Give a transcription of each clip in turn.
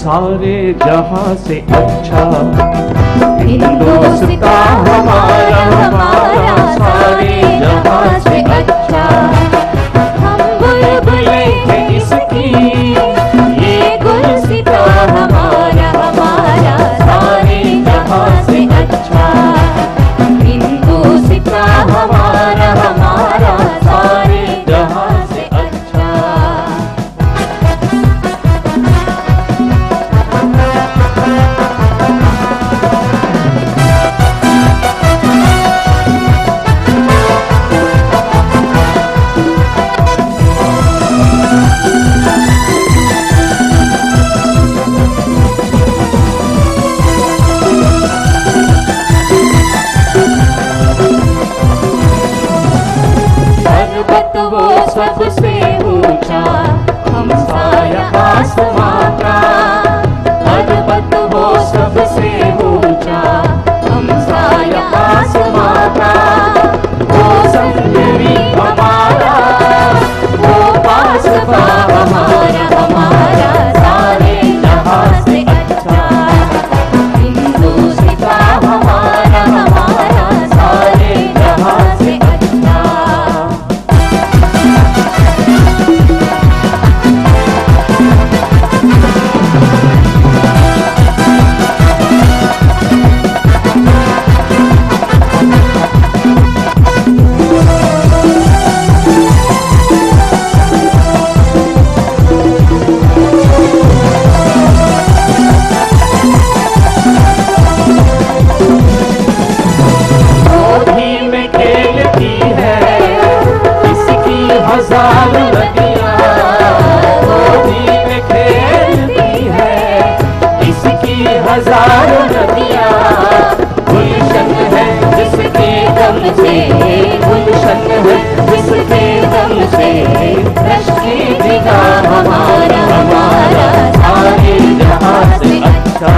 सारे जहां से अच्छा हिंदुस्ता हमारा हमारा सारे जहां से अच्छा। हम बुलबुलें हैं इसकी ये गुलसिता हमारा हमारा सारे जहां से अच्छा। हिंदुस्ता हमारा हमारा सारे जहां से अच्छा। पर्वत वो सबसे ऊंचा हमसाया आसमां का। पर्वत वो सबसे ऊंचा हमसाया आसमां का। वो संगरी हमारा वो पासबा हमारा हमारा सारे जहां से अच्छा। हिंदुस्ता हमारा हमारा सारे जहां से अच्छा। गोदी में खेलती है इसकी हजार नदियाँ। गोदी में खेलती है इसकी हजार नदियाँ। गुलशन है जिसके दम से गुलशन है जिसके दम से रश्के जिगा हमारा हमारा सारे जहां से अच्छा।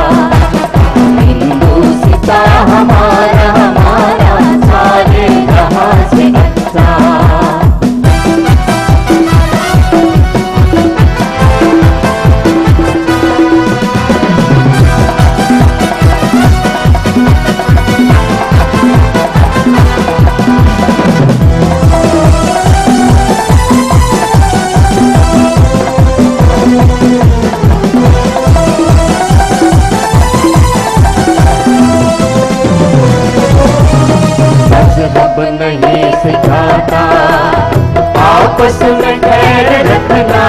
हिंदुस्ता हमारा हमारा सारे जहां से अच्छा। मजहब नहीं सिखाता आपस में खैर रखना।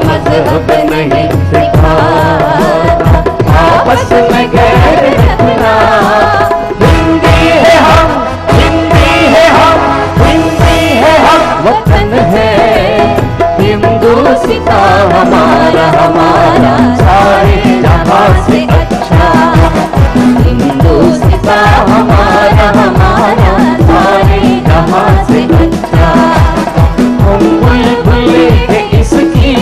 मजहब नहीं सिखाता आपस में खैर रखना। हिंदी है हम हिंदी है हम हिंदी है हम वतन है हिंदुस्ता हमारा हमारा सारे जहां से अच्छा। हिंदुस्ता हमारा हमारा सारे जहां से अच्छा। हम बुलबुलें हैं इसकी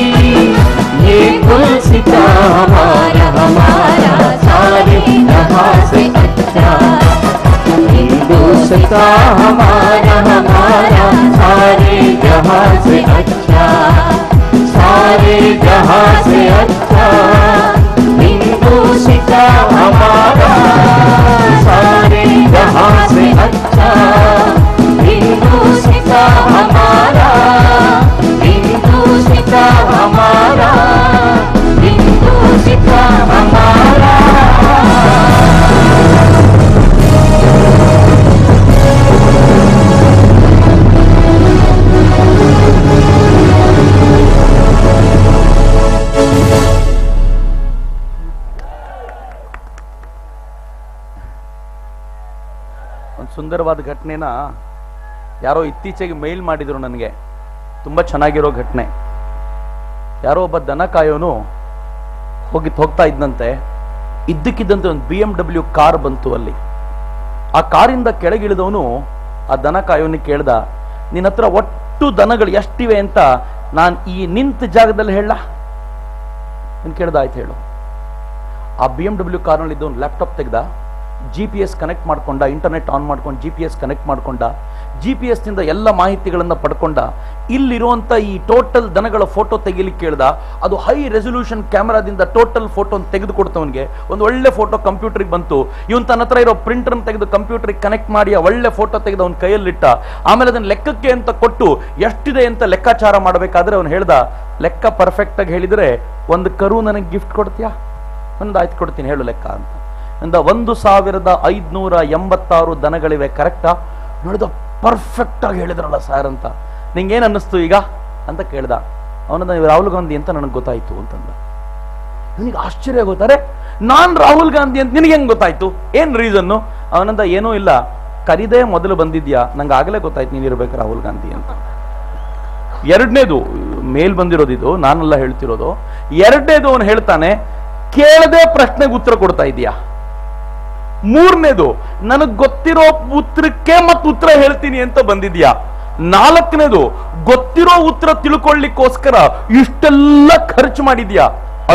ये गुलसिता हमारा हमारा सारे जहां से अच्छा। हिंदुस्ता हमारा हमारा सारे जहां से अच्छा। सारे जहां से अच्छा। हिंदुस्ता हमारा सारे जहां से अच्छा। हिंदुस्ता हमारा हिंदुस्ता हमारा हिंदुस्ता हमारा। ಒಂದು ಸುಂದರವಾದ ಘಟನೆನ ಯಾರೋ ಇತ್ತೀಚೆಗೆ ಮೇಲ್ ಮಾಡಿದ್ರು ನನಗೆ. ತುಂಬ ಚೆನ್ನಾಗಿರೋ ಘಟನೆ. ಯಾರೋ ಒಬ್ಬ ದನ ಕಾಯೋನು ಹೋಗ್ತಾ ಇದ್ದಂತೆ. ಇದ್ದಕ್ಕಿದ್ದಂತೆ ಒಂದು BMW ಕಾರ್ ಬಂತು ಅಲ್ಲಿ. ಆ ಕಾರಿಂದ ಕೆಳಗಿಳಿದವನು ಆ ದನ ಕಾಯೋನಿಗೆ ಕೇಳ್ದ, ನಿನ್ನ ಹತ್ರ ಒಟ್ಟು ದನಗಳು ಎಷ್ಟಿವೆ ಅಂತ ನಾನು ಈ ನಿಂತ ಜಾಗದಲ್ಲಿ ಹೇಳ ನೀನು ಕೇಳ್ದ. ಆಯ್ತು ಹೇಳು. ಆ BMW ಕಾರ್ನಲ್ಲಿ ಇದ್ದವನು ಲ್ಯಾಪ್ಟಾಪ್ ತೆಗ್ದ, GPS ಕನೆಕ್ಟ್ ಮಾಡ್ಕೊಂಡ, ಇಂಟರ್ನೆಟ್ ಆನ್ ಮಾಡ್ಕೊಂಡು GPS ಕನೆಕ್ಟ್ ಮಾಡ್ಕೊಂಡ, GPS ನಿಂದ ಎಲ್ಲ ಮಾಹಿತಿಗಳನ್ನು ಪಡ್ಕೊಂಡ. ಇಲ್ಲಿರುವಂತ ಈ ಟೋಟಲ್ ದನಗಳ ಫೋಟೋ ತೆಗಿಲಿಕ್ಕೆ ಕೇಳ್ದ. ಅದು ಹೈ ರೆಸೊಲ್ಯೂಷನ್ ಕ್ಯಾಮೆರಾದಿಂದ ಟೋಟಲ್ ಫೋಟೋ ತೆಗೆದು ಕೊಡ್ತವನಿಗೆ. ಒಂದು ಒಳ್ಳೆ ಫೋಟೋ ಕಂಪ್ಯೂಟರ್ಗೆ ಬಂತು. ಇವನ್ ತನ್ನ ಹತ್ರ ಇರೋ ಪ್ರಿಂಟರ್ ತೆಗೆದು ಕಂಪ್ಯೂಟರ್ಗೆ ಕನೆಕ್ಟ್ ಮಾಡಿ ಆ ಒಳ್ಳೆ ಫೋಟೋ ತೆಗೆದು ಅವನ ಕೈಯಲ್ಲಿಟ್ಟ. ಆಮೇಲೆ ಅದನ್ನ ಲೆಕ್ಕಕ್ಕೆ ಅಂತ ಕೊಟ್ಟು ಎಷ್ಟಿದೆ ಅಂತ ಲೆಕ್ಕಾಚಾರ ಮಾಡಬೇಕಾದ್ರೆ ಅವನು ಹೇಳ್ದ, ಲೆಕ್ಕ ಪರ್ಫೆಕ್ಟ್ ಆಗಿ ಹೇಳಿದ್ರೆ ಒಂದು ಕರು ನನಗೆ ಗಿಫ್ಟ್ ಕೊಡ್ತೀಯಾ? ಒಂದು ಆಯ್ತು ಕೊಡ್ತೀನಿ, ಹೇಳು ಲೆಕ್ಕ ಅಂತ. 1586 ದನಗಳಿವೆ, ಕರೆಕ್ಟಾ? ನೋಡಿದ ಪರ್ಫೆಕ್ಟ್ ಆಗಿ ಹೇಳಿದ್ರಲ್ಲ ಸರ್ ಅಂತ. ನಿಂಗೇನ್ ಅನ್ನಿಸ್ತು ಈಗ ಅಂತ ಕೇಳ್ದ. ಅವನದ ರಾಹುಲ್ ಗಾಂಧಿ ಅಂತ ನನಗೆ ಗೊತ್ತಾಯ್ತು ಅಂತಂದ. ನನಗೆ ಆಶ್ಚರ್ಯ ಗೊತ್ತಾರೆ, ನಾನ್ ರಾಹುಲ್ ಗಾಂಧಿ ಅಂತ ನಿನಗೆ ಹೆಂಗ್ ಗೊತ್ತಾಯ್ತು? ಏನ್ ರೀಸನ್ನು? ಅವನಂದ ಏನೂ ಇಲ್ಲ, ಕರಿದೇ ಮೊದಲು ಬಂದಿದ್ಯಾ, ನಂಗೆ ಆಗಲೇ ಗೊತ್ತಾಯ್ತು ನೀನಿರ್ಬೇಕು ರಾಹುಲ್ ಗಾಂಧಿ ಅಂತ. ಎರಡನೇದು ಮೇಲ್ ಬಂದಿರೋದು, ಇದು ನಾನೆಲ್ಲ ಹೇಳ್ತಿರೋದು. ಎರಡನೇದು ಅವನು ಹೇಳ್ತಾನೆ, ಕೇಳದೆ ಪ್ರಶ್ನೆಗೆ ಉತ್ತರ ಕೊಡ್ತಾ ಇದೀಯಾ. ಮೂರನೇದು, ನನಗ್ ಗೊತ್ತಿರೋ ಉತ್ತರಕ್ಕೆ ಮತ್ತೆ ಉತ್ತರ ಹೇಳ್ತೀನಿ ಅಂತ ಬಂದಿದ್ಯಾ. ನಾಲ್ಕನೇದು, ಗೊತ್ತಿರೋ ಉತ್ತರ ತಿಳ್ಕೊಳ್ಳಿಕ್ಕೋಸ್ಕರ ಇಷ್ಟೆಲ್ಲ ಖರ್ಚು ಮಾಡಿದ್ಯಾ.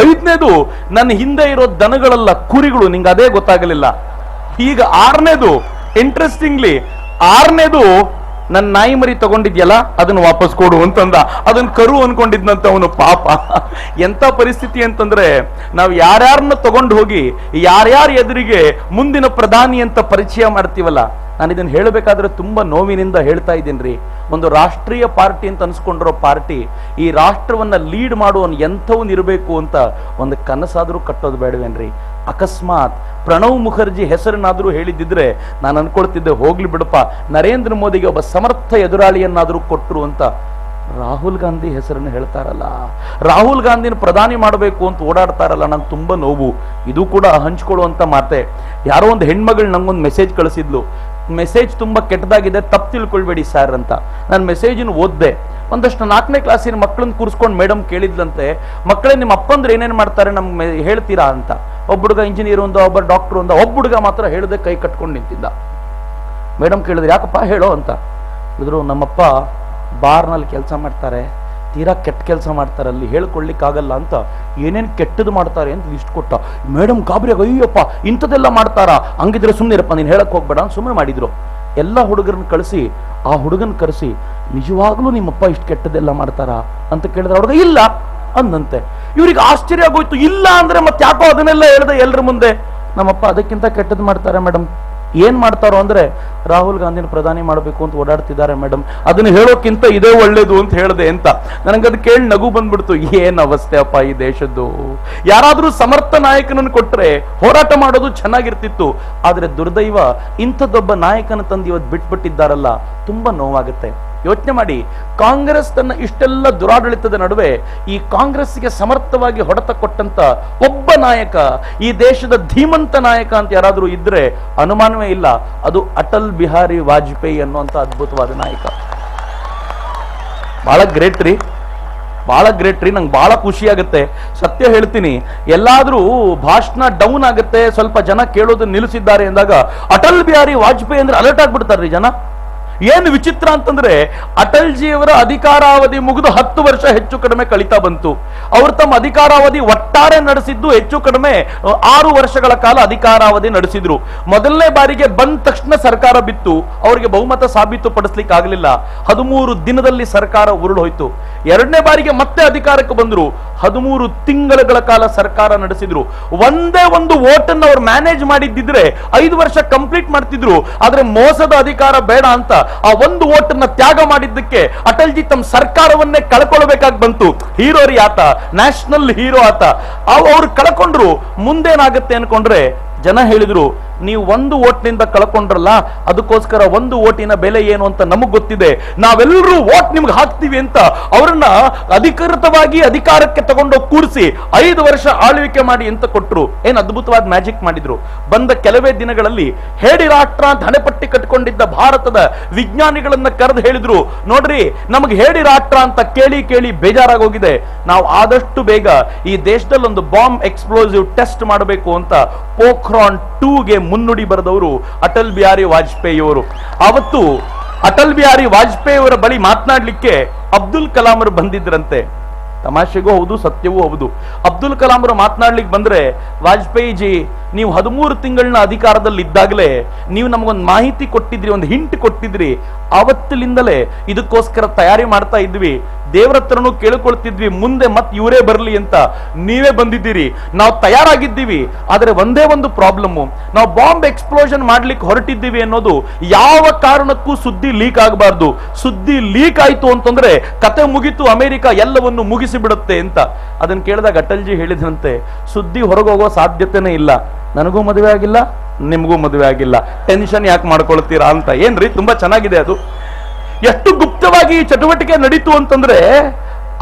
ಐದನೇದು, ನನ್ನ ಹಿಂದೆ ಇರೋ ದನಗಳೆಲ್ಲ ಕುರಿಗಳು, ನಿಂಗೆ ಅದೇ ಗೊತ್ತಾಗಲಿಲ್ಲ. ಈಗ ಆರನೇದು, ಇಂಟ್ರೆಸ್ಟಿಂಗ್ಲಿ ಆರನೇದು, ನನ್ನ ನಾಯಿ ಮರಿ ತಗೊಂಡಿದ್ಯಲ್ಲ ಅದನ್ನ ವಾಪಸ್ ಕೊಡು ಅಂತಂದ. ಅದನ್ನ ಕರು ಅನ್ಕೊಂಡಿದ್ನಂತ ಅವನು. ಪಾಪ ಎಂತ ಪರಿಸ್ಥಿತಿ ಅಂತಂದ್ರೆ, ನಾವು ಯಾರ್ಯಾರನ್ನ ತಗೊಂಡು ಹೋಗಿ ಯಾರ್ಯಾರ ಎದುರಿಗೆ ಮುಂದಿನ ಪ್ರಧಾನಿ ಅಂತ ಪರಿಚಯ ಮಾಡ್ತೀವಲ್ಲ. ನಾನು ಇದನ್ನ ಹೇಳಬೇಕಾದ್ರೆ ತುಂಬಾ ನೋವಿನಿಂದ ಹೇಳ್ತಾ ಇದ್ದೀನಿ. ಒಂದು ರಾಷ್ಟ್ರೀಯ ಪಾರ್ಟಿ ಅಂತ ಅನ್ಸ್ಕೊಂಡಿರೋ ಪಾರ್ಟಿ ಈ ರಾಷ್ಟ್ರವನ್ನ ಲೀಡ್ ಮಾಡುವನ್ ಎಂಥವನ್ ಇರಬೇಕು ಅಂತ ಒಂದು ಕನಸಾದ್ರೂ ಕಟ್ಟೋದು ಬೇಡವೇನ್ರಿ? ಅಕಸ್ಮಾತ್ ಪ್ರಣವ್ ಮುಖರ್ಜಿ ಹೆಸರನ್ನಾದ್ರೂ ಹೇಳಿದ್ದಿದ್ರೆ ನಾನು ಅನ್ಕೊಳ್ತಿದ್ದೆ, ಹೋಗ್ಲಿ ಬಿಡಪ್ಪ, ನರೇಂದ್ರ ಮೋದಿಗೆ ಒಬ್ಬ ಸಮರ್ಥ ಎದುರಾಳಿಯನ್ನಾದ್ರೂ ಕೊಟ್ರು ಅಂತ. ರಾಹುಲ್ ಗಾಂಧಿ ಹೆಸರನ್ನು ಹೇಳ್ತಾರಲ್ಲ, ರಾಹುಲ್ ಗಾಂಧಿನ ಪ್ರಧಾನಿ ಮಾಡಬೇಕು ಅಂತ ಓಡಾಡ್ತಾರಲ್ಲ, ನಂಗೆ ತುಂಬಾ ನೋವು. ಇದು ಕೂಡ ಹಂಚ್ಕೊಳ್ಳುವಂತ ಮಾತೆ. ಯಾರೋ ಒಂದು ಹೆಣ್ಮಗಳು ನಂಗೊಂದು ಮೆಸೇಜ್ ಕಳಿಸಿದ್ಲು. ಮೆಸೇಜ್ ತುಂಬಾ ಕೆಟ್ಟದಾಗಿದೆ, ತಪ್ಪು ತಿಳ್ಕೊಳ್ಬೇಡಿ ಸರ್ ಅಂತ. ನಾನು ಮೆಸೇಜನ್ನು ಓದ್ದೆ. ಒಂದಷ್ಟು 4ನೇ ಕ್ಲಾಸಿನ ಮಕ್ಕಳನ್ನ ಕೂರಿಸ್ಕೊಂಡು ಮೇಡಮ್ ಕೇಳಿದ್ಲಂತೆ, ಮಕ್ಕಳೇ ನಿಮ್ಮ ಅಪ್ಪಂದ್ರೆ ಏನೇನು ಮಾಡ್ತಾರೆ ನಮ್ಗೆ ಹೇಳ್ತೀರಾ ಅಂತ. ಒಬ್ಬ ಹುಡುಗ ಇಂಜಿನಿಯರ್ ಒಂದ, ಒಬ್ಬ ಡಾಕ್ಟರ್ ಒಂದ, ಒಬ್ಬ ಹುಡುಗ ಮಾತ್ರ ಹೇಳದೆ ಕೈ ಕಟ್ಕೊಂಡು ನಿಂತಿದ್ದ. ಮೇಡಮ್ ಕೇಳಿದ್ರೆ ಯಾಕಪ್ಪ ಹೇಳೋ ಅಂತ. ಹೇಳಿದ್ರು, ನಮ್ಮಪ್ಪ ಬಾರ್ನಲ್ಲಿ ಕೆಲಸ ಮಾಡ್ತಾರೆ, ತೀರಾ ಕೆಟ್ಟ ಕೆಲಸ ಮಾಡ್ತಾರೆ, ಅಲ್ಲಿ ಹೇಳ್ಕೊಳ್ಳಿಕ್ಕಾಗಲ್ಲ ಅಂತ ಏನೇನು ಕೆಟ್ಟದ್ದು ಮಾಡ್ತಾರೆ ಅಂತ ಲಿಸ್ಟ್ ಕೊಟ್ಟ. ಮೇಡಮ್ ಗಾಬರಿಯಾಗ, ಅಯ್ಯಪ್ಪ ಇಂಥದ್ದೆಲ್ಲ ಮಾಡ್ತಾರಾ, ಹಂಗಿದ್ರೆ ಸುಮ್ಮನೆ ಇರಪ್ಪ, ನೀನು ಹೇಳಕ್ ಹೋಗ್ಬೇಡ ಅಂತ ಸುಮ್ಮನೆ ಮಾಡಿದ್ರು. ಎಲ್ಲ ಹುಡುಗರನ್ನ ಕಳಿಸಿ ಆ ಹುಡುಗನ ಕರೆಸಿ, ನಿಜವಾಗ್ಲೂ ನಿಮ್ಮಪ್ಪ ಇಷ್ಟು ಕೆಟ್ಟದೆಲ್ಲ ಮಾಡ್ತಾರಾ ಅಂತ ಕೇಳಿದ್ರೆ ಹುಡುಗ ಇಲ್ಲ ಅಂದಂತೆ. ಇವ್ರಿಗೆ ಆಶ್ಚರ್ಯ ಆಗೋಯ್ತು. ಇಲ್ಲ ಅಂದ್ರೆ ಮತ್ತೆ ಯಾಕೋ ಅದನ್ನೆಲ್ಲ ಹೇಳ್ದೆ ಎಲ್ಲರ ಮುಂದೆ. ನಮ್ಮಪ್ಪ ಅದಕ್ಕಿಂತ ಕೆಟ್ಟದ್ದು ಮಾಡ್ತಾರೆ ಮೇಡಮ್. ಏನ್ ಮಾಡ್ತಾರೋ ಅಂದ್ರೆ, ರಾಹುಲ್ ಗಾಂಧಿನ ಪ್ರಧಾನಿ ಮಾಡಬೇಕು ಅಂತ ಓಡಾಡ್ತಿದ್ದಾರೆ ಮೇಡಮ್, ಅದನ್ನ ಹೇಳೋಕ್ಕಿಂತ ಇದೇ ಒಳ್ಳೇದು ಅಂತ ಹೇಳ್ದೆ ಅಂತ. ನನಗದು ಕೇಳಿ ನಗು ಬಂದ್ಬಿಡ್ತು. ಏನ್ ಅವಸ್ಥೆ ಅಪ್ಪ ಈ ದೇಶದ್ದು. ಯಾರಾದ್ರೂ ಸಮರ್ಥ ನಾಯಕನನ್ನು ಕೊಟ್ರೆ ಹೋರಾಟ ಮಾಡೋದು ಚೆನ್ನಾಗಿರ್ತಿತ್ತು. ಆದ್ರೆ ದುರ್ದೈವ, ಇಂಥದ್ದೊಬ್ಬ ನಾಯಕನ ತಂದು ಇವತ್ತು ಬಿಟ್ಬಿಟ್ಟಿದ್ದಾರಲ್ಲ, ತುಂಬಾ ನೋವಾಗುತ್ತೆ. ಯೋಚನೆ ಮಾಡಿ, ಕಾಂಗ್ರೆಸ್ ತನ್ನ ಇಷ್ಟೆಲ್ಲ ದುರಾಡಳಿತದ ನಡುವೆ ಈ ಕಾಂಗ್ರೆಸ್ಗೆ ಸಮರ್ಥವಾಗಿ ಹೊಡೆತ ಕೊಟ್ಟಂತ ಒಬ್ಬ ನಾಯಕ, ಈ ದೇಶದ ಧೀಮಂತ ನಾಯಕ ಅಂತ ಯಾರಾದ್ರೂ ಇದ್ರೆ ಅನುಮಾನವೇ ಇಲ್ಲ, ಅದು ಅಟಲ್ ಬಿಹಾರಿ ವಾಜಪೇಯಿ ಅನ್ನುವಂತ ಅದ್ಭುತವಾದ ನಾಯಕ. ಬಹಳ ಗ್ರೇಟ್ ರೀ, ಬಹಳ ಗ್ರೇಟ್ ರೀ. ನಂಗೆ ಬಹಳ ಖುಷಿ ಆಗುತ್ತೆ. ಸತ್ಯ ಹೇಳ್ತೀನಿ, ಎಲ್ಲಾದ್ರೂ ಭಾಷಣ ಡೌನ್ ಆಗುತ್ತೆ, ಸ್ವಲ್ಪ ಜನ ಕೇಳೋದನ್ನ ನಿಲ್ಲಿಸಿದ್ದಾರೆ ಎಂದಾಗ ಅಟಲ್ ಬಿಹಾರಿ ವಾಜಪೇಯಿ ಅಂದ್ರೆ ಅಲರ್ಟ್ ಆಗ್ಬಿಡ್ತಾರ್ರಿ ಜನ. ಏನು ವಿಚಿತ್ರ ಅಂತಂದ್ರೆ, ಅಟಲ್ ಜಿಯವರ ಅಧಿಕಾರಾವಧಿ ಮುಗಿದು 10 ವರ್ಷ ಹೆಚ್ಚು ಕಡಿಮೆ ಕಳೀತಾ ಬಂತು. ಅವರು ತಮ್ಮ ಅಧಿಕಾರಾವಧಿ ಒಟ್ಟಾರೆ ನಡೆಸಿದ್ದು ಹೆಚ್ಚು ಕಡಿಮೆ 6 ವರ್ಷಗಳ ಕಾಲ ಅಧಿಕಾರಾವಧಿ ನಡೆಸಿದ್ರು. ಮೊದಲನೇ ಬಾರಿಗೆ ಬಂದ ತಕ್ಷಣ ಸರ್ಕಾರ ಬಿತ್ತು, ಅವರಿಗೆ ಬಹುಮತ ಸಾಬೀತು ಪಡಿಸ್ಲಿಕ್ಕೆ ಆಗಲಿಲ್ಲ. 13 ದಿನದಲ್ಲಿ ಸರ್ಕಾರ ಉರುಳೋಯ್ತು. ಎರಡನೇ ಬಾರಿಗೆ ಮತ್ತೆ ಅಧಿಕಾರಕ್ಕೆ ಬಂದ್ರು, 13 ತಿಂಗಳ ಕಾಲ ಸರ್ಕಾರ ನಡೆಸಿದ್ರು. ಒಂದೇ ಒಂದು ವೋಟನ್ನು ಅವ್ರು ಮ್ಯಾನೇಜ್ ಮಾಡಿದ್ದಿದ್ರೆ 5 ವರ್ಷ ಕಂಪ್ಲೀಟ್ ಮಾಡ್ತಿದ್ರು. ಆದ್ರೆ ಮೋಸದ ಅಧಿಕಾರ ಬೇಡ ಅಂತ ಆ ಒಂದು ವೋಟನ್ನ ತ್ಯಾಗ ಮಾಡಿದ್ದಕ್ಕೆ ಅಟಲ್ಜಿ ತಮ್ಮ ಸರ್ಕಾರವನ್ನೇ ಕಳ್ಕೊಳ್ಬೇಕಾಗಿ ಬಂತು. ಹೀರೋ ರೀ ಆತ, ನ್ಯಾಷನಲ್ ಹೀರೋ ಆತ. ಅವ್ರು ಕಳ್ಕೊಂಡ್ರು. ಮುಂದೇನಾಗತ್ತೆ ಅನ್ಕೊಂಡ್ರೆ ಜನ ಹೇಳಿದ್ರು, ನೀವು ಒಂದು ವೋಟ್ನಿಂದ ಕಳ್ಕೊಂಡ್ರಲ್ಲ, ಅದಕ್ಕೋಸ್ಕರ ಒಂದು ವೋಟಿನ ಬೆಲೆ ಏನು ಅಂತ ನಮಗ್ ಗೊತ್ತಿದೆ, ನಾವೆಲ್ಲರೂ ವೋಟ್ ನಿಮ್ಗೆ ಹಾಕ್ತೀವಿ ಅಂತ ಅವರನ್ನ ಅಧಿಕೃತವಾಗಿ ಅಧಿಕಾರಕ್ಕೆ ತಗೊಂಡೋಗಿ ಕೂರಿಸಿ 5 ವರ್ಷ ಆಳ್ವಿಕೆ ಮಾಡಿ ಅಂತ ಕೊಟ್ರು. ಏನ್ ಅದ್ಭುತವಾದ ಮ್ಯಾಜಿಕ್ ಮಾಡಿದ್ರು. ಬಂದ ಕೆಲವೇ ದಿನಗಳಲ್ಲಿ ಹೇಡಿ ರಾಷ್ಟ್ರ ಅಂತ ಹಣೆಪಟ್ಟಿ ಕಟ್ಕೊಂಡಿದ್ದ ಭಾರತದ ವಿಜ್ಞಾನಿಗಳನ್ನ ಕರೆದು ಹೇಳಿದ್ರು, ನೋಡ್ರಿ ನಮಗೆ ಹೇಡಿ ರಾಷ್ಟ್ರ ಅಂತ ಕೇಳಿ ಕೇಳಿ ಬೇಜಾರಾಗೋಗಿದೆ, ನಾವು ಆದಷ್ಟು ಬೇಗ ಈ ದೇಶದಲ್ಲಿ ಒಂದು ಬಾಂಬ್ ಎಕ್ಸ್ಪ್ಲೋಸಿವ್ ಟೆಸ್ಟ್ ಮಾಡಬೇಕು ಅಂತ ಪೋಖ್ರಾನ್ 2ಗೆ ಮುನ್ನುಡಿ ಬರೆದವರು ಅಟಲ್ ಬಿಹಾರಿ ವಾಜಪೇಯಿ ಅವರು. ಅವತ್ತು ಅಟಲ್ ಬಿಹಾರಿ ವಾಜಪೇಯಿ ಅವರ ಬಳಿ ಮಾತನಾಡ್ಲಿಕ್ಕೆ ಅಬ್ದುಲ್ ಕಲಾಂ ಅವರು ಬಂದಿದ್ರಂತೆ. ತಮಾಷೆಗೂ ಹೌದು, ಸತ್ಯವೂ ಹೌದು. ಅಬ್ದುಲ್ ಕಲಾಂ ಅವರು ಮಾತನಾಡ್ಲಿಕ್ಕೆ ಬಂದ್ರೆ, ವಾಜಪೇಯಿ ಜಿ ನೀವು 13 ತಿಂಗಳನ್ನ ಅಧಿಕಾರದಲ್ಲಿ ಇದ್ದಾಗಲೇ ನೀವು ನಮಗೊಂದು ಮಾಹಿತಿ ಕೊಟ್ಟಿದ್ರಿ, ಒಂದು ಹಿಂಟ್ ಕೊಟ್ಟಿದ್ರಿ. ಆವತ್ತಿನಿಂದಲೇ ಇದಕ್ಕೋಸ್ಕರ ತಯಾರಿ ಮಾಡ್ತಾ ಇದ್ವಿ. ದೇವರ ಹತ್ರನೂ ಕೇಳಿಕೊಳ್ತಿದ್ವಿ, ಮುಂದೆ ಮತ್ತೆ ಇವರೇ ಬರಲಿ ಅಂತ. ನೀವೇ ಬಂದಿದ್ದೀರಿ, ನಾವು ತಯಾರಾಗಿದ್ದೀವಿ. ಆದರೆ ಒಂದೇ ಒಂದು ಪ್ರಾಬ್ಲಮ್ಮು, ನಾವು ಬಾಂಬ್ ಎಕ್ಸ್ಪ್ಲೋಷನ್ ಮಾಡ್ಲಿಕ್ಕೆ ಹೊರಟಿದ್ದೀವಿ ಅನ್ನೋದು ಯಾವ ಕಾರಣಕ್ಕೂ ಸುದ್ದಿ ಲೀಕ್ ಆಗಬಾರ್ದು. ಸುದ್ದಿ ಲೀಕ್ ಆಯ್ತು ಅಂತಂದ್ರೆ ಕತೆ ಮುಗಿತು, ಅಮೆರಿಕ ಎಲ್ಲವನ್ನು ಮುಗಿಸಿ ಬಿಡುತ್ತೆ ಅಂತ. ಅದನ್ನ ಕೇಳಿದಾಗ ಅಟಲ್ಜಿ ಹೇಳಿದ್ರಂತೆ, ಸುದ್ದಿ ಹೊರಗೋಗೋ ಸಾಧ್ಯತೆನೇ ಇಲ್ಲ. ನನಗೂ ಮದುವೆ ಆಗಿಲ್ಲ, ನಿಮಗೂ ಮದುವೆ ಆಗಿಲ್ಲ, ಟೆನ್ಷನ್ ಯಾಕೆ ಮಾಡ್ಕೊಳ್ತೀರಾ ಅಂತ. ಏನ್ರಿ, ತುಂಬಾ ಚೆನ್ನಾಗಿದೆ ಅದು. ಎಷ್ಟು ಗುಪ್ತವಾಗಿ ಈ ಚಟುವಟಿಕೆ ನಡೀತು ಅಂತಂದ್ರೆ,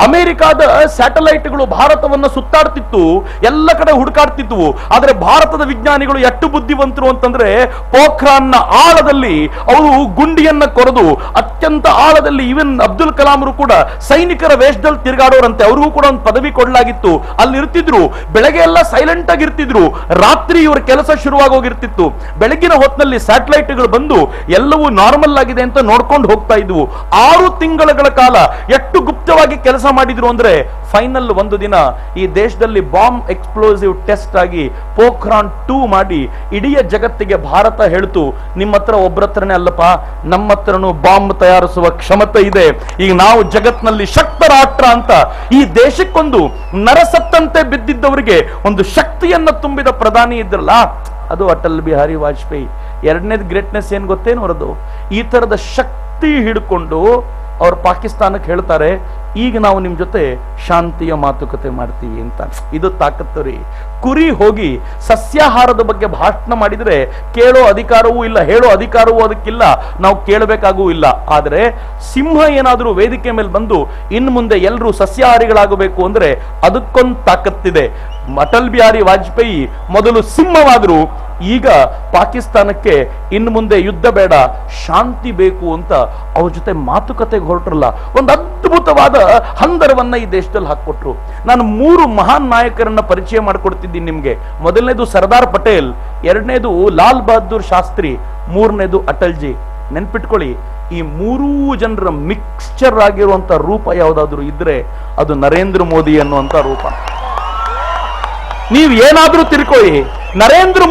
ಅಮೆರಿಕಾದ ಸ್ಯಾಟಲೈಟ್ಗಳು ಭಾರತವನ್ನ ಸುತ್ತಾಡ್ತಿತ್ತು, ಎಲ್ಲ ಕಡೆ ಹುಡುಕಾಡ್ತಿದ್ವು. ಆದ್ರೆ ಭಾರತದ ವಿಜ್ಞಾನಿಗಳು ಎಷ್ಟು ಬುದ್ಧಿವಂತರು ಅಂತಂದ್ರೆ, ಪೋಖ್ರಾನ್ನ ಆಳದಲ್ಲಿ ಅವರು ಗುಂಡಿಯನ್ನ ಕೊರೆದು ಅತ್ಯಂತ ಆಳದಲ್ಲಿ, ಈವನ್ ಅಬ್ದುಲ್ ಕಲಾಂರು ಕೂಡ ಸೈನಿಕರ ವೇಷದಲ್ಲಿ ತಿರುಗಾಡೋರಂತೆ. ಅವ್ರಿಗೂ ಕೂಡ ಒಂದು ಪದವಿ ಕೊಡಲಾಗಿತ್ತು. ಅಲ್ಲಿ ಇರ್ತಿದ್ರು, ಬೆಳಗ್ಗೆ ಎಲ್ಲ ಸೈಲೆಂಟ್ ಆಗಿ ಇರ್ತಿದ್ರು, ರಾತ್ರಿ ಇವರ ಕೆಲಸ ಶುರುವಾಗಿ ಹೋಗಿರ್ತಿತ್ತು. ಬೆಳಗಿನ ಹೊತ್ತಿನಲ್ಲಿ ಸ್ಯಾಟಲೈಟ್ಗಳು ಬಂದು ಎಲ್ಲವೂ ನಾರ್ಮಲ್ ಆಗಿದೆ ಅಂತ ನೋಡ್ಕೊಂಡು ಹೋಗ್ತಾ ಇದ್ವು. 6 ತಿಂಗಳ ಕಾಲ ಎಷ್ಟು ಗುಪ್ತವಾಗಿ ಕೆಲಸ ಮಾಡಿದ್ರು ಅಂದ್ರೆ, ಫೈನಲ್ ಒಂದು ದಿನ ಈ ದೇಶದಲ್ಲಿ ಬಾಂಬ್ ಎಕ್ಸ್ಪ್ಲೋಸಿವ್ ಟೆಸ್ಟ್ ಆಗಿ ಪೋಖ್ರಾನ್ 2 ಮಾಡಿ ಇಡೀ ಜಗತ್ತಿಗೆ ಭಾರತ ಹೇಳ್ತು, ನಿಮ್ಮ ಹತ್ರ ಒಬ್ಬರತ್ರನೇ ಅಲ್ಲಪ್ಪ, ನಮ್ಮ ಹತ್ರನೂ ಬಾಂಬ್ ತಯಾರಿಸುವ ಕ್ಷಮತೆ ಇದೆ. ಈಗ ನಾವು ಜಗತ್ನಲ್ಲಿ ಶಕ್ತ ರಾಷ್ಟ್ರ ಅಂತ. ಈ ದೇಶಕ್ಕೊಂದು ನರಸತ್ತಂತೆ ಬಿದ್ದಿದ್ದವರಿಗೆ ಒಂದು ಶಕ್ತಿಯನ್ನ ತುಂಬಿದ ಪ್ರಧಾನಿ ಇದ್ರಲ್ಲ, ಅದು ಅಟಲ್ ಬಿಹಾರಿ ವಾಜಪೇಯಿ. ಎರಡನೇದು ಗ್ರೇಟ್ನೆಸ್ ಏನ್ ಗೊತ್ತೇನು ಅವರದು? ಈ ತರದ ಶಕ್ತಿ ಹಿಡ್ಕೊಂಡು ಅವ್ರು ಪಾಕಿಸ್ತಾನಕ್ಕೆ ಹೇಳ್ತಾರೆ, ಈಗ ನಾವು ನಿಮ್ ಜೊತೆ ಶಾಂತಿಯ ಮಾತುಕತೆ ಮಾಡ್ತೀವಿ ಅಂತ. ಇದು ತಾಕತ್ತು ರೀ. ಕುರಿ ಹೋಗಿ ಸಸ್ಯಾಹಾರದ ಬಗ್ಗೆ ಭಾಷಣ ಮಾಡಿದ್ರೆ ಕೇಳೋ ಅಧಿಕಾರವೂ ಇಲ್ಲ, ಹೇಳೋ ಅಧಿಕಾರವೂ ಅದಕ್ಕಿಲ್ಲ, ನಾವು ಕೇಳಬೇಕಾಗೂ ಇಲ್ಲ. ಆದ್ರೆ ಸಿಂಹ ಏನಾದ್ರೂ ವೇದಿಕೆ ಮೇಲೆ ಬಂದು ಇನ್ನು ಮುಂದೆ ಎಲ್ಲರೂ ಸಸ್ಯಾಹಾರಿಗಳಾಗಬೇಕು ಅಂದ್ರೆ ಅದಕ್ಕೊಂದು ತಾಕತ್ತಿದೆ. ಅಟಲ್ ಬಿಹಾರಿ ವಾಜಪೇಯಿ ಮೊದಲು ಸಿಂಹವಾದ್ರು, ಈಗ ಪಾಕಿಸ್ತಾನಕ್ಕೆ ಇನ್ನು ಮುಂದೆ ಯುದ್ಧ ಬೇಡ, ಶಾಂತಿ ಬೇಕು ಅಂತ ಅವ್ರ ಜೊತೆ ಮಾತುಕತೆಗೆ ಹೊರಟ್ರಲ್ಲ, ಒಂದು ಅದ್ಭುತವಾದ ಹಂದರವನ್ನ ಈ ದೇಶದಲ್ಲಿ ಹಾಕೊಟ್ರು. ನಾನು 3 ಮಹಾನ್ ನಾಯಕರನ್ನ ಪರಿಚಯ ಮಾಡಿಕೊಡ್ತಿದ್ದೀನಿ ನಿಮ್ಗೆ. ಮೊದಲನೇದು ಸರ್ದಾರ್ ಪಟೇಲ್, ಎರಡನೇದು ಲಾಲ್ ಬಹದ್ದೂರ್ ಶಾಸ್ತ್ರಿ, ಮೂರನೇದು ಅಟಲ್ಜಿ. ನೆನ್ಪಿಟ್ಕೊಳ್ಳಿ, ಈ 3 ಜನರ ಮಿಕ್ಸ್ಚರ್ ಆಗಿರುವಂತ ರೂಪ ಯಾವುದಾದ್ರೂ ಇದ್ರೆ ಅದು ನರೇಂದ್ರ ಮೋದಿ ಅನ್ನುವಂತ ರೂಪ. ನೀವು ಏನಾದ್ರೂ ತಿಳ್ಕೊಳ್ಳಿ, ನರೇಂದ್ರ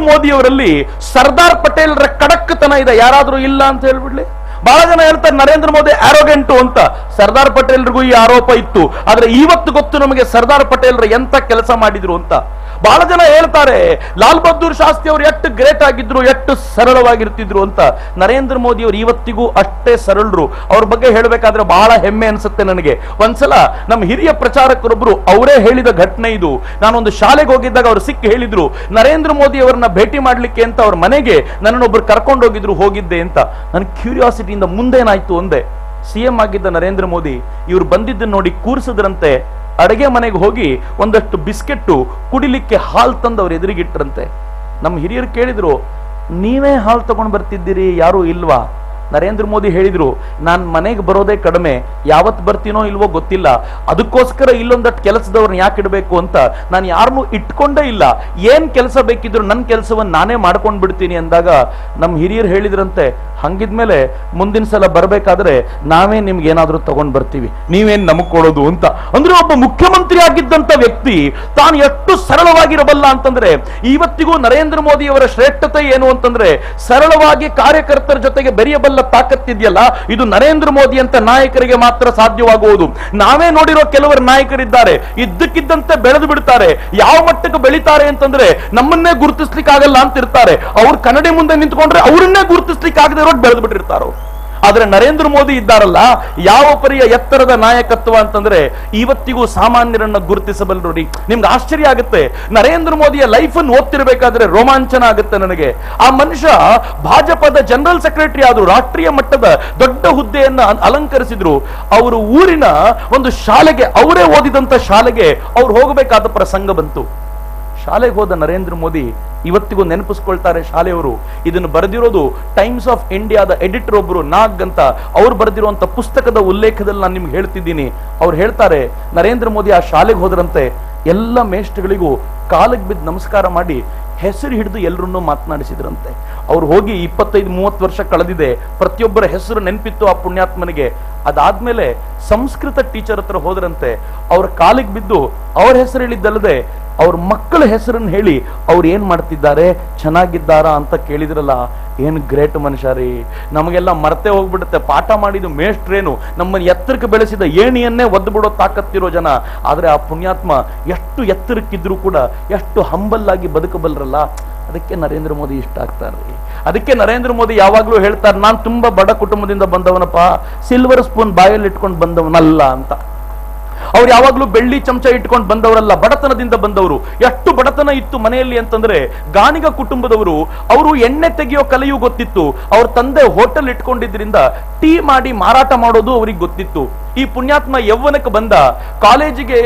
ಮೋದಿಯವರಲ್ಲಿ ಸರ್ದಾರ್ ಪಟೇಲ್ರ ಕಡಕ್ತನ ಇದೆ. ಯಾರಾದ್ರೂ ಇಲ್ಲ ಅಂತ ಹೇಳ್ಬಿಡ್ಲಿ? ಬಹಳ ಜನ ಹೇಳ್ತಾರೆ ನರೇಂದ್ರ ಮೋದಿ ಆರೋಗೆಂಟು ಅಂತ. ಸರ್ದಾರ್ ಪಟೇಲ್ರಿಗೂ ಈ ಆರೋಪ ಇತ್ತು. ಆದ್ರೆ ಇವತ್ತು ಗೊತ್ತು ನಮಗೆ ಸರ್ದಾರ್ ಪಟೇಲ್ರ ಎಂತ ಕೆಲಸ ಮಾಡಿದ್ರು ಅಂತ. ಬಹಳ ಜನ ಹೇಳ್ತಾರೆ ಲಾಲ್ ಬಹದ್ದೂರ್ ಶಾಸ್ತ್ರಿ ಅವರು ಎಷ್ಟು ಗ್ರೇಟ್ ಆಗಿದ್ರು, ಎಷ್ಟು ಸರಳವಾಗಿರ್ತಿದ್ರು ಅಂತ. ನರೇಂದ್ರ ಮೋದಿ ಅವರು ಇವತ್ತಿಗೂ ಅಷ್ಟೇ ಸರಳರು. ಅವ್ರ ಬಗ್ಗೆ ಹೇಳಬೇಕಾದ್ರೆ ಬಹಳ ಹೆಮ್ಮೆ ಅನ್ಸುತ್ತೆ ನನಗೆ. ಒಂದ್ಸಲ ನಮ್ಮ ಹಿರಿಯ ಪ್ರಚಾರಕರೊಬ್ರು ಅವರೇ ಹೇಳಿದ ಘಟನೆ ಇದು. ನಾನೊಂದು ಶಾಲೆಗೆ ಹೋಗಿದ್ದಾಗ ಅವ್ರು ಸಿಕ್ಕಿ ಹೇಳಿದ್ರು, ನರೇಂದ್ರ ಮೋದಿ ಅವರನ್ನ ಭೇಟಿ ಮಾಡ್ಲಿಕ್ಕೆ ಅಂತ ಅವ್ರ ಮನೆಗೆ ನನ್ನನ್ನೊಬ್ರು ಕರ್ಕೊಂಡು ಹೋಗಿದ್ರು, ಹೋಗಿದ್ದೆ ಅಂತ. ನನ್ ಕ್ಯೂರಿಯಾಸಿಟಿಯಿಂದ ಮುಂದೇನಾಯ್ತು ಅಂದೆ. ಸಿಎಂ ಆಗಿದ್ದ ನರೇಂದ್ರ ಮೋದಿ ಇವ್ರು ಬಂದಿದ್ದನ್ನು ನೋಡಿ ಕೂರಿಸಿದ್ರಂತೆ. ಅಡುಗೆ ಮನೆಗೆ ಹೋಗಿ ಒಂದಷ್ಟು ಬಿಸ್ಕೆಟ್ಟು, ಕುಡಿಲಿಕ್ಕೆ ಹಾಲು ತಂದು ಅವ್ರ ಎದುರಿಗಿಟ್ರಂತೆ. ನಮ್ಮ ಹಿರಿಯರು ಕೇಳಿದ್ರು, ನೀವೇ ಹಾಲು ತಗೊಂಡು ಬರ್ತಿದ್ದೀರಿ, ಯಾರು ಇಲ್ವಾ? ನರೇಂದ್ರ ಮೋದಿ ಹೇಳಿದ್ರು, ನಾನ್ ಮನೆಗೆ ಬರೋದೇ ಕಡಿಮೆ, ಯಾವತ್ ಬರ್ತೀನೋ ಇಲ್ವೋ ಗೊತ್ತಿಲ್ಲ, ಅದಕ್ಕೋಸ್ಕರ ಇಲ್ಲೊಂದಷ್ಟು ಕೆಲಸದವ್ರನ್ನ ಯಾಕೆ ಇಡಬೇಕು ಅಂತ ನಾನು ಯಾರನ್ನೂ ಇಟ್ಕೊಂಡೇ ಇಲ್ಲ. ಏನ್ ಕೆಲಸ ಬೇಕಿದ್ರು ನನ್ನ ಕೆಲಸವನ್ನ ನಾನೇ ಮಾಡ್ಕೊಂಡ್ ಬಿಡ್ತೀನಿ ಅಂದಾಗ ನಮ್ಮ ಹಿರಿಯರು ಹೇಳಿದ್ರಂತೆ, ಹಂಗಿದ್ಮೇಲೆ ಮುಂದಿನ ಸಲ ಬರ್ಬೇಕಾದ್ರೆ ನಾವೇ ನಿಮ್ಗೆ ಏನಾದ್ರೂ ತಗೊಂಡ್ ಬರ್ತೀವಿ, ನೀವೇನ್ ನಮಗ್ ಕೊಡೋದು ಅಂತ. ಅಂದ್ರೆ ಒಬ್ಬ ಮುಖ್ಯಮಂತ್ರಿ ಆಗಿದ್ದಂತ ವ್ಯಕ್ತಿ ತಾನು ಎಷ್ಟು ಸರಳವಾಗಿರಬಲ್ಲ ಅಂತಂದ್ರೆ, ಇವತ್ತಿಗೂ ನರೇಂದ್ರ ಮೋದಿ ಅವರ ಶ್ರೇಷ್ಠತೆ ಏನು ಅಂತಂದ್ರೆ, ಸರಳವಾಗಿ ಕಾರ್ಯಕರ್ತರ ಜೊತೆಗೆ ಬೆರೆಯಬಲ್ಲ ತಾಕತ್ತಿದೆಯಲ್ಲ, ಇದು ನರೇಂದ್ರ ಮೋದಿ ಅಂತ ನಾಯಕರಿಗೆ ಮಾತ್ರ ಸಾಧ್ಯವಾಗುವುದು. ನಾವೇ ನೋಡಿರೋ ಕೆಲವರು ನಾಯಕರಿದ್ದಾರೆ, ಇದ್ದಕ್ಕಿದ್ದಂತೆ ಬೆಳೆದು ಬಿಡ್ತಾರೆ. ಯಾವ ಮಟ್ಟಕ್ಕೆ ಬೆಳಿತಾರೆ ಅಂತಂದ್ರೆ ನಮ್ಮನ್ನೇ ಗುರುತಿಸ್ಲಿಕ್ಕೆ ಆಗಲ್ಲ ಅಂತ ಇರ್ತಾರೆ. ಅವ್ರು ಕನ್ನಡಿ ಮುಂದೆ ನಿಂತ್ಕೊಂಡ್ರೆ ಅವ್ರನ್ನೇ ಗುರುತಿಸ್ಲಿಕ್ಕೆ ಆಗದೆ ಬೆಳೆದು ಬಿಟ್ಟಿರ್ತಾರೋ. ಆದ್ರೆ ನರೇಂದ್ರ ಮೋದಿ ಇದ್ದಾರಲ್ಲ, ಯಾವ ಪರಿಯ ಎತ್ತರದ ನಾಯಕತ್ವ ಅಂತಂದ್ರೆ ಇವತ್ತಿಗೂ ಸಾಮಾನ್ಯರನ್ನ ಗುರುತಿಸಬಲ್ಲರು ರೀ. ನಿಮ್ಗೆ ಆಶ್ಚರ್ಯ ಆಗುತ್ತೆ, ನರೇಂದ್ರ ಮೋದಿಯ ಲೈಫ್ ಅನ್ನು ಓದ್ತಿರ್ಬೇಕಾದ್ರೆ ರೋಮಾಂಚನ ಆಗುತ್ತೆ ನನಗೆ. ಆ ಮನುಷ್ಯ ಭಾಜಪದ ಜನರಲ್ ಸೆಕ್ರೆಟರಿ ಆದ್ರು, ರಾಷ್ಟ್ರೀಯ ಮಟ್ಟದ ದೊಡ್ಡ ಹುದ್ದೆಯನ್ನ ಅಲಂಕರಿಸಿದ್ರು. ಅವರು ಊರಿನ ಒಂದು ಶಾಲೆಗೆ, ಅವರೇ ಓದಿದಂತ ಶಾಲೆಗೆ ಅವ್ರು ಹೋಗಬೇಕಾದ ಪ್ರಸಂಗ ಬಂತು. ಶಾಲೆಗೆ ಹೋದ ನರೇಂದ್ರ ಮೋದಿ ಇವತ್ತಿಗೂ ನೆನಪಿಸ್ಕೊಳ್ತಾರೆ ಶಾಲೆಯವರು. ಇದನ್ನು ಬರೆದಿರೋದು ಟೈಮ್ಸ್ ಆಫ್ ಇಂಡಿಯಾದ ಎಡಿಟರ್ ಒಬ್ರು ನಾಗ್ ಅಂತ, ಅವ್ರು ಬರೆದಿರುವಂತ ಪುಸ್ತಕದ ಉಲ್ಲೇಖದಲ್ಲಿ ನಾನು ನಿಮ್ಗೆ ಹೇಳ್ತಿದ್ದೀನಿ. ಅವ್ರು ಹೇಳ್ತಾರೆ, ನರೇಂದ್ರ ಮೋದಿ ಆ ಶಾಲೆಗೆ ಹೋದ್ರಂತೆ, ಎಲ್ಲ ಮೇಷ್ಟ್ಗಳಿಗೂ ಕಾಲಿಗೆ ಬಿದ್ದು ನಮಸ್ಕಾರ ಮಾಡಿ ಹೆಸರು ಹಿಡಿದು ಎಲ್ಲರನ್ನೂ ಮಾತನಾಡಿಸಿದ್ರಂತೆ. ಅವ್ರು ಹೋಗಿ 25-30 ವರ್ಷ ಕಳೆದಿದೆ, ಪ್ರತಿಯೊಬ್ಬರ ಹೆಸರು ನೆನಪಿತ್ತು ಆ ಪುಣ್ಯಾತ್ಮನಿಗೆ. ಅದಾದ್ಮೇಲೆ ಸಂಸ್ಕೃತ ಟೀಚರ್ ಹತ್ರ ಹೋದ್ರಂತೆ. ಅವ್ರ ಕಾಲಿಗೆ ಬಿದ್ದು ಅವ್ರ ಹೆಸರು ಹೇಳಿದ್ದಲ್ಲದೆ ಅವ್ರ ಮಕ್ಕಳ ಹೆಸರನ್ನು ಹೇಳಿ ಅವ್ರು ಏನ್ ಮಾಡ್ತಿದ್ದಾರೆ, ಚೆನ್ನಾಗಿದ್ದಾರಾ ಅಂತ ಕೇಳಿದ್ರಲ್ಲ. ಏನ್ ಗ್ರೇಟ್ ಮನುಷ್ಯ ರೀ. ನಮಗೆಲ್ಲ ಮರ್ತೆ ಹೋಗ್ಬಿಡುತ್ತೆ. ಪಾಠ ಮಾಡಿದ ಮೇಷ್ಟ್ರೇನು, ನಮ್ಮನ್ನು ಎತ್ತರಕ್ಕೆ ಬೆಳೆಸಿದ ಏಣಿಯನ್ನೇ ಒದ್ದು ಬಿಡೋ ತಾಕತ್ತಿರೋ ಜನ. ಆದ್ರೆ ಆ ಪುಣ್ಯಾತ್ಮ ಎಷ್ಟು ಎತ್ತರಕ್ಕಿದ್ರು ಕೂಡ ಎಷ್ಟು ಹಂಬಲ್ಲಾಗಿ ಬದುಕಬಲ್ರಲ್ಲ. ಅದಕ್ಕೆ ನರೇಂದ್ರ ಮೋದಿ ಇಷ್ಟ ಆಗ್ತಾರ್ರಿ. ಅದಕ್ಕೆ ನರೇಂದ್ರ ಮೋದಿ ಯಾವಾಗ್ಲೂ ಹೇಳ್ತಾರೆ, ನಾನ್ ತುಂಬಾ ಬಡ ಕುಟುಂಬದಿಂದ ಬಂದವನಪ್ಪ, ಸಿಲ್ವರ್ ಸ್ಪೂನ್ ಬಾಯಲ್ಲಿ ಇಟ್ಕೊಂಡು ಬಂದವನಲ್ಲ ಅಂತ. ಅವ್ರು ಯಾವಾಗ್ಲೂ ಬೆಳ್ಳಿ ಚಮಚ ಇಟ್ಕೊಂಡು ಬಂದವರಲ್ಲ, ಬಡತನದಿಂದ ಬಂದವರು. ಎಷ್ಟು ಬಡತನ ಇತ್ತು ಮನೆಯಲ್ಲಿ ಅಂತಂದ್ರೆ, ಗಾಣಿಗ ಕುಟುಂಬದವರು. ಅವರು ಎಣ್ಣೆ ತೆಗೆಯೋ ಕಲೆಯೂ ಗೊತ್ತಿತ್ತು. ಅವ್ರ ತಂದೆ ಹೋಟೆಲ್ ಇಟ್ಕೊಂಡಿದ್ರಿಂದ ಟೀ ಮಾಡಿ ಮಾರಾಟ ಮಾಡೋದು ಅವ್ರಿಗೆ ಗೊತ್ತಿತ್ತು. ಈ ಪುಣ್ಯಾತ್ಮ ಯೌವನಕ್ಕೆ ಬಂದ, ಕಾಲೇಜಿಗೆ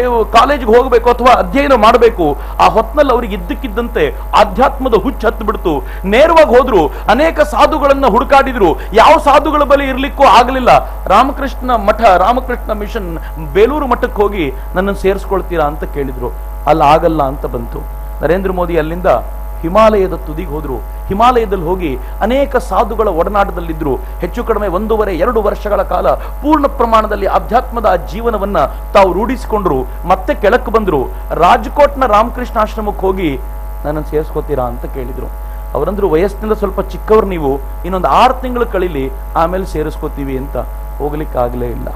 ಹೋಗಬೇಕು ಅಥವಾ ಅಧ್ಯಯನ ಮಾಡಬೇಕು. ಆ ಹೊತ್ನಲ್ಲಿ ಅವ್ರಿಗೆ ಇದ್ದಕ್ಕಿದ್ದಂತೆ ಆಧ್ಯಾತ್ಮದ ಹುಚ್ಚು ಹತ್ತು ಬಿಡ್ತು. ನೇರವಾಗಿ ಹೋದ್ರು, ಅನೇಕ ಸಾಧುಗಳನ್ನ ಹುಡುಕಾಡಿದ್ರು. ಯಾವ ಸಾಧುಗಳ ಬಳಿ ಇರ್ಲಿಕ್ಕೂ ಆಗಲಿಲ್ಲ. ರಾಮಕೃಷ್ಣ ಮಠ, ರಾಮಕೃಷ್ಣ ಮಿಷನ್ ಬೇಲೂರು ಮಠಕ್ಕೆ ಹೋಗಿ ನನ್ನನ್ನು ಸೇರಿಸ್ಕೊಳ್ತೀರಾ ಅಂತ ಕೇಳಿದ್ರು. ಅಲ್ಲಿ ಆಗಲ್ಲ ಅಂತ ಬಂತು. ನರೇಂದ್ರ ಮೋದಿ ಅಲ್ಲಿಂದ ಹಿಮಾಲಯದ ತುದಿಗೆ ಹೋದ್ರು. ಹಿಮಾಲಯದಲ್ಲಿ ಹೋಗಿ ಅನೇಕ ಸಾಧುಗಳ ಒಡನಾಟದಲ್ಲಿದ್ರು. ಹೆಚ್ಚು ಕಡಿಮೆ 1.5-2 ವರ್ಷಗಳ ಕಾಲ ಪೂರ್ಣ ಪ್ರಮಾಣದಲ್ಲಿ ಅಧ್ಯಾತ್ಮದ ಆ ಜೀವನವನ್ನ ತಾವು ರೂಢಿಸಿಕೊಂಡ್ರು. ಮತ್ತೆ ಕೆಳಕ್ಕೆ ಬಂದ್ರು. ರಾಜ್ಕೋಟ್ನ ರಾಮಕೃಷ್ಣ ಆಶ್ರಮಕ್ಕೆ ಹೋಗಿ ನನ್ನನ್ನು ಸೇರಿಸ್ಕೋತೀರಾ ಅಂತ ಕೇಳಿದ್ರು. ಅವರಂದ್ರು, ವಯಸ್ಸಿನಿಂದ ಸ್ವಲ್ಪ ಚಿಕ್ಕವ್ರು ನೀವು, ಇನ್ನೊಂದು 6 ತಿಂಗಳು ಕಳೀಲಿ, ಆಮೇಲೆ ಸೇರಿಸ್ಕೋತೀವಿ ಅಂತ. ಹೋಗ್ಲಿಕ್ಕೆ ಆಗ್ಲೇ ಇಲ್ಲ.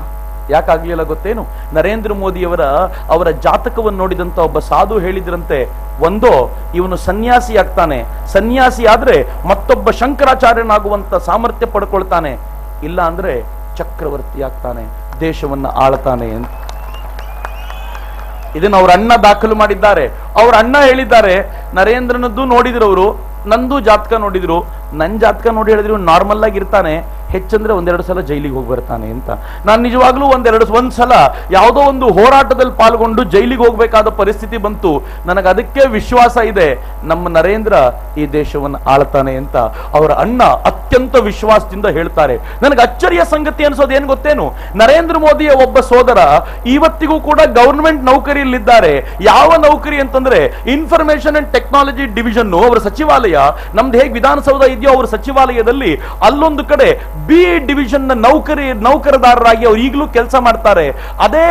ಯಾಕಾಗ್ಲಿಲ್ಲ ಗೊತ್ತೇನು? ನರೇಂದ್ರ ಅವರ ಜಾತಕವನ್ನು ನೋಡಿದಂತ ಒಬ್ಬ ಸಾಧು ಹೇಳಿದ್ರಂತೆ, ಒಂದೋ ಇವನು ಸನ್ಯಾಸಿ ಆಗ್ತಾನೆ, ಸನ್ಯಾಸಿ ಆದ್ರೆ ಮತ್ತೊಬ್ಬ ಶಂಕರಾಚಾರ್ಯನಾಗುವಂತ ಸಾಮರ್ಥ್ಯ ಪಡ್ಕೊಳ್ತಾನೆ, ಇಲ್ಲ ಅಂದ್ರೆ ಚಕ್ರವರ್ತಿ ಆಗ್ತಾನೆ, ದೇಶವನ್ನ ಆಳ್ತಾನೆ ಅಂತ. ಇದನ್ನ ಅವ್ರ ಅಣ್ಣ ದಾಖಲು ಮಾಡಿದ್ದಾರೆ. ಅವ್ರ ಅಣ್ಣ ಹೇಳಿದ್ದಾರೆ, ನರೇಂದ್ರನದ್ದು ನೋಡಿದ್ರು ಅವರು, ನಂದು ಜಾತಕ ನೋಡಿದ್ರು. ನನ್ನ ಜಾತಕ ನೋಡಿ ಹೇಳಿದ್ರು ನಾರ್ಮಲ್ ಆಗಿ ಇರ್ತಾನೆ, ಹೆಚ್ಚಂದ್ರೆ 1-2 ಸಲ ಜೈಲಿಗೆ ಹೋಗಿ ಬರ್ತಾನೆ ಅಂತ. ನಾನು ನಿಜವಾಗ್ಲೂ ಒಂದ್ ಸಲ ಯಾವುದೋ ಒಂದು ಹೋರಾಟದಲ್ಲಿ ಪಾಲ್ಗೊಂಡು ಜೈಲಿಗೆ ಹೋಗ್ಬೇಕಾದ ಪರಿಸ್ಥಿತಿ ಬಂತು. ನನಗೆ ಅದಕ್ಕೆ ವಿಶ್ವಾಸ ಇದೆ, ನಮ್ಮ ನರೇಂದ್ರ ಈ ದೇಶವನ್ನು ಆಳ್ತಾನೆ ಅಂತ ಅವರ ಅಣ್ಣ ಅತ್ಯಂತ ವಿಶ್ವಾಸದಿಂದ ಹೇಳ್ತಾರೆ. ನನಗೆ ಅಚ್ಚರಿಯ ಸಂಗತಿ ಅನ್ಸೋದು ಏನ್ ಗೊತ್ತೇನು? ನರೇಂದ್ರ ಮೋದಿಯ ಒಬ್ಬ ಸೋದರ ಇವತ್ತಿಗೂ ಕೂಡ ಗವರ್ನಮೆಂಟ್ ನೌಕರಿಯಲ್ಲಿದ್ದಾರೆ. ಯಾವ ನೌಕರಿ ಅಂತಂದ್ರೆ ಇನ್ಫಾರ್ಮೇಶನ್ ಅಂಡ್ ಟೆಕ್ನಾಲಜಿ ಡಿವಿಷನ್, ಅವರ ಸಚಿವಾಲಯ. ನಮ್ದು ಹೇಗೆ ವಿಧಾನಸೌಧ ಇದೆಯೋ ಅವರ ಸಚಿವಾಲಯದಲ್ಲಿ ಅಲ್ಲೊಂದು ಕಡೆ ಬಿ ಡಿವಿಷನ್ ನ ನೌಕರದಾರರಾಗಿ ಅವರು ಈಗಲೂ ಕೆಲಸ ಮಾಡ್ತಾರೆ. ಅದೇ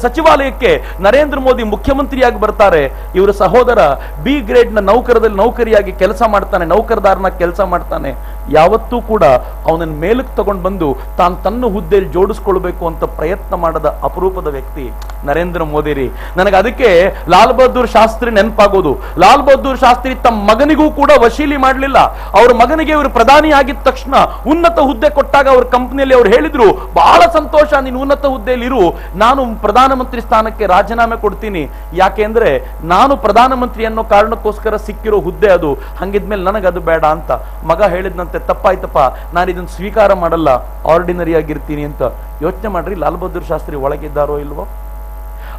ಸಚಿವಾಲಯಕ್ಕೆ ನರೇಂದ್ರ ಮೋದಿ ಮುಖ್ಯಮಂತ್ರಿಯಾಗಿ ಬರ್ತಾರೆ. ಇವರ ಸಹೋದರ ಬಿ ಗ್ರೇಡ್ ನ ನೌಕರಿಯಾಗಿ ಕೆಲಸ ಮಾಡ್ತಾನೆ, ನೌಕರದಾರನ ಕೆಲಸ ಮಾಡ್ತಾನೆ. ಯಾವತ್ತೂ ಕೂಡ ಅವನನ್ನ ಮೇಲಕ್ಕೆ ತಗೊಂಡು ಬಂದು ತನ್ನ ಹುದ್ದೆಯಲ್ಲಿ ಜೋಡಿಸ್ಕೊಳ್ಬೇಕು ಅಂತ ಪ್ರಯತ್ನ ಮಾಡದ ಅಪರೂಪದ ವ್ಯಕ್ತಿ ನರೇಂದ್ರ ಮೋದಿ ರೀ. ನನಗೆ ಅದಕ್ಕೆ ಲಾಲ್ ಬಹದ್ದೂರ್ ಶಾಸ್ತ್ರಿ ನೆನಪಾಗೋದು. ಲಾಲ್ ಬಹದ್ದೂರ್ ಶಾಸ್ತ್ರಿ ತಮ್ಮ ಮಗನಿಗೂ ಕೂಡ ವಶೀಲಿ ಮಾಡಲಿಲ್ಲ. ಅವ್ರ ಮಗನಿಗೆ ಇವರು ಪ್ರಧಾನಿ ಆಗಿದ ತಕ್ಷಣ ಉನ್ನತ ಹುದ್ದೆ ಕೊಟ್ಟಾಗ ಅವ್ರ ಕಂಪನಿಯಲ್ಲಿ ಅವ್ರು ಹೇಳಿದ್ರು, ಬಹಳ ಸಂತೋಷ, ನೀನು ಉನ್ನತ ಹುದ್ದೆಯಲ್ಲಿ ಇರು, ನಾನು ಪ್ರಧಾನಮಂತ್ರಿ ಸ್ಥಾನಕ್ಕೆ ರಾಜೀನಾಮೆ ಕೊಡ್ತೀನಿ. ಯಾಕೆಂದ್ರೆ ನಾನು ಪ್ರಧಾನಮಂತ್ರಿ ಅನ್ನೋ ಕಾರಣಕ್ಕೋಸ್ಕರ ಸಿಕ್ಕಿರೋ ಹುದ್ದೆ ಅದು, ಹಂಗಿದ್ಮೇಲೆ ನನಗದು ಬೇಡ ಅಂತ. ಮಗ ಹೇಳಿದ್ನಂತೆ, ತಪ್ಪಾಯ್ತಪ್ಪ, ನಾನು ಇದನ್ನು ಸ್ವೀಕಾರ ಮಾಡಲ್ಲ, ಆರ್ಡಿನರಿ ಆಗಿರ್ತೀನಿ ಅಂತ. ಯೋಚನೆ ಮಾಡ್ರಿ, ಲಾಲ್ ಬಹದ್ದೂರ್ ಶಾಸ್ತ್ರಿ ಒಳಗಿದ್ದಾರೋ ಇಲ್ವೋ?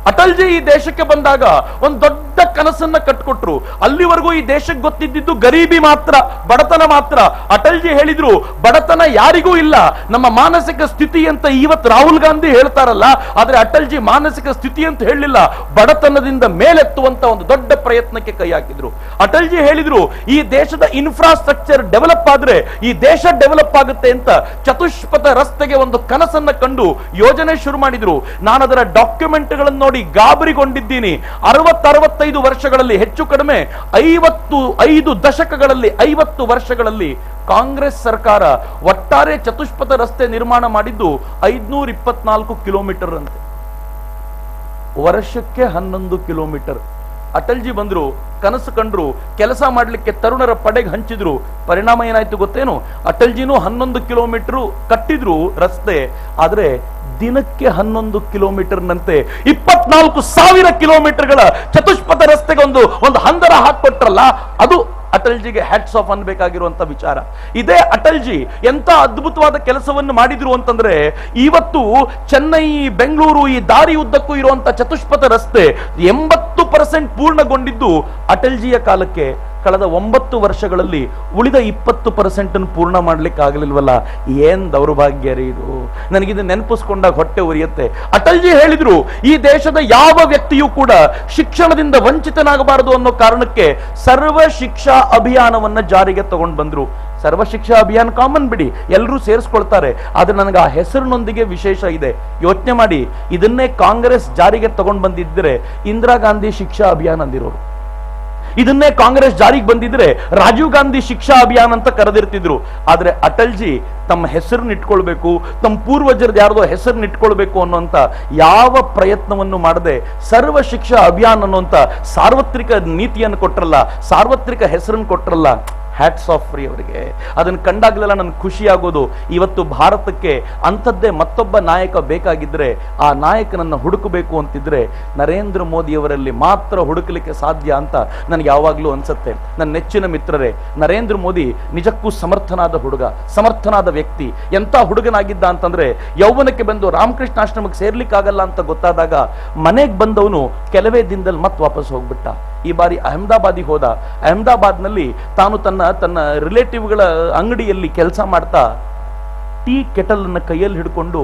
ಅಟಲ್ಜಿ ಈ ದೇಶಕ್ಕೆ ಬಂದಾಗ ಒಂದು ದೊಡ್ಡ ಕನಸನ್ನ ಕಟ್ಕೊಟ್ರು. ಅಲ್ಲಿವರೆಗೂ ಈ ದೇಶಕ್ಕೆ ಗೊತ್ತಿದ್ದು ಗರೀಬಿ ಮಾತ್ರ, ಬಡತನ ಮಾತ್ರ. ಅಟಲ್ಜಿ ಹೇಳಿದ್ರು, ಬಡತನ ಯಾರಿಗೂ ಇಲ್ಲ, ನಮ್ಮ ಮಾನಸಿಕ ಸ್ಥಿತಿ ಅಂತ ಇವತ್ತು ರಾಹುಲ್ ಗಾಂಧಿ ಹೇಳ್ತಾರಲ್ಲ, ಆದ್ರೆ ಅಟಲ್ಜಿ ಮಾನಸಿಕ ಸ್ಥಿತಿ ಅಂತ ಹೇಳಲಿಲ್ಲ, ಬಡತನದಿಂದ ಮೇಲೆತ್ತುವಂತ ಒಂದು ದೊಡ್ಡ ಪ್ರಯತ್ನಕ್ಕೆ ಕೈ ಹಾಕಿದ್ರು. ಅಟಲ್ಜಿ ಹೇಳಿದ್ರು, ಈ ದೇಶದ ಇನ್ಫ್ರಾಸ್ಟ್ರಕ್ಚರ್ ಡೆವಲಪ್ ಆದ್ರೆ ಈ ದೇಶ ಡೆವಲಪ್ ಆಗುತ್ತೆ ಅಂತ ಚತುಷ್ಪಥ ರಸ್ತೆಗೆ ಒಂದು ಕನಸನ್ನ ಕಂಡು ಯೋಜನೆ ಶುರು ಮಾಡಿದ್ರು. ನಾನು ಅದರ ಡಾಕ್ಯುಮೆಂಟ್ಗಳನ್ನು ನೋಡಿ ಗಾಬರಿಗೊಂಡಿದ್ದೀನಿ. 60-65 ವರ್ಷಗಳಲ್ಲಿ, ಹೆಚ್ಚು ಕಡಿಮೆ 55 ದಶಕಗಳಲ್ಲಿ, 50 ವರ್ಷಗಳಲ್ಲಿ ಕಾಂಗ್ರೆಸ್ ಸರ್ಕಾರ ಒಟ್ಟಾರೆ ಚತುಷ್ಪಥ ರಸ್ತೆ ನಿರ್ಮಾಣ ಮಾಡಿದ್ದು 524 ಕಿಲೋಮೀಟರ್ ಅಂತೆ, ವರ್ಷಕ್ಕೆ 11 ಕಿಲೋಮೀಟರ್. ಅಟಲ್ಜಿ ಬಂದ್ರು, ಕನಸು ಕಂಡ್ರು, ಕೆಲಸ ಮಾಡ್ಲಿಕ್ಕೆ ತರುಣರ ಪಡೆಗೆ ಹಂಚಿದ್ರು. ಪರಿಣಾಮ ಏನಾಯ್ತು ಗೊತ್ತೇನು? ಅಟಲ್ಜಿನೂ 11 ಕಿಲೋಮೀಟರ್ ಕಟ್ಟಿದ್ರು ರಸ್ತೆ, ಆದ್ರೆ ದಿನಕ್ಕೆ 11 ಕಿಲೋಮೀಟರ್ನಂತೆ 24,000 ಕಿಲೋಮೀಟರ್ಗಳ ಚತುಷ್ಪಥ ರಸ್ತೆಗೆ ಒಂದು ಹಂದರ ಹಾಕೊಟ್ರಲ್ಲ, ಅದು ಅಟಲ್ಜಿಗೆ ಹ್ಯಾಟ್ಸ್ ಆಫ್ ಅನ್ಬೇಕಾಗಿರುವಂತ ವಿಚಾರ. ಇದೇ ಅಟಲ್ಜಿ ಎಂತ ಅದ್ಭುತವಾದ ಕೆಲಸವನ್ನು ಮಾಡಿದ್ರು ಅಂತಂದ್ರೆ, ಇವತ್ತು ಚೆನ್ನೈ, ಬೆಂಗಳೂರು ಈ ದಾರಿ ಉದ್ದಕ್ಕೂ ಇರುವಂತ ಚತುಷ್ಪಥ ರಸ್ತೆ 80% ಪೂರ್ಣಗೊಂಡಿದ್ದು ಅಟಲ್ಜಿಯ ಕಾಲಕ್ಕೆ. ಕಳೆದ 9 ವರ್ಷಗಳಲ್ಲಿ ಉಳಿದ 20% ಪೂರ್ಣ ಮಾಡ್ಲಿಕ್ಕೆ ಆಗಲಿಲ್ವಲ್ಲ, ಏನ್ ದೌರ್ಭಾಗ್ಯ ರೀ ಇದು. ನನಗಿದು ನೆನಪಿಸ್ಕೊಂಡಾಗ ಹೊಟ್ಟೆ ಉರಿಯುತ್ತೆ. ಅಟಲ್ಜಿ ಹೇಳಿದ್ರು, ಈ ದೇಶದ ಯಾವ ವ್ಯಕ್ತಿಯೂ ಕೂಡ ಶಿಕ್ಷಣದಿಂದ ವಂಚಿತನಾಗಬಾರದು ಅನ್ನೋ ಕಾರಣಕ್ಕೆ ಸರ್ವ ಶಿಕ್ಷಾ ಅಭಿಯಾನವನ್ನ ಜಾರಿಗೆ ತಗೊಂಡು ಬಂದ್ರು. ಸರ್ವ ಶಿಕ್ಷಾ ಅಭಿಯಾನ್ ಕಾಮನ್ ಬಿಡಿ, ಎಲ್ಲರೂ ಸೇರಿಸ್ಕೊಳ್ತಾರೆ. ಆದ್ರೆ ನನಗೆ ಆ ಹೆಸರಿನೊಂದಿಗೆ ವಿಶೇಷ ಇದೆ. ಯೋಚನೆ ಮಾಡಿ, ಇದನ್ನೇ ಕಾಂಗ್ರೆಸ್ ಜಾರಿಗೆ ತಗೊಂಡು ಬಂದಿದ್ರೆ ಇಂದಿರಾ ಗಾಂಧಿ ಶಿಕ್ಷಾ ಅಭಿಯಾನ್ ಅಂದಿರೋರು. ಇದನ್ನೇ ಕಾಂಗ್ರೆಸ್ ಜಾರಿಗೆ ಬಂದಿದ್ರೆ ರಾಜೀವ್ ಗಾಂಧಿ ಶಿಕ್ಷಾ ಅಭಿಯಾನ್ ಅಂತ ಕರೆದಿರ್ತಿದ್ರು. ಆದ್ರೆ ಅಟಲ್ಜಿ ತಮ್ಮ ಹೆಸರನ್ನ ಇಟ್ಕೊಳ್ಬೇಕು, ತಮ್ಮ ಪೂರ್ವಜರದ್ದು ಯಾರ್ದೋ ಹೆಸರನ್ನ ಇಟ್ಕೊಳ್ಬೇಕು ಅನ್ನುವಂತ ಯಾವ ಪ್ರಯತ್ನವನ್ನು ಮಾಡದೆ ಸರ್ವ ಶಿಕ್ಷಾ ಅಭಿಯಾನ್ ಅನ್ನುವಂತ ಸಾರ್ವತ್ರಿಕ ನೀತಿಯನ್ನು ಕೊಟ್ರಲ್ಲ, ಸಾರ್ವತ್ರಿಕ ಹೆಸರನ್ನು ಕೊಟ್ರಲ್ಲ. ಹ್ಯಾಟ್ಸ್ ಆಫ್ ಫ್ರೀ ಅವರಿಗೆ. ಅದನ್ನು ಕಂಡಾಗಲೆಲ್ಲ ನನ್ಗೆ ಖುಷಿ ಆಗೋದು. ಇವತ್ತು ಭಾರತಕ್ಕೆ ಅಂಥದ್ದೇ ಮತ್ತೊಬ್ಬ ನಾಯಕ ಬೇಕಾಗಿದ್ರೆ, ಆ ನಾಯಕನನ್ನು ಹುಡುಕಬೇಕು ಅಂತಿದ್ರೆ ನರೇಂದ್ರ ಮೋದಿಯವರಲ್ಲಿ ಮಾತ್ರ ಹುಡುಕಲಿಕ್ಕೆ ಸಾಧ್ಯ ಅಂತ ನನಗೆ ಯಾವಾಗಲೂ ಅನ್ಸುತ್ತೆ. ನನ್ನ ನೆಚ್ಚಿನ ಮಿತ್ರರೇ, ನರೇಂದ್ರ ಮೋದಿ ನಿಜಕ್ಕೂ ಸಮರ್ಥನಾದ ಹುಡುಗ, ಸಮರ್ಥನಾದ ವ್ಯಕ್ತಿ. ಎಂಥ ಹುಡುಗನಾಗಿದ್ದ ಅಂತಂದ್ರೆ, ಯೌವನಕ್ಕೆ ಬಂದು ರಾಮಕೃಷ್ಣ ಆಶ್ರಮಕ್ಕೆ ಸೇರ್ಲಿಕ್ಕಾಗಲ್ಲ ಅಂತ ಗೊತ್ತಾದಾಗ ಮನೆಗೆ ಬಂದವನು ಕೆಲವೇ ದಿನದಲ್ಲಿ ಮತ್ತೆ ವಾಪಸ್ ಹೋಗ್ಬಿಟ್ಟ. ಈ ಬಾರಿ ಅಹಮದಾಬಾದಿಗೆ ಹೋದ. ಅಹಮದಾಬಾದ್ನಲ್ಲಿ ತಾನು ತನ್ನ ರಿಲೇಟಿವ್ಗಳ ಅಂಗಡಿಯಲ್ಲಿ ಕೆಲಸ ಮಾಡ್ತಾ ಟೀ ಕೆಟಲ್ ಅನ್ನ ಕೈಯಲ್ಲಿ ಹಿಡ್ಕೊಂಡು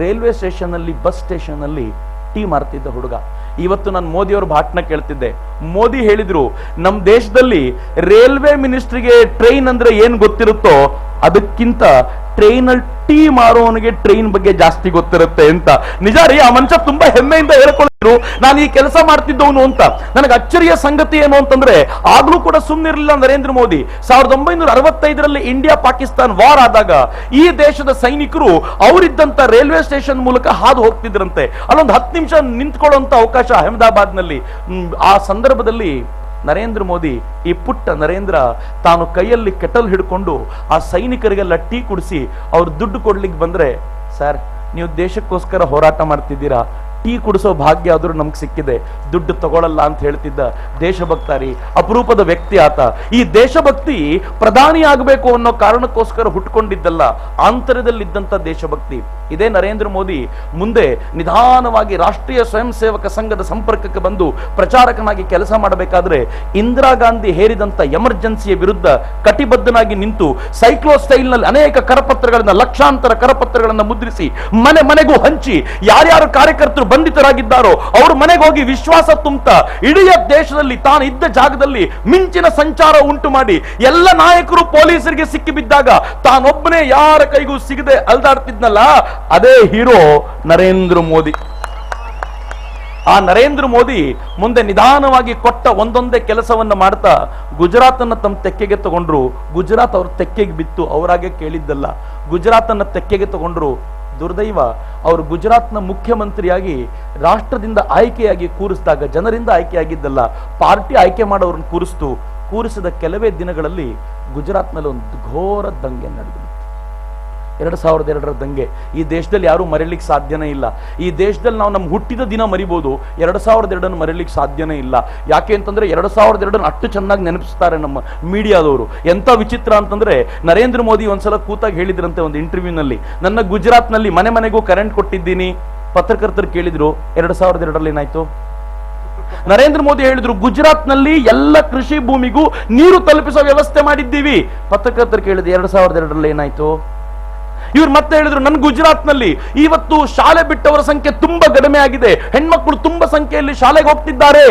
ರೈಲ್ವೆ ಸ್ಟೇಷನ್ ಅಲ್ಲಿ, ಬಸ್ ಸ್ಟೇಷನ್ ಅಲ್ಲಿ ಟೀ ಮಾರ್ತಿದ್ದ ಹುಡುಗ. ಇವತ್ತು ನಾನು ಮೋದಿಯವ್ರ ಭಾಷಣ ಕೇಳ್ತಿದ್ದೆ. ಮೋದಿ ಹೇಳಿದ್ರು, ನಮ್ಮ ದೇಶದಲ್ಲಿ ರೈಲ್ವೆ ಮಿನಿಸ್ಟ್ರಿಗೆ ಟ್ರೈನ್ ಅಂದ್ರೆ ಏನ್ ಗೊತ್ತಿರುತ್ತೋ ಅದಕ್ಕಿಂತ ಟ್ರೈನ್ ಅಲ್ಲಿ ಟೀ ಮಾರೋನಿಗೆ ಟ್ರೈನ್ ಬಗ್ಗೆ ಜಾಸ್ತಿ ಗೊತ್ತಿರುತ್ತೆ ಅಂತ. ನಿಜ ರೀ, ಆ ಮನುಷ್ಯ ತುಂಬಾ ಹೆಮ್ಮೆಯಿಂದ ಹೇಳ್ಕೊಂಡಿದ್ರು, ನಾನು ಈ ಕೆಲಸ ಮಾಡ್ತಿದ್ದವನು ಅಂತ. ನನಗೆ ಅಚ್ಚರಿಯ ಸಂಗತಿ ಏನು ಅಂತಂದ್ರೆ, ಆಗ್ಲೂ ಕೂಡ ಸುಮ್ಮನಿರಲಿಲ್ಲ ನರೇಂದ್ರ ಮೋದಿ. 1965ರಲ್ಲಿ ಇಂಡಿಯಾ ಪಾಕಿಸ್ತಾನ್ ವಾರ್ ಆದಾಗ ಈ ದೇಶದ ಸೈನಿಕರು ಅವರಿದ್ದಂತ ರೈಲ್ವೆ ಸ್ಟೇಷನ್ ಮೂಲಕ ಹಾದು ಹೋಗ್ತಿದ್ರಂತೆ. ಅಲ್ಲೊಂದು 10 ನಿಮಿಷ ನಿಂತ್ಕೊಳ್ಳುವಂತ ಅವಕಾಶ ಅಹಮದಾಬಾದ್ನಲ್ಲಿ. ಆ ಸಂದರ್ಭದಲ್ಲಿ ನರೇಂದ್ರ ಮೋದಿ, ಈ ಪುಟ್ಟ ನರೇಂದ್ರ, ತಾನು ಕೈಯಲ್ಲಿ ಕೆಟಲ್ ಹಿಡ್ಕೊಂಡು ಆ ಸೈನಿಕರಿಗೆಲ್ಲ ಟೀ ಕುಡಿಸಿ ಅವ್ರು ದುಡ್ಡು ಕೊಡ್ಲಿಕ್ಕೆ ಬಂದ್ರೆ, ಸರ್ ನೀವು ದೇಶಕ್ಕೋಸ್ಕರ ಹೋರಾಟ ಮಾಡ್ತಿದ್ದೀರಾ, ಟೀ ಕುಡಿಸೋ ಭಾಗ್ಯ ಆದ್ರೂ ನಮ್ಗೆ ಸಿಕ್ಕಿದೆ, ದುಡ್ಡು ತಗೊಳ್ಳಲ್ಲ ಅಂತ ಹೇಳ್ತಿದ್ದ ದೇಶಭಕ್ತಾರಿ, ಅಪರೂಪದ ವ್ಯಕ್ತಿ ಆತ. ಈ ದೇಶಭಕ್ತಿ ಪ್ರಧಾನಿ ಆಗಬೇಕು ಅನ್ನೋ ಕಾರಣಕ್ಕೋಸ್ಕರ ಹುಟ್ಕೊಂಡಿದ್ದಲ್ಲ, ಆಂತರ್ಯದಲ್ಲಿದ್ದಂತ ದೇಶಭಕ್ತಿ. ಇದೇ ನರೇಂದ್ರ ಮೋದಿ ಮುಂದೆ ನಿಧಾನವಾಗಿ ರಾಷ್ಟ್ರೀಯ ಸ್ವಯಂ ಸೇವಕ ಸಂಘದ ಸಂಪರ್ಕಕ್ಕೆ ಬಂದು ಪ್ರಚಾರಕನಾಗಿ ಕೆಲಸ ಮಾಡಬೇಕಾದ್ರೆ ಇಂದಿರಾ ಗಾಂಧಿ ಹೇರಿದಂತ ಎಮರ್ಜೆನ್ಸಿಯ ವಿರುದ್ಧ ಕಟಿಬದ್ಧನಾಗಿ ನಿಂತು ಸೈಕ್ಲೋ ಸ್ಟೈಲ್ ನಲ್ಲಿ ಅನೇಕ ಕರಪತ್ರಗಳನ್ನ, ಲಕ್ಷಾಂತರ ಕರಪತ್ರಗಳನ್ನ ಮುದ್ರಿಸಿ ಮನೆ ಮನೆಗೂ ಹಂಚಿ ಯಾರ್ಯಾರು ಕಾರ್ಯಕರ್ತರು ಬಂಧಿತರಾಗಿದ್ದಾರೋ ಅವ್ರ ಮನೆಗೆ ಹೋಗಿ ವಿಶ್ವಾಸ ತುಂಬುತ್ತಾ ಇಡೀ ದೇಶದಲ್ಲಿ ತಾನು ಇದ್ದ ಜಾಗದಲ್ಲಿ ಮಿಂಚಿನ ಸಂಚಾರ ಉಂಟು ಮಾಡಿ ಎಲ್ಲ ನಾಯಕರು ಪೊಲೀಸರಿಗೆ ಸಿಕ್ಕಿ ಬಿದ್ದಾಗ ತಾನೊಬ್ಬನೇ ಯಾರ ಕೈಗೂ ಸಿಗದೆ ಅಲ್ದಾಡ್ತಿದ್ನಲ್ಲ, ಅದೇ ಹೀರೋ ನರೇಂದ್ರ ಮೋದಿ. ಆ ನರೇಂದ್ರ ಮೋದಿ ಮುಂದೆ ನಿಧಾನವಾಗಿ ಕೊಟ್ಟ ಒಂದೊಂದೇ ಕೆಲಸವನ್ನ ಮಾಡ್ತಾ ಗುಜರಾತ್ ಅನ್ನ ತಮ್ಮ ತೆಕ್ಕೆಗೆ ತಗೊಂಡ್ರು. ಗುಜರಾತ್ ಅವ್ರ ತೆಕ್ಕೆಗೆ ಬಿತ್ತು, ಅವರಾಗೆ ಕೇಳಿದ್ದಲ್ಲ. ಗುಜರಾತ್ ಅನ್ನ ತೆಕ್ಕೆಗೆ ತಗೊಂಡ್ರು. ದುರ್ದೈವ, ಅವರು ಗುಜರಾತ್ನ ಮುಖ್ಯಮಂತ್ರಿಯಾಗಿ ರಾಷ್ಟ್ರದಿಂದ ಆಯ್ಕೆಯಾಗಿ ಕೂರಿಸಿದಾಗ, ಜನರಿಂದ ಆಯ್ಕೆಯಾಗಿದ್ದಲ್ಲ, ಪಾರ್ಟಿ ಆಯ್ಕೆ ಮಾಡೋರನ್ನ ಕೂರಿಸಿದ ಕೆಲವೇ ದಿನಗಳಲ್ಲಿ ಗುಜರಾತ್ನಲ್ಲಿ ಒಂದು ಘೋರ ದಂಗೆ ನಡೆದಿತ್ತು. 2002ರ ದಂಗೆ ಈ ದೇಶದಲ್ಲಿ ಯಾರು ಮರೀಲಿಕ್ಕೆ ಸಾಧ್ಯನೇ ಇಲ್ಲ. ಈ ದೇಶದಲ್ಲಿ ನಾವು ನಮ್ಮ ಹುಟ್ಟಿದ ದಿನ ಮರಿಬಹುದು, 2002 ಮರೀಲಿಕ್ಕೆ ಸಾಧ್ಯನೇ ಇಲ್ಲ. ಯಾಕೆ ಅಂತಂದ್ರೆ 2002 ಅಷ್ಟು ಚೆನ್ನಾಗಿ ನೆನಪಿಸ್ತಾರೆ ನಮ್ಮ ಮೀಡಿಯಾದವರು. ಎಂತ ವಿಚಿತ್ರ ಅಂತಂದ್ರೆ, ನರೇಂದ್ರ ಮೋದಿ ಒಂದ್ಸಲ ಕೂತಾಗಿ ಹೇಳಿದ್ರಂತೆ ಒಂದು ಇಂಟರ್ವ್ಯೂನಲ್ಲಿ, ನನ್ನ ಗುಜರಾತ್ನಲ್ಲಿ ಮನೆ ಮನೆಗೂ ಕರೆಂಟ್ ಕೊಟ್ಟಿದ್ದೀನಿ. ಪತ್ರಕರ್ತರು ಕೇಳಿದ್ರು, 2002ರಲ್ಲಿ ಏನಾಯ್ತು? ನರೇಂದ್ರ ಮೋದಿ ಹೇಳಿದ್ರು, ಗುಜರಾತ್ನಲ್ಲಿ ಎಲ್ಲ ಕೃಷಿ ಭೂಮಿಗೂ ನೀರು ತಲುಪಿಸೋ ವ್ಯವಸ್ಥೆ ಮಾಡಿದ್ದೀವಿ. ಪತ್ರಕರ್ತರು ಕೇಳಿದ್ರು, 2002ರಲ್ಲಿ ಏನಾಯ್ತು? ಇವ್ರು ಮತ್ತೆ ಹೇಳಿದ್ರು, ನನ್ನ ಗುಜರಾತ್ನಲ್ಲಿ ಇವತ್ತು ಶಾಲೆ ಬಿಟ್ಟವರ ಸಂಖ್ಯೆ ತುಂಬಾ ಕಡಿಮೆ ಆಗಿದೆ, ಹೆಣ್ಮಕ್ಳು ತುಂಬಾ ಸಂಖ್ಯೆಯಲ್ಲಿ ಶಾಲೆಗೆ ಹೋಗ್ತಿದ್ದಾರೆ.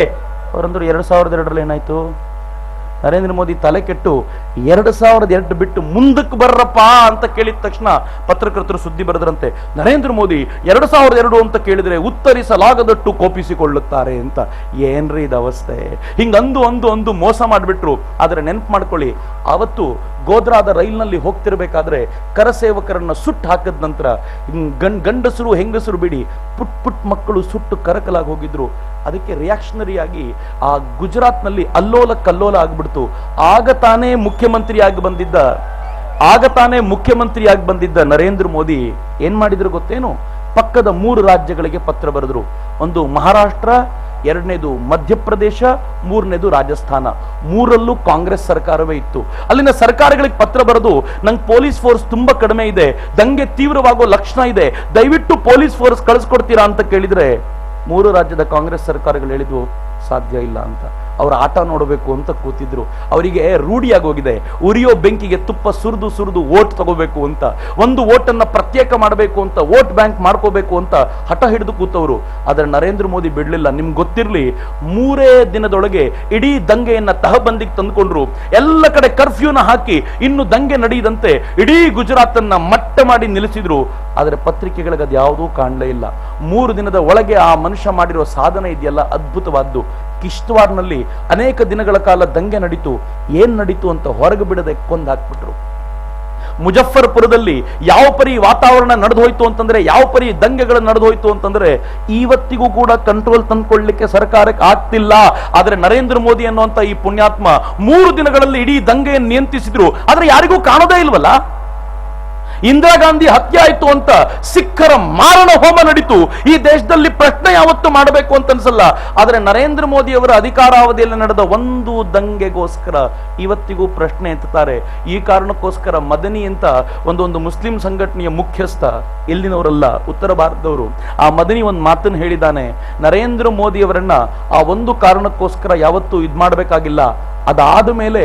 ಅವರಂದ್ರು 2002ರಲ್ಲಿ ಏನಾಯ್ತು? ನರೇಂದ್ರ ಮೋದಿ ತಲೆ ಕೆಟ್ಟು 2002 ಬಿಟ್ಟು ಮುಂದಕ್ಕೆ ಬರ್ರಪ್ಪ ಅಂತ ಕೇಳಿದ ತಕ್ಷಣ ಪತ್ರಕರ್ತರು ಸುದ್ದಿ ಬರೆದ್ರಂತೆ, ನರೇಂದ್ರ ಮೋದಿ 2002 ಅಂತ ಕೇಳಿದ್ರೆ ಉತ್ತರಿಸಲಾಗದಟ್ಟು ಕೋಪಿಸಿಕೊಳ್ಳುತ್ತಾರೆ ಅಂತ. ಏನ್ರಿ ಇದು ಅವಸ್ಥೆ? ಹಿಂಗಂದು ಮೋಸ ಮಾಡಿಬಿಟ್ರು. ಆದ್ರೆ ನೆನಪು ಮಾಡ್ಕೊಳ್ಳಿ, ಅವತ್ತು ಗೋಧ್ರಾದ ರೈಲ್ನಲ್ಲಿ ಹೋಗ್ತಿರ್ಬೇಕಾದ್ರೆ ಕರಸೇವಕರನ್ನ ಸುಟ್ಟು ಹಾಕಿದ ನಂತರ ಗಂಡಸರು ಹೆಂಗಸರು ಬಿಡಿ ಪುಟ್ ಮಕ್ಕಳು ಸುಟ್ಟು ಕರಕಲಾಗಿ ಹೋಗಿದ್ರು. ಅದಕ್ಕೆ ರಿಯಾಕ್ಷನರಿ ಆಗಿ ಆ ಗುಜರಾತ್ನಲ್ಲಿ ಅಲ್ಲೋಲ ಕಲ್ಲೋಲ ಆಗ್ಬಿಡ್ತು. ಆಗ ತಾನೇ ಮುಖ್ಯಮಂತ್ರಿಯಾಗಿ ಬಂದಿದ್ದ ನರೇಂದ್ರ ಮೋದಿ ಏನ್ ಮಾಡಿದ್ರು ಗೊತ್ತೇನು? ಪಕ್ಕದ 3 ರಾಜ್ಯಗಳಿಗೆ ಪತ್ರ ಬರೆದ್ರು. ಒಂದು ಮಹಾರಾಷ್ಟ್ರ, 2ನೇದು ಮಧ್ಯಪ್ರದೇಶ, 3ನೇದು ರಾಜಸ್ಥಾನ. 3ರಲ್ಲೂ ಕಾಂಗ್ರೆಸ್ ಸರ್ಕಾರವೇ ಇತ್ತು. ಅಲ್ಲಿನ ಸರ್ಕಾರಗಳಿಗೆ ಪತ್ರ ಬರೆದು, ನಂಗೆ ಪೊಲೀಸ್ ಫೋರ್ಸ್ ತುಂಬಾ ಕಡಿಮೆ ಇದೆ, ದಂಗೆ ತೀವ್ರವಾಗೋ ಲಕ್ಷಣ ಇದೆ, ದಯವಿಟ್ಟು ಪೊಲೀಸ್ ಫೋರ್ಸ್ ಕಳಿಸ್ಕೊಡ್ತೀರಾ ಅಂತ ಕೇಳಿದ್ರೆ 3 ರಾಜ್ಯದ ಕಾಂಗ್ರೆಸ್ ಸರ್ಕಾರಗಳು ಹೇಳಿದ್ವು, ಸಾಧ್ಯ ಇಲ್ಲ ಅಂತ. ಅವರ ಆಟ ನೋಡಬೇಕು ಅಂತ ಕೂತಿದ್ರು. ಅವರಿಗೆ ರೂಢಿಯಾಗಿ ಹೋಗಿದೆ ಉರಿಯೋ ಬೆಂಕಿಗೆ ತುಪ್ಪ ಸುರಿದು ಸುರಿದು ವೋಟ್ ತಗೋಬೇಕು ಅಂತ, ಒಂದು ವೋಟನ್ನ ಪ್ರತ್ಯೇಕ ಮಾಡಬೇಕು ಅಂತ, ವೋಟ್ ಬ್ಯಾಂಕ್ ಮಾಡ್ಕೋಬೇಕು ಅಂತ ಹಠ ಹಿಡಿದು ಕೂತವರು. ಆದ್ರೆ ನರೇಂದ್ರ ಮೋದಿ ಬಿಡ್ಲಿಲ್ಲ. ನಿಮ್ಗೆ ಗೊತ್ತಿರ್ಲಿ, 3 ದಿನದೊಳಗೆ ಇಡೀ ದಂಗೆಯನ್ನ ತಹಬಂದಿಗೆ ತಂದುಕೊಂಡ್ರು. ಎಲ್ಲ ಕಡೆ ಕರ್ಫ್ಯೂನ ಹಾಕಿ ಇನ್ನು ದಂಗೆ ನಡೆಯದಂತೆ ಇಡೀ ಗುಜರಾತ್ ಅನ್ನ ಮಟ್ಟ ಮಾಡಿ ನಿಲ್ಲಿಸಿದ್ರು. ಆದ್ರೆ ಪತ್ರಿಕೆಗಳಿಗೆ ಅದು ಯಾವುದೂ ಕಾಣಲೇ ಇಲ್ಲ. 3 ದಿನದ ಒಳಗೆ ಆ ಮನುಷ್ಯ ಮಾಡಿರೋ ಸಾಧನೆ ಇದೆಯಲ್ಲ, ಅದ್ಭುತವಾದ್ದು. ಕಿಶ್ತವಾರ್ನಲ್ಲಿ ಅನೇಕ ದಿನಗಳ ಕಾಲ ದಂಗೆ ನಡೀತು. ಏನ್ ನಡೀತು ಅಂತ ಹೊರಗೆ ಬಿಡದೆ ಕೊಂದು ಹಾಕ್ಬಿಟ್ರು. ಮುಜಫರ್ಪುರದಲ್ಲಿ ಯಾವ ಪರಿ ವಾತಾವರಣ ನಡೆದು ಹೋಯ್ತು ಅಂತಂದ್ರೆ, ಯಾವ ಪರಿ ದಂಗೆಗಳು ನಡೆದು ಹೋಯ್ತು ಅಂತಂದ್ರೆ, ಇವತ್ತಿಗೂ ಕೂಡ ಕಂಟ್ರೋಲ್ ತಂದ್ಕೊಳ್ಳಿಕ್ಕೆ ಸರ್ಕಾರಕ್ಕೆ ಆಗ್ತಿಲ್ಲ. ಆದ್ರೆ ನರೇಂದ್ರ ಮೋದಿ ಅನ್ನುವಂತ ಈ ಪುಣ್ಯಾತ್ಮ 3 ದಿನಗಳಲ್ಲಿ ಇಡೀ ದಂಗೆಯನ್ನು ನಿಯಂತ್ರಿಸಿದ್ರು. ಆದ್ರೆ ಯಾರಿಗೂ ಕಾಣೋದೇ ಇಲ್ವಲ್ಲ. ಇಂದಿರಾ ಗಾಂಧಿ ಹತ್ಯೆ ಆಯ್ತು ಅಂತ ಸಿಖ್ಖರ ಮಾರಣ ಹೋಮ ನಡೀತು. ಈ ದೇಶದಲ್ಲಿ ಪ್ರಶ್ನೆ ಯಾವತ್ತು ಮಾಡಬೇಕು ಅಂತ ಅನ್ಸಲ್ಲ. ಆದ್ರೆ ನರೇಂದ್ರ ಮೋದಿ ಅವರ ಅಧಿಕಾರಾವಧಿಯಲ್ಲಿ ನಡೆದ ಒಂದು ದಂಗೆಗೋಸ್ಕರ ಇವತ್ತಿಗೂ ಪ್ರಶ್ನೆ ಎತ್ತುತ್ತಾರೆ. ಈ ಕಾರಣಕ್ಕೋಸ್ಕರ ಮದನಿ ಅಂತ ಒಂದು ಮುಸ್ಲಿಂ ಸಂಘಟನೆಯ ಮುಖ್ಯಸ್ಥ, ಇಲ್ಲಿನವರಲ್ಲ, ಉತ್ತರ ಭಾರತದವರು, ಆ ಮದನಿ ಒಂದು ಮಾತನ್ನು ಹೇಳಿದ್ದಾನೆ. ನರೇಂದ್ರ ಮೋದಿ ಅವರನ್ನ ಆ ಒಂದು ಕಾರಣಕ್ಕೋಸ್ಕರ ಯಾವತ್ತೂ ಇದ್ ಮಾಡಬೇಕಾಗಿಲ್ಲ. ಅದಾದ ಮೇಲೆ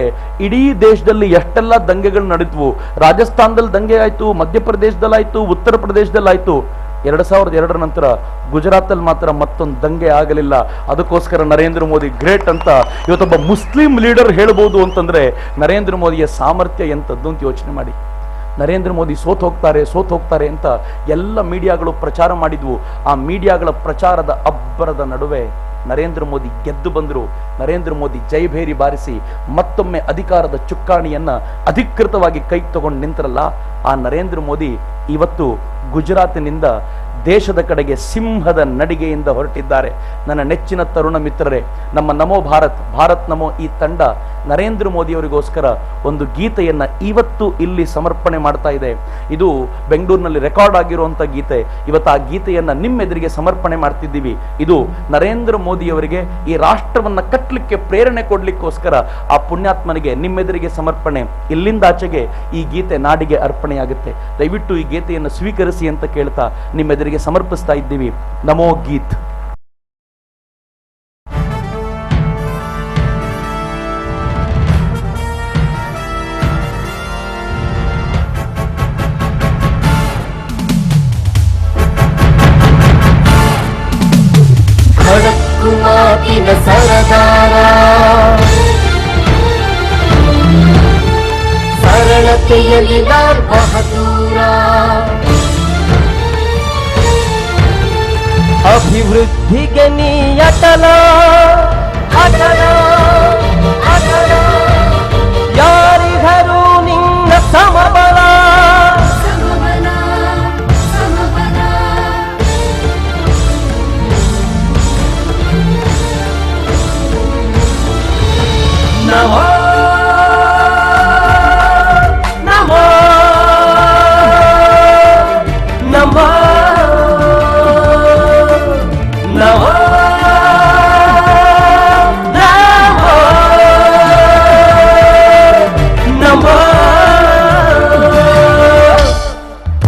ಇಡೀ ದೇಶದಲ್ಲಿ ಎಷ್ಟೆಲ್ಲ ದಂಗೆಗಳು ನಡೆದ್ವು. ರಾಜಸ್ಥಾನದಲ್ಲಿ ದಂಗೆ ಆಯ್ತು, ಮಧ್ಯಪ್ರದೇಶದಲ್ಲಾಯ್ತು, ಉತ್ತರ ಪ್ರದೇಶದಲ್ಲಾಯ್ತು. 2002 ನಂತರ ಗುಜರಾತಲ್ಲಿ ಮಾತ್ರ ಮತ್ತೊಂದು ದಂಗೆ ಆಗಲಿಲ್ಲ. ಅದಕ್ಕೋಸ್ಕರ ನರೇಂದ್ರ ಮೋದಿ ಗ್ರೇಟ್ ಅಂತ ಇವತ್ತೊಬ್ಬ ಮುಸ್ಲಿಂ ಲೀಡರ್ ಹೇಳ್ಬೋದು ಅಂತಂದ್ರೆ ನರೇಂದ್ರ ಮೋದಿಯ ಸಾಮರ್ಥ್ಯ ಎಂತದ್ದು ಅಂತ ಯೋಚನೆ ಮಾಡಿ. ನರೇಂದ್ರ ಮೋದಿ ಸೋತ್ ಹೋಗ್ತಾರೆ ಅಂತ ಎಲ್ಲ ಮೀಡಿಯಾಗಳು ಪ್ರಚಾರ ಮಾಡಿದ್ವು. ಆ ಮೀಡಿಯಾಗಳ ಪ್ರಚಾರದ ಅಬ್ಬರದ ನಡುವೆ ನರೇಂದ್ರ ಮೋದಿ ಗೆದ್ದು ಬಂದರು. ನರೇಂದ್ರ ಮೋದಿ ಜೈಭೇರಿ ಬಾರಿಸಿ ಮತ್ತೊಮ್ಮೆ ಅಧಿಕಾರದ ಚುಕ್ಕಾಣಿಯನ್ನ ಅಧಿಕೃತವಾಗಿ ಕೈಗೆ ತಗೊಂಡು ನಿಂತರಲ್ಲ, ಆ ನರೇಂದ್ರ ಮೋದಿ ಇವತ್ತು ಗುಜರಾತಿನಿಂದ ದೇಶದ ಕಡೆಗೆ ಸಿಂಹದ ನಡಿಗೆಯಿಂದ ಹೊರಟಿದ್ದಾರೆ. ನನ್ನ ನೆಚ್ಚಿನ ತರುಣ ಮಿತ್ರರೇ, ನಮ್ಮ ನಮೋ ಭಾರತ್ ನಮೋ ಈ ತಂಡ ನರೇಂದ್ರ ಮೋದಿ ಅವರಿಗೋಸ್ಕರ ಒಂದು ಗೀತೆಯನ್ನ ಇವತ್ತು ಇಲ್ಲಿ ಸಮರ್ಪಣೆ ಮಾಡ್ತಾ ಇದೆ. ಇದು ಬೆಂಗಳೂರಿನಲ್ಲಿ ರೆಕಾರ್ಡ್ ಆಗಿರುವಂತ ಗೀತೆ. ಇವತ್ತು ಆ ಗೀತೆಯನ್ನ ನಿಮ್ಮೆದುರಿಗೆ ಸಮರ್ಪಣೆ ಮಾಡ್ತಿದ್ದೀವಿ. ಇದು ನರೇಂದ್ರ ಮೋದಿ ಅವರಿಗೆ ಈ ರಾಷ್ಟ್ರವನ್ನ ಕಟ್ಟಲಿಕ್ಕೆ ಪ್ರೇರಣೆ ಕೊಡ್ಲಿಕ್ಕೋಸ್ಕರ ಆ ಪುಣ್ಯಾತ್ಮನಿಗೆ ನಿಮ್ಮೆದುರಿಗೆ ಸಮರ್ಪಣೆ. ಇಲ್ಲಿಂದಾಚೆಗೆ ಈ ಗೀತೆ ನಾಡಿಗೆ ಅರ್ಪಣೆಯಾಗುತ್ತೆ. ದಯವಿಟ್ಟು ಈ ಗೀತೆಯನ್ನು ಸ್ವೀಕರಿಸಿ ಅಂತ ಕೇಳ್ತಾ ನಿಮ್ಮೆದುರಿಗೆ ಸಮರ್ಪಿಸ್ತಾ ಇದ್ದೀವಿ. ನಮೋ ಗೀತ್. ಮಾತಿನ ಸರದಾರ, ಸರಳತೆಯಲ್ಲಿ ಲಾಲ್ ಬಹದ್ದೂರ, ಅಭಿವೃದ್ಧಿಗೆ ನೀ ಅಟಲ ಅಟಲ ಅಟಲ, ಯಾರಿಗರೂ ನಿನ್ನ ಸಮಬಲ ನಮೋ ನಮೋ ನಮೋ ನಮೋ ನಮೋ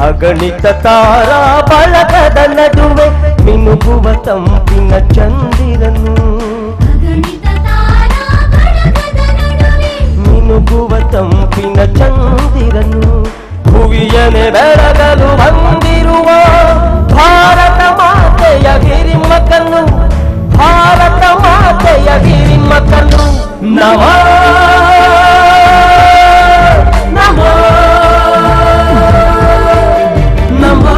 ಅಗಣಿತ ತಾರಾ ಬಳಗದ ನಡುವೆ ಮಿನುಗುವ ತಂಪಿನ ಚಂದಿರನು, ಮಿನುಗುವ ತಂಪಿನ ಚಂದಿರನು, ಭುವಿಯನೆ ಬೆಳಗಲು ಬಂದಿರುವ ಭಾರತ ಮಾತೆಯ ಗಿರಿಮಕನು, ಭಾರತ ಮಾತೆಯ ಗಿರಿಮಕನು. ನಮೋ ನಮೋ ನಮೋ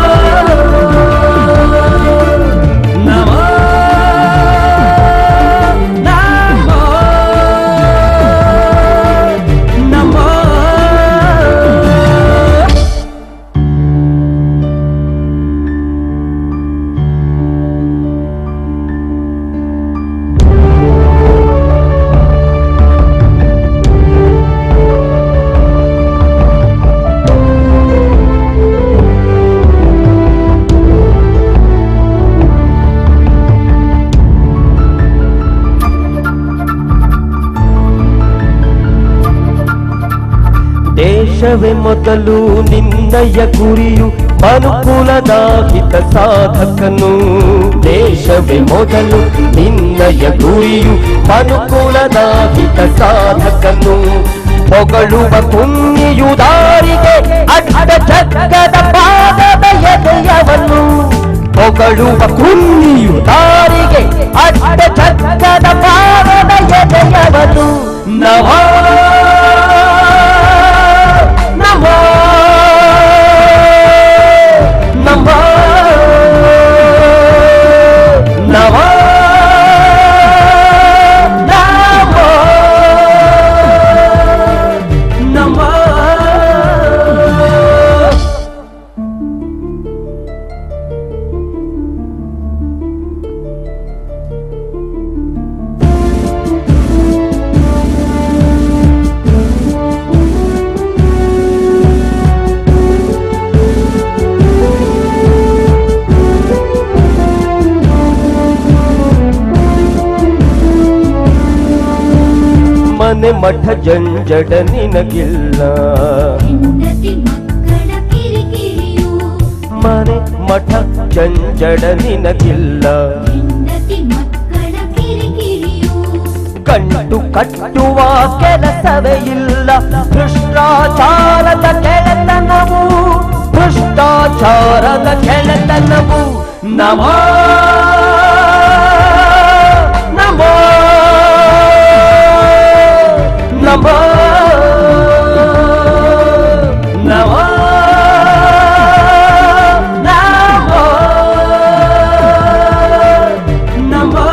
ನಮೋ ದೇಶವೇ ಮೊದಲು ನಿನ್ನಯ ಗುರಿಯು, ಮನುಕುಲದ ಹಿತ ಸಾಧಕನು. ದೇಶವೇ ಮೊದಲು ನಿನ್ನಯ ಗುರಿಯು, ಮನುಕುಲದ ಹಿತ ಸಾಧಕನು. ಹೊಗಳುವ ಪುಣ್ಯಯು ದಾರಿಗೆ ಅಡ್ಡ ಜಗ್ಗದ ಪಾದದ ಎದೆಯವನು. ಹೊಗಳುವ ಪುಣ್ಯಯು ದಾರಿಗೆ ಅಡ್ಡ ಜಗ್ಗದ ಪಾದದ ಎದೆಯವನು. ನಮೋ ನಮೋ ನಮೋ ನಮೋ ನಮೋ ನಮೋ. ಮನೆ ಮಠ ಜಂಜಡ ನಿನಗಿಲ್ಲ, ಹೆಂಡತಿ ಮಕ್ಕಳ ಕಿರಿಕಿರಿಯು. ಮನೆ ಮಠ ಜಂಜಡ ನಿನಗಿಲ್ಲ. ಹೆಂಡತಿ ಮಕ್ಕಳ ಕಿರಿಕಿರಿಯು. ಗಂಟು ಕಟ್ಟುವ ಕೆಲಸವೇ ಇಲ್ಲ, ಭ್ರಷ್ಟಾಚಾರದ ಕೆಳತನವು, ಭ್ರಷ್ಟಾಚಾರದ ಕೆಳತನವು. ನಮೋ ನಮೋ ನಮೋ ನಮೋ ನಮೋ ನಮೋ.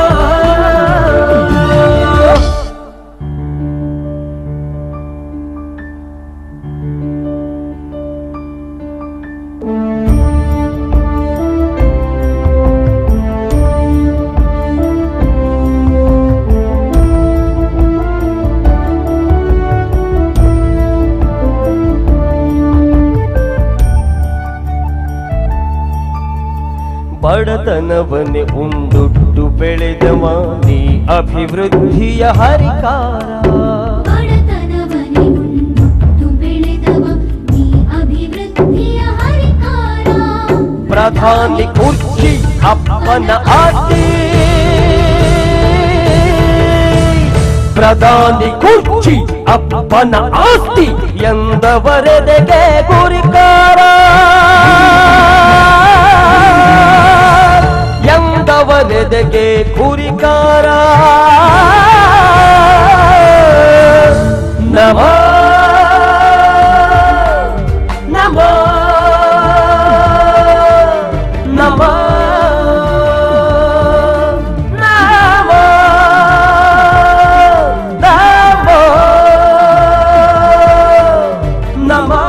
ಬಡತನವನ್ನೇ ಉಂಡುಟ್ಟು ಬೆಳೆದವ ನೀ ಅಭಿವೃದ್ಧಿಯ ಹರಿಕಾರ. ಬಡತನವನೇ ಉಂಡು ಬೆಳೆದವ ನೀ ಅಭಿವೃದ್ಧಿಯ ಹರಿಕಾರ. ಪ್ರಧಾನಿ ಕುರ್ಚಿ ಅಪ್ಪನ ಆಸ್ತಿ, ಪ್ರಧಾನಿ ಕುರ್ಚಿ ಅಪ್ಪನ ಆಸ್ತಿ ಎಂದವರೆದೆಗೆ ಗುರಿಕಾರ. ಎಂದವರೆದೆಗೆ ಗುರಿಕಾರ. ನಮೋ ನಮೋ ನಮೋ ನಮೋ ನಮೋ ನಮೋ.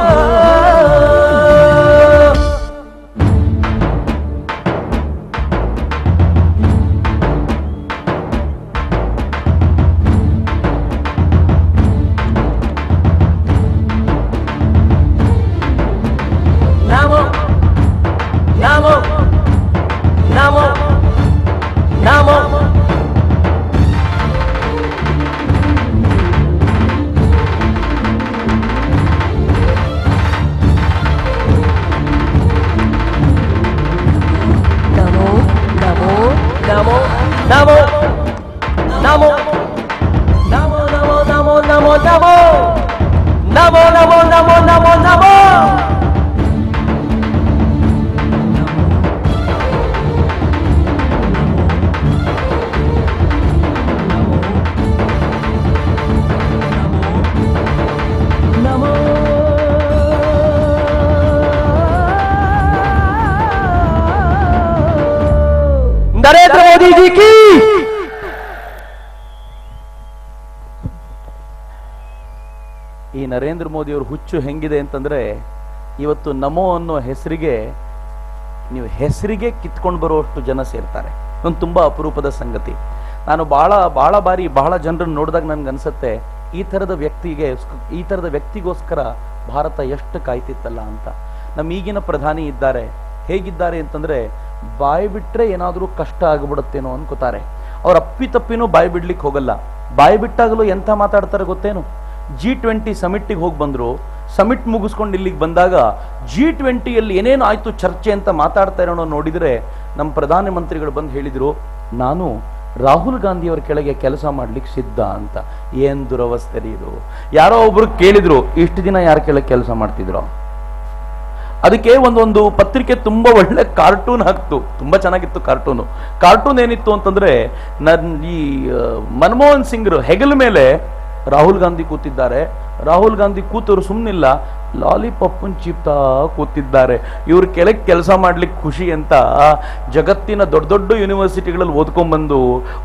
Namo, Namo, Namo, Namo, Namo, Namo, Namo, Namo, Namo, Namo, Namo, Namo, Namo, Namo, Namo, Namo. Narendra Modi ji की ಈ ನರೇಂದ್ರ ಮೋದಿ ಅವ್ರ ಹುಚ್ಚು ಹೆಂಗಿದೆ ಅಂತಂದ್ರೆ, ಇವತ್ತು ನಮೋ ಅನ್ನೋ ಹೆಸರಿಗೆ ನೀವು ಹೆಸರಿಗೆ ಕಿತ್ಕೊಂಡು ಬರುವಷ್ಟು ಜನ ಸೇರ್ತಾರೆ. ಒಂದು ತುಂಬಾ ಅಪರೂಪದ ಸಂಗತಿ. ನಾನು ಬಹಳ ಬಾರಿ ಬಹಳ ಜನರನ್ನು ನೋಡಿದಾಗ ನನ್ಗೆ ಅನ್ಸುತ್ತೆ, ಈ ತರದ ವ್ಯಕ್ತಿಗೋಸ್ಕರ ಭಾರತ ಎಷ್ಟು ಕಾಯ್ತಿತ್ತಲ್ಲ ಅಂತ. ನಮ್ಮ ಈಗಿನ ಪ್ರಧಾನಿ ಇದ್ದಾರೆ, ಹೇಗಿದ್ದಾರೆ ಅಂತಂದ್ರೆ ಬಾಯಿ ಬಿಟ್ರೆ ಏನಾದರೂ ಕಷ್ಟ ಆಗ್ಬಿಡುತ್ತೇನೋ ಅನ್ಕೋತಾರೆ. ಅವ್ರ ಅಪ್ಪಿತಪ್ಪಿನೂ ಬಾಯಿ ಬಿಡ್ಲಿಕ್ಕೆ ಹೋಗಲ್ಲ. ಬಾಯಿ ಬಿಟ್ಟಾಗಲೂ ಎಂತ ಮಾತಾಡ್ತಾರೆ ಗೊತ್ತೇನು? G20 ಸಮಿಟ್ಟಿಗೆ ಹೋಗಿ ಬಂದ್ರು. ಸಮಿಟ್ ಮುಗಿಸ್ಕೊಂಡು ಇಲ್ಲಿಗೆ ಬಂದಾಗ G20ಯಲ್ಲಿ ಏನೇನು ಆಯ್ತು ಚರ್ಚೆ ಅಂತ ಮಾತಾಡ್ತಾ ಇರೋಣ ನೋಡಿದ್ರೆ ನಮ್ಮ ಪ್ರಧಾನಮಂತ್ರಿಗಳು ಬಂದು ಹೇಳಿದ್ರು, ನಾನು ರಾಹುಲ್ ಗಾಂಧಿಯವರ ಕೆಳಗೆ ಕೆಲಸ ಮಾಡ್ಲಿಕ್ಕೆ ಸಿದ್ಧ ಅಂತ. ಏನ್ ದುರವಸ್ಥೆ ರೀ ಇದು. ಯಾರೋ ಒಬ್ರು ಕೇಳಿದ್ರು, ಇಷ್ಟು ದಿನ ಯಾರ ಕೆಳಗೆ ಕೆಲಸ ಮಾಡ್ತಿದ್ರು? ಅದಕ್ಕೆ ಒಂದು ಪತ್ರಿಕೆ ತುಂಬಾ ಒಳ್ಳೆ ಕಾರ್ಟೂನ್ ಹಾಕ್ತು, ತುಂಬಾ ಚೆನ್ನಾಗಿತ್ತು ಕಾರ್ಟೂನ್ ಏನಿತ್ತು ಅಂತಂದ್ರೆ, ಈ ಮನಮೋಹನ್ ಸಿಂಗ್ ಹೆಗಲ ಮೇಲೆ ರಾಹುಲ್ ಗಾಂಧಿ ಕೂತಿದ್ದಾರೆ. ರಾಹುಲ್ ಗಾಂಧಿ ಕೂತವರು ಸುಮ್ಮನಿಲ್ಲ, ಲಾಲಿಪಾಪನ್ ಚೀಪ್ತಾ ಕೂತಿದ್ದಾರೆ. ಇವ್ರ ಕೆಳಗೆ ಕೆಲಸ ಮಾಡ್ಲಿಕ್ಕೆ ಖುಷಿ ಅಂತ ಜಗತ್ತಿನ ದೊಡ್ಡ ದೊಡ್ಡ ಯೂನಿವರ್ಸಿಟಿಗಳಲ್ಲಿ ಓದ್ಕೊಂಡ್ಬಂದು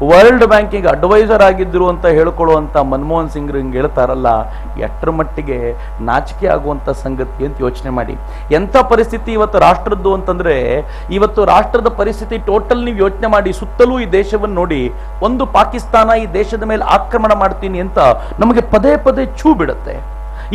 ವರ್ಲ್ಡ್ ಬ್ಯಾಂಕಿಗೆ ಅಡ್ವೈಸರ್ ಆಗಿದ್ರು ಅಂತ ಹೇಳ್ಕೊಳ್ಳುವಂತ ಮನಮೋಹನ್ ಸಿಂಗ್ ಹಿಂಗೆ ಹೇಳ್ತಾರಲ್ಲ, ಎಷ್ಟರ ಮಟ್ಟಿಗೆ ನಾಚಿಕೆ ಆಗುವಂತ ಸಂಗತಿ ಅಂತ ಯೋಚನೆ ಮಾಡಿ. ಎಂಥ ಪರಿಸ್ಥಿತಿ ಇವತ್ತು ರಾಷ್ಟ್ರದ್ದು ಅಂತಂದ್ರೆ, ಇವತ್ತು ರಾಷ್ಟ್ರದ ಪರಿಸ್ಥಿತಿ ಟೋಟಲ್ ನೀವು ಯೋಚನೆ ಮಾಡಿ. ಸುತ್ತಲೂ ಈ ದೇಶವನ್ನು ನೋಡಿ, ಒಂದು ಪಾಕಿಸ್ತಾನ ಈ ದೇಶದ ಮೇಲೆ ಆಕ್ರಮಣ ಮಾಡ್ತೀನಿ ಅಂತ ನಮಗೆ ಪದೇ ಪದೇ ಛೂ ಬಿಡುತ್ತೆ.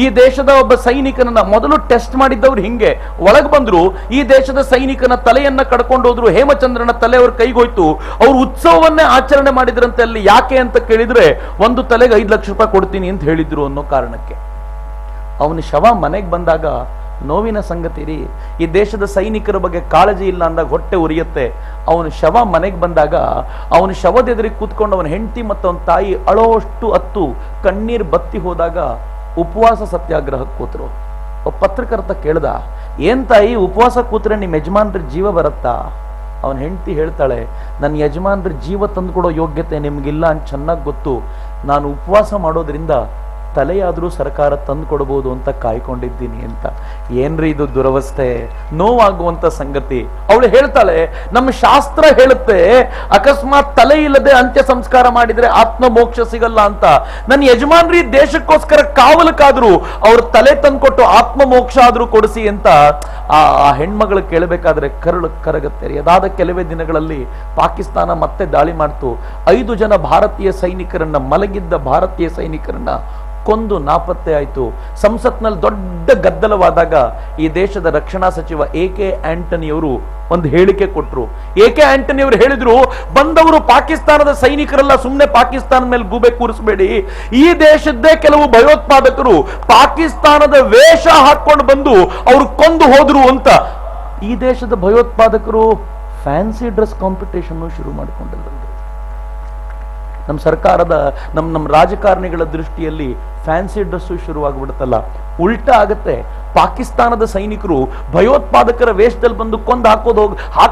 ಈ ದೇಶದ ಒಬ್ಬ ಸೈನಿಕನನ್ನ ಮೊದಲು ಟೆಸ್ಟ್ ಮಾಡಿದ್ದವ್ರು ಹಿಂಗೆ ಒಳಗೆ ಬಂದ್ರು, ಈ ದೇಶದ ಸೈನಿಕನ ತಲೆಯನ್ನ ಕಡ್ಕೊಂಡು ಹೋದ್ರು, ಹೇಮಚಂದ್ರನ ತಲೆ ಅವ್ರ ಕೈಗೋಯ್ತು. ಅವ್ರು ಉತ್ಸವವನ್ನೇ ಆಚರಣೆ ಮಾಡಿದ್ರಂತೆ. ಅಲ್ಲಿ ಯಾಕೆ ಅಂತ ಕೇಳಿದ್ರೆ, ಒಂದು ತಲೆಗೆ 5 ಲಕ್ಷ ರೂಪಾಯಿ ಕೊಡ್ತೀನಿ ಅಂತ ಹೇಳಿದ್ರು ಅನ್ನೋ ಕಾರಣಕ್ಕೆ. ಅವನ ಶವ ಮನೆಗೆ ಬಂದಾಗ ನೋವಿನ ಸಂಗತಿ ರೀ. ಈ ದೇಶದ ಸೈನಿಕರ ಬಗ್ಗೆ ಕಾಳಜಿ ಇಲ್ಲ ಅಂದಾಗ ಹೊಟ್ಟೆ ಉರಿಯುತ್ತೆ. ಅವನ ಶವ ಮನೆಗೆ ಬಂದಾಗ ಅವನ ಶವದ ಎದುರಿಗೆ ಕೂತ್ಕೊಂಡು ಅವನ ಹೆಂಡತಿ ಮತ್ತು ಅವನ ತಾಯಿ ಅಳೋಷ್ಟು ಅತ್ತು ಕಣ್ಣೀರ್ ಬತ್ತಿ ಹೋದಾಗ ಉಪವಾಸ ಸತ್ಯಾಗ್ರಹಕ್ಕೆ ಕೂತರು. ಒಬ್ಬ ಪತ್ರಕರ್ತ ಕೇಳ್ದ, ಏನ್ ತಾಯಿ ಉಪವಾಸ ಕೂತ್ರೆ ನಿಮ್ಮ ಯಜಮಾನ್ರ ಜೀವ ಬರುತ್ತಾ? ಅವನ ಹೆಂಡತಿ ಹೇಳ್ತಾಳೆ, ನನ್ನ ಯಜಮಾನ್ರ ಜೀವ ತಂದುಕೊಡೋ ಯೋಗ್ಯತೆ ನಿಮ್ಗಿಲ್ಲ ಅಂತ ಚೆನ್ನಾಗಿ ಗೊತ್ತು. ನಾನು ಉಪವಾಸ ಮಾಡೋದ್ರಿಂದ ತಲೆಯಾದ್ರೂ ಸರ್ಕಾರ ತಂದು ಕೊಡಬಹುದು ಅಂತ ಕಾಯ್ಕೊಂಡಿದ್ದೀನಿ ಅಂತ. ಏನ್ರಿ ಇದು ದುರವಸ್ಥೆ, ನೋವಾಗುವಂತ ಸಂಗತಿ. ಅವಳು ಹೇಳ್ತಾಳೆ, ನಮ್ಮ ಶಾಸ್ತ್ರ ಹೇಳುತ್ತೆ ಅಕಸ್ಮಾತ್ ತಲೆ ಇಲ್ಲದೆ ಅಂತ್ಯ ಸಂಸ್ಕಾರ ಮಾಡಿದ್ರೆ ಆತ್ಮ ಮೋಕ್ಷ ಸಿಗಲ್ಲ ಅಂತ. ನನ್ನ ಯಜಮಾನ್ರಿ ದೇಶಕ್ಕೋಸ್ಕರ ಕಾವಲಕ್ಕಾದ್ರೂ ಅವ್ರ ತಲೆ ತಂದ್ಕೊಟ್ಟು ಆತ್ಮ ಮೋಕ್ಷ ಆದ್ರೂ ಕೊಡಿಸಿ ಅಂತ ಆ ಹೆಣ್ಮಗಳು ಕೇಳಬೇಕಾದ್ರೆ ಕರಳು ಕರಗತ್ತೆ. ಅದಾದ ಕೆಲವೇ ದಿನಗಳಲ್ಲಿ ಪಾಕಿಸ್ತಾನ ಮತ್ತೆ ದಾಳಿ ಮಾಡ್ತು. 5 ಜನ ಭಾರತೀಯ ಸೈನಿಕರನ್ನ, ಮಲಗಿದ್ದ ಭಾರತೀಯ ಸೈನಿಕರನ್ನ ಕೊಂದು ನಾಪತ್ತೆ ಆಯ್ತು. ಸಂಸತ್ನಲ್ಲಿ ದೊಡ್ಡ ಗದ್ದಲವಾದಾಗ ಈ ದೇಶದ ರಕ್ಷಣಾ ಸಚಿವ AK ಆಂಟನಿ ಅವರು ಒಂದು ಹೇಳಿಕೆ ಕೊಟ್ಟರು. AK ಆಂಟನಿ ಅವರು ಹೇಳಿದ್ರು, ಬಂದವರು ಪಾಕಿಸ್ತಾನದ ಸೈನಿಕರೆಲ್ಲ, ಸುಮ್ಮನೆ ಪಾಕಿಸ್ತಾನದ ಮೇಲೆ ಗೂಬೆ ಕೂರಿಸಬೇಡಿ. ಈ ದೇಶದ್ದೇ ಕೆಲವು ಭಯೋತ್ಪಾದಕರು ಪಾಕಿಸ್ತಾನದ ವೇಷ ಹಾಕೊಂಡು ಬಂದು ಅವರು ಕೊಂದು ಹೋದ್ರು ಅಂತ. ಈ ದೇಶದ ಭಯೋತ್ಪಾದಕರು ಫ್ಯಾನ್ಸಿ ಡ್ರೆಸ್ ಕಾಂಪಿಟೇಷನ್ ಶುರು ಮಾಡಿಕೊಂಡಿದ್ರು. ನಮ್ಮ ಸರ್ಕಾರದ ನಮ್ಮ ರಾಜಕಾರಣಿಗಳ ದೃಷ್ಟಿಯಲ್ಲಿ ಫ್ಯಾನ್ಸಿ ಡ್ರೆಸ್ಸು ಶುರುವಾಗ್ಬಿಡುತ್ತಲ್ಲ, ಉಲ್ಟಾ ಆಗತ್ತೆ. ಪಾಕಿಸ್ತಾನದ ಸೈನಿಕರು ಭಯೋತ್ಪಾದಕರ ವೇಷದಲ್ಲಿ ಬಂದು ಕೊಂದು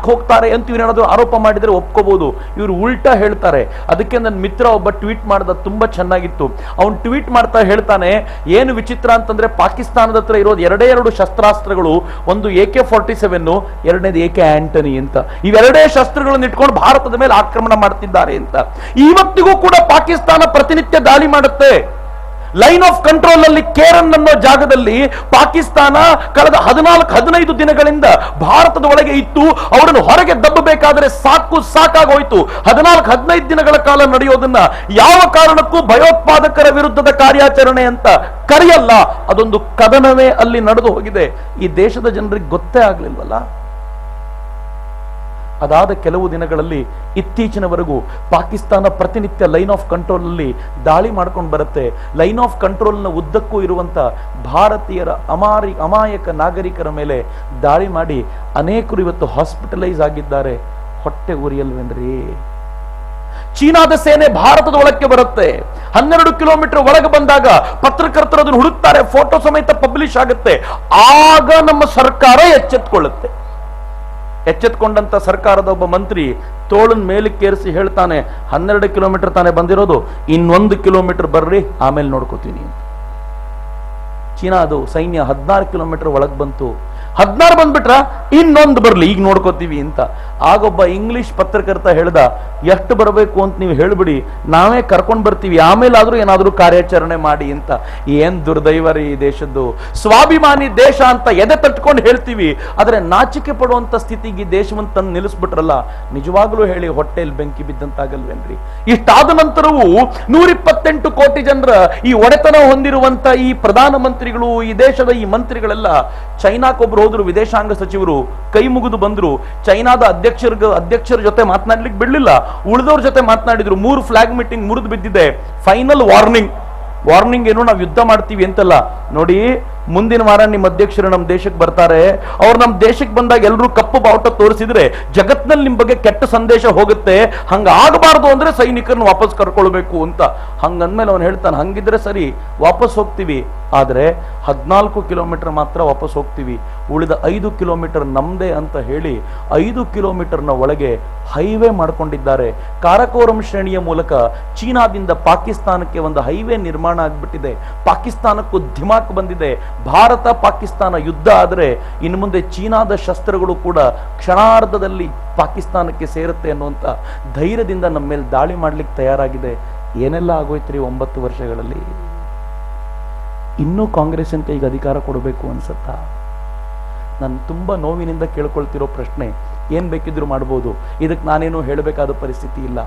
ಹೋಗ್ತಾರೆ ಅಂತ ಇವ್ರೇನಾದ್ರು ಆರೋಪ ಮಾಡಿದ್ರೆ ಒಪ್ಕೋಬಹುದು. ಇವರು ಉಲ್ಟಾ ಹೇಳ್ತಾರೆ. ಅದಕ್ಕೆ ನನ್ನ ಮಿತ್ರ ಒಬ್ಬ ಟ್ವೀಟ್ ಮಾಡ್ದ, ತುಂಬಾ ಚೆನ್ನಾಗಿತ್ತು. ಅವನು ಟ್ವೀಟ್ ಮಾಡ್ತಾ ಹೇಳ್ತಾನೆ, ಏನು ವಿಚಿತ್ರ ಅಂತಂದ್ರೆ ಪಾಕಿಸ್ತಾನದ ಹತ್ರ ಇರೋದು 2 ಶಸ್ತ್ರಾಸ್ತ್ರಗಳು, ಒಂದು AK-47, ಎರಡನೇದು AK ಆಂಟನಿ ಅಂತ. ಇವೆರಡೇ ಶಸ್ತ್ರಗಳನ್ನು ಇಟ್ಕೊಂಡು ಭಾರತದ ಮೇಲೆ ಆಕ್ರಮಣ ಮಾಡ್ತಿದ್ದಾರೆ ಅಂತ. ಇವತ್ತಿಗೂ ಕೂಡ ಪಾಕಿಸ್ತಾನ ಪ್ರತಿನಿತ್ಯ ದಾಳಿ ಮಾಡುತ್ತೆ. ಲೈನ್ ಆಫ್ ಕಂಟ್ರೋಲ್ ಅಲ್ಲಿ ಕೇರನ್ ಅನ್ನೋ ಜಾಗದಲ್ಲಿ ಪಾಕಿಸ್ತಾನ ಕಳೆದ 14-15 ದಿನಗಳಿಂದ ಭಾರತದ ಒಳಗೆ ಇತ್ತು. ಅವರನ್ನು ಹೊರಗೆ ದಬ್ಬಬೇಕಾದ್ರೆ ಸಾಕಾಗೋಯ್ತು. 14-15 ದಿನಗಳ ಕಾಲ ನಡೆಯೋದನ್ನ ಯಾವ ಕಾರಣಕ್ಕೂ ಭಯೋತ್ಪಾದಕರ ವಿರುದ್ಧದ ಕಾರ್ಯಾಚರಣೆ ಅಂತ ಕರೆಯಲ್ಲ. ಅದೊಂದು ಕದನವೇ ಅಲ್ಲಿ ನಡೆದು ಹೋಗಿದೆ. ಈ ದೇಶದ ಜನರಿಗೆ ಗೊತ್ತೇ ಆಗ್ಲಿಲ್ವಲ್ಲ. ಅದಾದ ಕೆಲವು ದಿನಗಳಲ್ಲಿ ಇತ್ತೀಚಿನವರೆಗೂ ಪಾಕಿಸ್ತಾನ ಪ್ರತಿನಿತ್ಯ ಲೈನ್ ಆಫ್ ಕಂಟ್ರೋಲ್ ಅಲ್ಲಿ ದಾಳಿ ಮಾಡ್ಕೊಂಡು ಬರುತ್ತೆ. ಲೈನ್ ಆಫ್ ಕಂಟ್ರೋಲ್ನ ಉದ್ದಕ್ಕೂ ಇರುವಂತ ಭಾರತೀಯರ ಅಮಾಯಕ ನಾಗರಿಕರ ಮೇಲೆ ದಾಳಿ ಮಾಡಿ ಅನೇಕರು ಇವತ್ತು ಹಾಸ್ಪಿಟಲೈಸ್ ಆಗಿದ್ದಾರೆ. ಹೊಟ್ಟೆ ಉರಿಯಲ್ವೇನ್ರಿ? ಚೀನಾದ ಸೇನೆ ಭಾರತದ ಒಳಕ್ಕೆ ಬರುತ್ತೆ. 12 ಕಿಲೋಮೀಟರ್ ಒಳಗೆ ಬಂದಾಗ ಪತ್ರಕರ್ತರು ಅದನ್ನು ಹುಡುಕ್ತಾರೆ, ಫೋಟೋ ಸಮೇತ ಪಬ್ಲಿಷ್ ಆಗುತ್ತೆ. ಆಗ ನಮ್ಮ ಸರ್ಕಾರ ಎಚ್ಚೆತ್ಕೊಂಡಂತ ಸರ್ಕಾರದ ಒಬ್ಬ ಮಂತ್ರಿ ತೋಳನ್ ಮೇಲಕ್ಕೇರಿಸಿ ಹೇಳ್ತಾನೆ, 12 ಕಿಲೋಮೀಟರ್ ತಾನೇ ಬಂದಿರೋದು, ಇನ್ನೊಂದು ಕಿಲೋಮೀಟರ್ ಬರ್ರಿ, ಆಮೇಲೆ ನೋಡ್ಕೋತೀನಿ ಅಂತ. ಚೀನಾದು ಸೈನ್ಯ 16 ಕಿಲೋಮೀಟರ್ ಒಳಗೆ ಬಂತು. 16 ಬಂದ್ಬಿಟ್ರ, ಇನ್ನೊಂದು ಬರ್ಲಿ, ಈಗ ನೋಡ್ಕೋತೀವಿ ಅಂತ. ಆಗೊಬ್ಬ ಇಂಗ್ಲಿಷ್ ಪತ್ರಕರ್ತ ಹೇಳ್ದ, ಎಷ್ಟು ಬರಬೇಕು ಅಂತ ನೀವು ಹೇಳ್ಬಿಡಿ, ನಾವೇ ಕರ್ಕೊಂಡ್ ಬರ್ತೀವಿ, ಆಮೇಲಾದ್ರೂ ಏನಾದ್ರೂ ಕಾರ್ಯಾಚರಣೆ ಮಾಡಿ ಅಂತ. ಏನ್ ದುರ್ದೈವ ರೀ ಈ ದೇಶದ್ದು. ಸ್ವಾಭಿಮಾನಿ ದೇಶ ಅಂತ ಎದೆ ತಟ್ಕೊಂಡು ಹೇಳ್ತೀವಿ, ಆದ್ರೆ ನಾಚಿಕೆ ಪಡುವಂತ ಸ್ಥಿತಿಗೆ ದೇಶವನ್ನು ತಂದು ನಿಲ್ಲಿಸ್ಬಿಟ್ರಲ್ಲ. ನಿಜವಾಗ್ಲೂ ಹೇಳಿ, ಹೊಟ್ಟೆಯಲ್ಲಿ ಬೆಂಕಿ ಬಿದ್ದಂತಾಗಲ್ವೇನ್ರಿ? ಇಷ್ಟಾದ ನಂತರವೂ 128 ಕೋಟಿ ಜನರ ಈ ಒಡೆತನ ಹೊಂದಿರುವಂತ ಈ ಪ್ರಧಾನಮಂತ್ರಿಗಳು, ಈ ದೇಶದ ಈ ಮಂತ್ರಿಗಳೆಲ್ಲ ಚೈನಾಕ್ಕೊಬ್ರು ಹೋದ್ರು, ವಿದೇಶಾಂಗ ಸಚಿವರು ಕೈ ಮುಗಿದು ಬಂದ್ರು. ಚೈನಾದ ಅಧ್ಯಕ್ಷರ ಜೊತೆ ಮಾತನಾಡ್ಲಿಕ್ಕೆ ಬಿಡ್ಲಿಲ್ಲ, ಉಳಿದವ್ರ ಜೊತೆ ಮಾತನಾಡಿದ್ರು. 3 ಫ್ಲಾಗ್ ಮೀಟಿಂಗ್ ಮುರಿದು ಬಿದ್ದಿದೆ. ಫೈನಲ್ ವಾರ್ನಿಂಗ್ ಏನು, ನಾವು ಯುದ್ಧ ಮಾಡ್ತೀವಿ ಅಂತಲ್ಲ. ನೋಡಿ, ಮುಂದಿನ ವಾರ ನಿಮ್ಮ ಅಧ್ಯಕ್ಷರು ನಮ್ಮ ದೇಶಕ್ಕೆ ಬರ್ತಾರೆ, ಅವ್ರು ನಮ್ಮ ದೇಶಕ್ಕೆ ಬಂದಾಗ ಎಲ್ಲರೂ ಕಪ್ಪು ಬಾವುಟ ತೋರಿಸಿದ್ರೆ ಜಗತ್ನಲ್ಲಿ ನಿಮ್ ಬಗ್ಗೆ ಕೆಟ್ಟ ಸಂದೇಶ ಹೋಗುತ್ತೆ, ಹಂಗ ಆಗಬಾರ್ದು ಅಂದ್ರೆ ಸೈನಿಕರನ್ನ ವಾಪಸ್ ಕರ್ಕೊಳ್ಬೇಕು ಅಂತ. ಹಂಗಂದ್ಮೇಲೆ ಅವನು ಹೇಳ್ತಾನೆ, ಹಂಗಿದ್ರೆ ಸರಿ ವಾಪಸ್ ಹೋಗ್ತೀವಿ, ಆದ್ರೆ 14 ಕಿಲೋಮೀಟರ್ ಮಾತ್ರ ವಾಪಸ್ ಹೋಗ್ತೀವಿ, ಉಳಿದ 5 ಕಿಲೋಮೀಟರ್ ನಮ್ದೇ ಅಂತ ಹೇಳಿ 5 ಕಿಲೋಮೀಟರ್ನ ಒಳಗೆ ಹೈವೇ ಮಾಡ್ಕೊಂಡಿದ್ದಾರೆ. ಕಾರಕೋರಂ ಶ್ರೇಣಿಯ ಮೂಲಕ ಚೀನಾದಿಂದ ಪಾಕಿಸ್ತಾನಕ್ಕೆ ಒಂದು ಹೈವೇ ನಿರ್ಮಾಣ ಆಗ್ಬಿಟ್ಟಿದೆ. ಪಾಕಿಸ್ತಾನಕ್ಕೂ ಧಿಮಾಕ್ ಬಂದಿದೆ. ಭಾರತ ಪಾಕಿಸ್ತಾನ ಯುದ್ಧ ಆದ್ರೆ ಇನ್ನು ಮುಂದೆ ಚೀನಾದ ಶಸ್ತ್ರಗಳು ಕೂಡ ಕ್ಷಣಾರ್ಧದಲ್ಲಿ ಪಾಕಿಸ್ತಾನಕ್ಕೆ ಸೇರುತ್ತೆ ಅನ್ನುವಂತ ಧೈರ್ಯದಿಂದ ನಮ್ಮ ಮೇಲೆ ದಾಳಿ ಮಾಡ್ಲಿಕ್ಕೆ ತಯಾರಾಗಿದೆ. ಏನೆಲ್ಲ ಆಗೋಯ್ತ್ರಿ 9 ವರ್ಷಗಳಲ್ಲಿ. ಇನ್ನೂ ಕಾಂಗ್ರೆಸ್ಸಿನ ಕೈಗೆ ಅಧಿಕಾರ ಕೊಡಬೇಕು ಅನ್ಸತ್ತಾ? ನಾನು ತುಂಬಾ ನೋವಿನಿಂದ ಕೇಳ್ಕೊಳ್ತಿರೋ ಪ್ರಶ್ನೆ, ಏನ್ ಬೇಕಿದ್ರು ಮಾಡ್ಬೋದು, ಇದಕ್ಕೆ ನಾನೇನು ಹೇಳಬೇಕಾದ ಪರಿಸ್ಥಿತಿ ಇಲ್ಲ.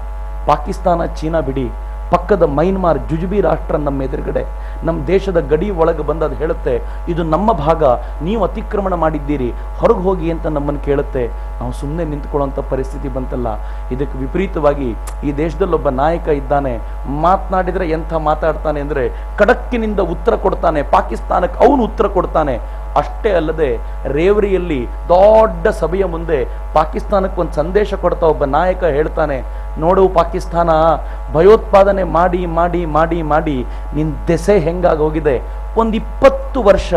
ಪಾಕಿಸ್ತಾನ ಚೀನಾ ಬಿಡಿ, ಪಕ್ಕದ ಮೈನ್ಮಾರ್ ಜುಜುಬಿ ರಾಷ್ಟ್ರ ನಮ್ಮ ಎದುರುಗಡೆ ನಮ್ಮ ದೇಶದ ಗಡಿ ಒಳಗೆ ಬಂದು ಅದು ಹೇಳುತ್ತೆ, ಇದು ನಮ್ಮ ಭಾಗ, ನೀವು ಅತಿಕ್ರಮಣ ಮಾಡಿದ್ದೀರಿ, ಹೊರಗೆ ಹೋಗಿ ಅಂತ ನಮ್ಮನ್ನು ಕೇಳುತ್ತೆ. ನಾವು ಸುಮ್ಮನೆ ನಿಂತ್ಕೊಳ್ಳೋಂಥ ಪರಿಸ್ಥಿತಿ ಬಂತಲ್ಲ. ಇದಕ್ಕೆ ವಿಪರೀತವಾಗಿ ಈ ದೇಶದಲ್ಲಿ ಒಬ್ಬ ನಾಯಕ ಇದ್ದಾನೆ, ಮಾತನಾಡಿದ್ರೆ ಎಂಥ ಮಾತಾಡ್ತಾನೆ ಅಂದ್ರೆ ಖಡಕ್ಕಿನಿಂದ ಉತ್ತರ ಕೊಡ್ತಾನೆ, ಪಾಕಿಸ್ತಾನಕ್ಕೆ ಅವನು ಉತ್ತರ ಕೊಡ್ತಾನೆ. ಅಷ್ಟೇ ಅಲ್ಲದೆ ರೇವರಿಯಲ್ಲಿ ದೊಡ್ಡ ಸಭೆಯ ಮುಂದೆ ಪಾಕಿಸ್ತಾನಕ್ಕೆ ಒಂದು ಸಂದೇಶ ಕೊಡ್ತಾ ಒಬ್ಬ ನಾಯಕ ಹೇಳ್ತಾನೆ, ನೋಡು ಪಾಕಿಸ್ತಾನ, ಭಯೋತ್ಪಾದನೆ ಮಾಡಿ ಮಾಡಿ ಮಾಡಿ ಮಾಡಿ ನಿನ್ ದೆಸೆ ಹೆಂಗಾಗಿ ಹೋಗಿದೆ, ಒಂದು 20 ವರ್ಷ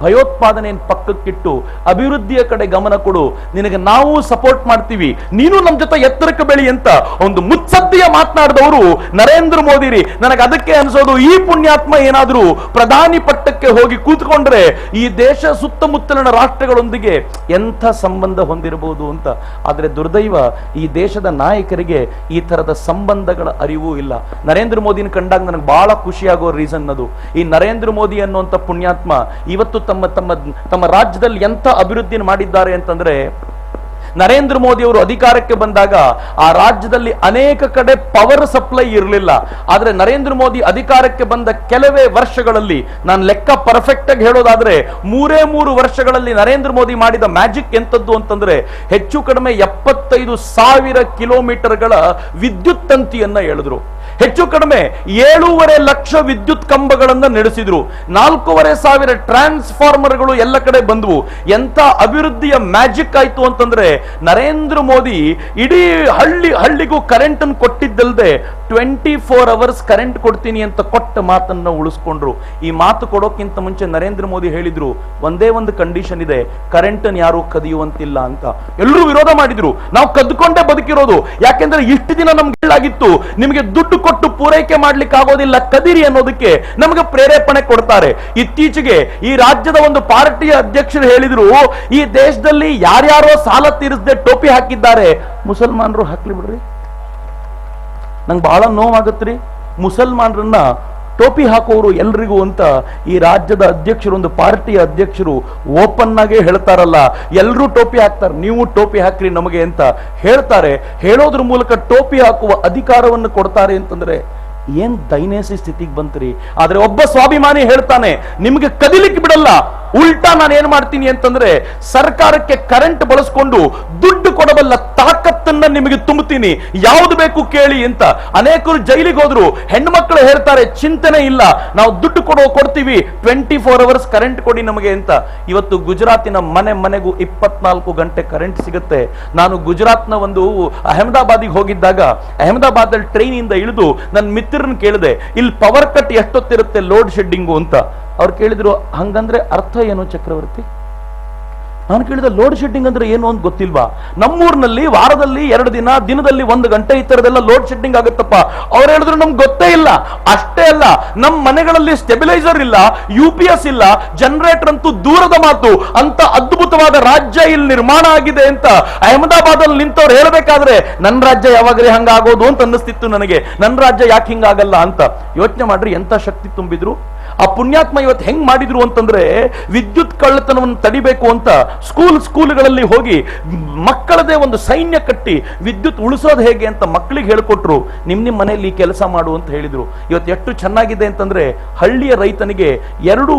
ಭಯೋತ್ಪಾದನೆಯನ್ನು ಪಕ್ಕಕ್ಕಿಟ್ಟು ಅಭಿವೃದ್ಧಿಯ ಕಡೆ ಗಮನ ಕೊಡು, ನಿನಗೆ ನಾವು ಸಪೋರ್ಟ್ ಮಾಡ್ತೀವಿ, ನೀನು ನಮ್ಮ ಜೊತೆ ಎತ್ತರಕ್ಕೆ ಬೆಳಿ ಅಂತ ಒಂದು ಮುತ್ಸದ್ದಿಯ ಮಾತನಾಡಿದವರು ನರೇಂದ್ರ ಮೋದಿ. ನನಗೆ ಅದಕ್ಕೆ ಅನ್ಸೋದು, ಈ ಪುಣ್ಯಾತ್ಮ ಏನಾದ್ರೂ ಪ್ರಧಾನಿ ಪಟ್ಟಕ್ಕೆ ಹೋಗಿ ಕೂತ್ಕೊಂಡ್ರೆ ಈ ದೇಶ ಸುತ್ತಮುತ್ತಲಿನ ರಾಷ್ಟ್ರಗಳೊಂದಿಗೆ ಎಂಥ ಸಂಬಂಧ ಹೊಂದಿರಬಹುದು ಅಂತ. ಆದ್ರೆ ದುರ್ದೈವ, ಈ ದೇಶದ ನಾಯಕರಿಗೆ ಈ ತರದ ಸಂಬಂಧಗಳ ಅರಿವು ಇಲ್ಲ. ನರೇಂದ್ರ ಮೋದಿನ ಕಂಡಾಗ ನನಗೆ ಬಹಳ ಖುಷಿಯಾಗೋ ರೀಸನ್ ಅದು, ಈ ನರೇಂದ್ರ ಮೋದಿ ಅನ್ನುವಂಥ ಪುಣ್ಯಾತ್ಮ ಇವತ್ತು ತಮ್ಮ ರಾಜ್ಯದಲ್ಲಿ ಎಂಥ ಅಭಿವೃದ್ಧಿ ಮಾಡಿದ್ದಾರೆ ಅಂತಂದ್ರೆ, ನರೇಂದ್ರ ಮೋದಿ ಅವರು ಅಧಿಕಾರಕ್ಕೆ ಬಂದಾಗ ಆ ರಾಜ್ಯದಲ್ಲಿ ಅನೇಕ ಕಡೆ ಪವರ್ ಸಪ್ಲೈ ಇರಲಿಲ್ಲ. ಆದ್ರೆ ನರೇಂದ್ರ ಮೋದಿ ಅಧಿಕಾರಕ್ಕೆ ಬಂದ ಕೆಲವೇ ವರ್ಷಗಳಲ್ಲಿ, ನಾನು ಲೆಕ್ಕ ಪರ್ಫೆಕ್ಟ್ ಆಗಿ ಹೇಳೋದಾದ್ರೆ 3 ವರ್ಷಗಳಲ್ಲಿ ನರೇಂದ್ರ ಮೋದಿ ಮಾಡಿದ ಮ್ಯಾಜಿಕ್ ಎಂತದ್ದು ಅಂತಂದ್ರೆ, ಹೆಚ್ಚು ಕಡಿಮೆ 75,000 ಕಿಲೋಮೀಟರ್ಗಳ ವಿದ್ಯುತ್ ತಂತಿಯನ್ನ ಎಳೆದ್ರು. ಹೆಚ್ಚು ಕಡಿಮೆ 7.5 ಲಕ್ಷ ವಿದ್ಯುತ್ ಕಂಬಗಳನ್ನ ನಡೆಸಿದ್ರು. 4,500 ಟ್ರಾನ್ಸ್ಫಾರ್ಮರ್ಗಳು ಎಲ್ಲ ಕಡೆ ಬಂದವು. ಎಂತ ಅಭಿವೃದ್ಧಿಯ ಮ್ಯಾಜಿಕ್ ಆಯ್ತು ಅಂತಂದ್ರೆ, ನರೇಂದ್ರ ಮೋದಿ ಇಡೀ ಹಳ್ಳಿಗೂ ಕರೆಂಟ್ ಅನ್ನು ಕೊಟ್ಟಿದ್ದಲ್ದೆ 24 ಅವರ್ಸ್ ಕರೆಂಟ್ ಕೊಡ್ತೀನಿ ಅಂತ ಕೊಟ್ಟ ಮಾತನ್ನ ಉಳಿಸ್ಕೊಂಡ್ರು. ಈ ಮಾತು ಕೊಡೋಕ್ಕಿಂತ ಮುಂಚೆ ನರೇಂದ್ರ ಮೋದಿ ಹೇಳಿದ್ರು, ಒಂದೇ ಒಂದು ಕಂಡೀಷನ್ ಇದೆ, ಕರೆಂಟ್ ಅನ್ನು ಯಾರು ಕದಿಯುವಂತಿಲ್ಲ ಅಂತ. ಎಲ್ಲರೂ ವಿರೋಧ ಮಾಡಿದ್ರು, ನಾವು ಕದ್ಕೊಂಡೇ ಬದುಕಿರೋದು, ಯಾಕೆಂದ್ರೆ ಇಷ್ಟು ದಿನ ನಮ್ಗೆ ಹೇಳಾಗಿತ್ತು, ನಿಮಗೆ ದುಡ್ಡು ಕೊಟ್ಟು ಪೂರೈಕೆ ಮಾಡ್ಲಿಕ್ಕೆ ಆಗೋದಿಲ್ಲ, ಕದಿರಿ ಅನ್ನೋದಕ್ಕೆ ನಮಗೆ ಪ್ರೇರೇಪಣೆ ಕೊಡ್ತಾರೆ. ಇತ್ತೀಚೆಗೆ ಈ ರಾಜ್ಯದ ಒಂದು ಪಾರ್ಟಿಯ ಅಧ್ಯಕ್ಷರು ಹೇಳಿದ್ರು, ಈ ದೇಶದಲ್ಲಿ ಯಾರ್ಯಾರೋ ಸಾಲ ತೀರಿಸದೆ ಟೋಪಿ ಹಾಕಿದ್ದಾರೆ, ಮುಸಲ್ಮಾನರು ಹಾಕ್ಲಿ ಬಿಡ್ರಿ. ನಂಗೆ ಬಹಳ ನೋವಾಗತ್ರಿ, ಮುಸಲ್ಮಾನರನ್ನ ಟೋಪಿ ಹಾಕೋರು ಎಲ್ರಿಗೂ ಅಂತ ಈ ರಾಜ್ಯದ ಅಧ್ಯಕ್ಷರು, ಒಂದು ಪಾರ್ಟಿಯ ಅಧ್ಯಕ್ಷರು ಓಪನ್ ಆಗಿ ಹೇಳ್ತಾರಲ್ಲ, ಎಲ್ಲರೂ ಟೋಪಿ ಹಾಕ್ತಾರೆ, ನೀವು ಟೋಪಿ ಹಾಕ್ರಿ ನಮಗೆ ಅಂತ ಹೇಳ್ತಾರೆ. ಹೇಳೋದ್ರ ಮೂಲಕ ಟೋಪಿ ಹಾಕುವ ಅಧಿಕಾರವನ್ನು ಕೊಡ್ತಾರೆ ಅಂತಂದ್ರೆ ಏನ್ ದೈನೇಸಿ ಸ್ಥಿತಿಗೆ ಬಂತ್ರಿ. ಆದ್ರೆ ಒಬ್ಬ ಸ್ವಾಭಿಮಾನಿ ಹೇಳ್ತಾನೆ, ನಿಮ್ಗೆ ಕದಿಲಿಕ್ಕೆ ಬಿಡಲ್ಲ, ಉಲ್ಟಾ ನಾನು ಏನ್ ಮಾಡ್ತೀನಿ ಅಂತಂದ್ರೆ ಸರ್ಕಾರಕ್ಕೆ ಕರೆಂಟ್ ಬಳಸ್ಕೊಂಡು ದುಡ್ಡು ಕೊಡಬಲ್ಲ ತಾಕತ್ತನ್ನ ನಿಮಗೆ ತುಂಬುತ್ತೀನಿ, ಯಾವ್ದು ಬೇಕು ಕೇಳಿ ಅಂತ. ಅನೇಕರು ಜೈಲಿಗೆ ಹೋದ್ರು, ಹೆಣ್ಮಕ್ಳು ಹೇಳ್ತಾರೆ, ಚಿಂತನೆ ಇಲ್ಲ, ನಾವು ದುಡ್ಡು ಕೊಡ್ತೀವಿ, 24 ಅವರ್ಸ್ ಕರೆಂಟ್ ಕೊಡಿ ನಮಗೆ ಅಂತ. ಇವತ್ತು ಗುಜರಾತಿನ ಮನೆಗೂ 24 ಗಂಟೆ ಕರೆಂಟ್ ಸಿಗುತ್ತೆ. ನಾನು ಗುಜರಾತ್ನ ಒಂದು ಅಹಮದಾಬಾದಿಗೆ ಹೋಗಿದ್ದಾಗ ಅಹಮದಾಬಾದ್ ಟ್ರೈನ್ ಇಂದ ಇಳಿದು ನನ್ನ ಮಿತ್ರರನ್ನ ಕೇಳಿದೆ, ಇಲ್ಲಿ ಪವರ್ ಕಟ್ ಎಷ್ಟೊತ್ತಿರುತ್ತೆ ಲೋಡ್ ಶೆಡ್ಡಿಂಗು ಅಂತ. ಅವ್ರು ಕೇಳಿದ್ರು, ಹಂಗಂದ್ರೆ ಅರ್ಥ ಏನು ಚಕ್ರವರ್ತಿ? ನಾನು ಕೇಳಿದ, ಲೋಡ್ ಶೆಡ್ಡಿಂಗ್ ಅಂದ್ರೆ ಏನು ಅಂತ ಗೊತ್ತಿಲ್ವಾ? ನಮ್ಮೂರಿನಲ್ಲಿ ವಾರದಲ್ಲಿ 2 ದಿನ, ದಿನದಲ್ಲಿ 1 ಗಂಟೆ ಈ ತರದೆಲ್ಲ ಲೋಡ್ ಶೆಡ್ಡಿಂಗ್ ಆಗುತ್ತಪ್ಪ. ಅವ್ರು ಹೇಳಿದ್ರು, ನಮ್ಗೆ ಗೊತ್ತೇ ಇಲ್ಲ. ಅಷ್ಟೇ ಅಲ್ಲ, ನಮ್ಮ ಮನೆಗಳಲ್ಲಿ ಸ್ಟೆಬಿಲೈಸರ್ ಇಲ್ಲ, UPS ಇಲ್ಲ, ಜನರೇಟರ್ ಅಂತೂ ದೂರದ ಮಾತು. ಅಂತ ಅದ್ಭುತವಾದ ರಾಜ್ಯ ಇಲ್ಲಿ ನಿರ್ಮಾಣ ಆಗಿದೆ ಅಂತ ಅಹಮದಾಬಾದ್ ಅಲ್ಲಿ ನಿಂತವ್ರು ಹೇಳ್ಬೇಕಾದ್ರೆ, ನನ್ನ ರಾಜ್ಯ ಯಾವಾಗಲೇ ಹಂಗಾಗೋದು ಅಂತ ಅನ್ನಿಸ್ತಿತ್ತು ನನಗೆ. ನನ್ನ ರಾಜ್ಯ ಯಾಕೆ ಹಿಂಗಾಗಲ್ಲ ಅಂತ ಯೋಚನೆ ಮಾಡ್ರಿ, ಎಂತ ಶಕ್ತಿ ತುಂಬಿದ್ರು. ಆ ಪುಣ್ಯಾತ್ಮ ಇವತ್ತು ಹೆಂಗ್ ಮಾಡಿದ್ರು ಅಂತಂದ್ರೆ, ವಿದ್ಯುತ್ ಕಳ್ಳತನವನ್ನು ತಡಿಬೇಕು ಅಂತ ಸ್ಕೂಲ್ಗಳಲ್ಲಿ ಹೋಗಿ ಮಕ್ಕಳದೇ ಒಂದು ಸೈನ್ಯ ಕಟ್ಟಿ ವಿದ್ಯುತ್ ಉಳಿಸೋದು ಹೇಗೆ ಅಂತ ಮಕ್ಕಳಿಗೆ ಹೇಳ್ಕೊಟ್ರು. ನಿಮ್ ಮನೆಯಲ್ಲಿ ಕೆಲಸ ಮಾಡು ಅಂತ ಹೇಳಿದ್ರು. ಇವತ್ತು ಎಷ್ಟು ಚೆನ್ನಾಗಿದೆ ಅಂತಂದ್ರೆ, ಹಳ್ಳಿಯ ರೈತನಿಗೆ 2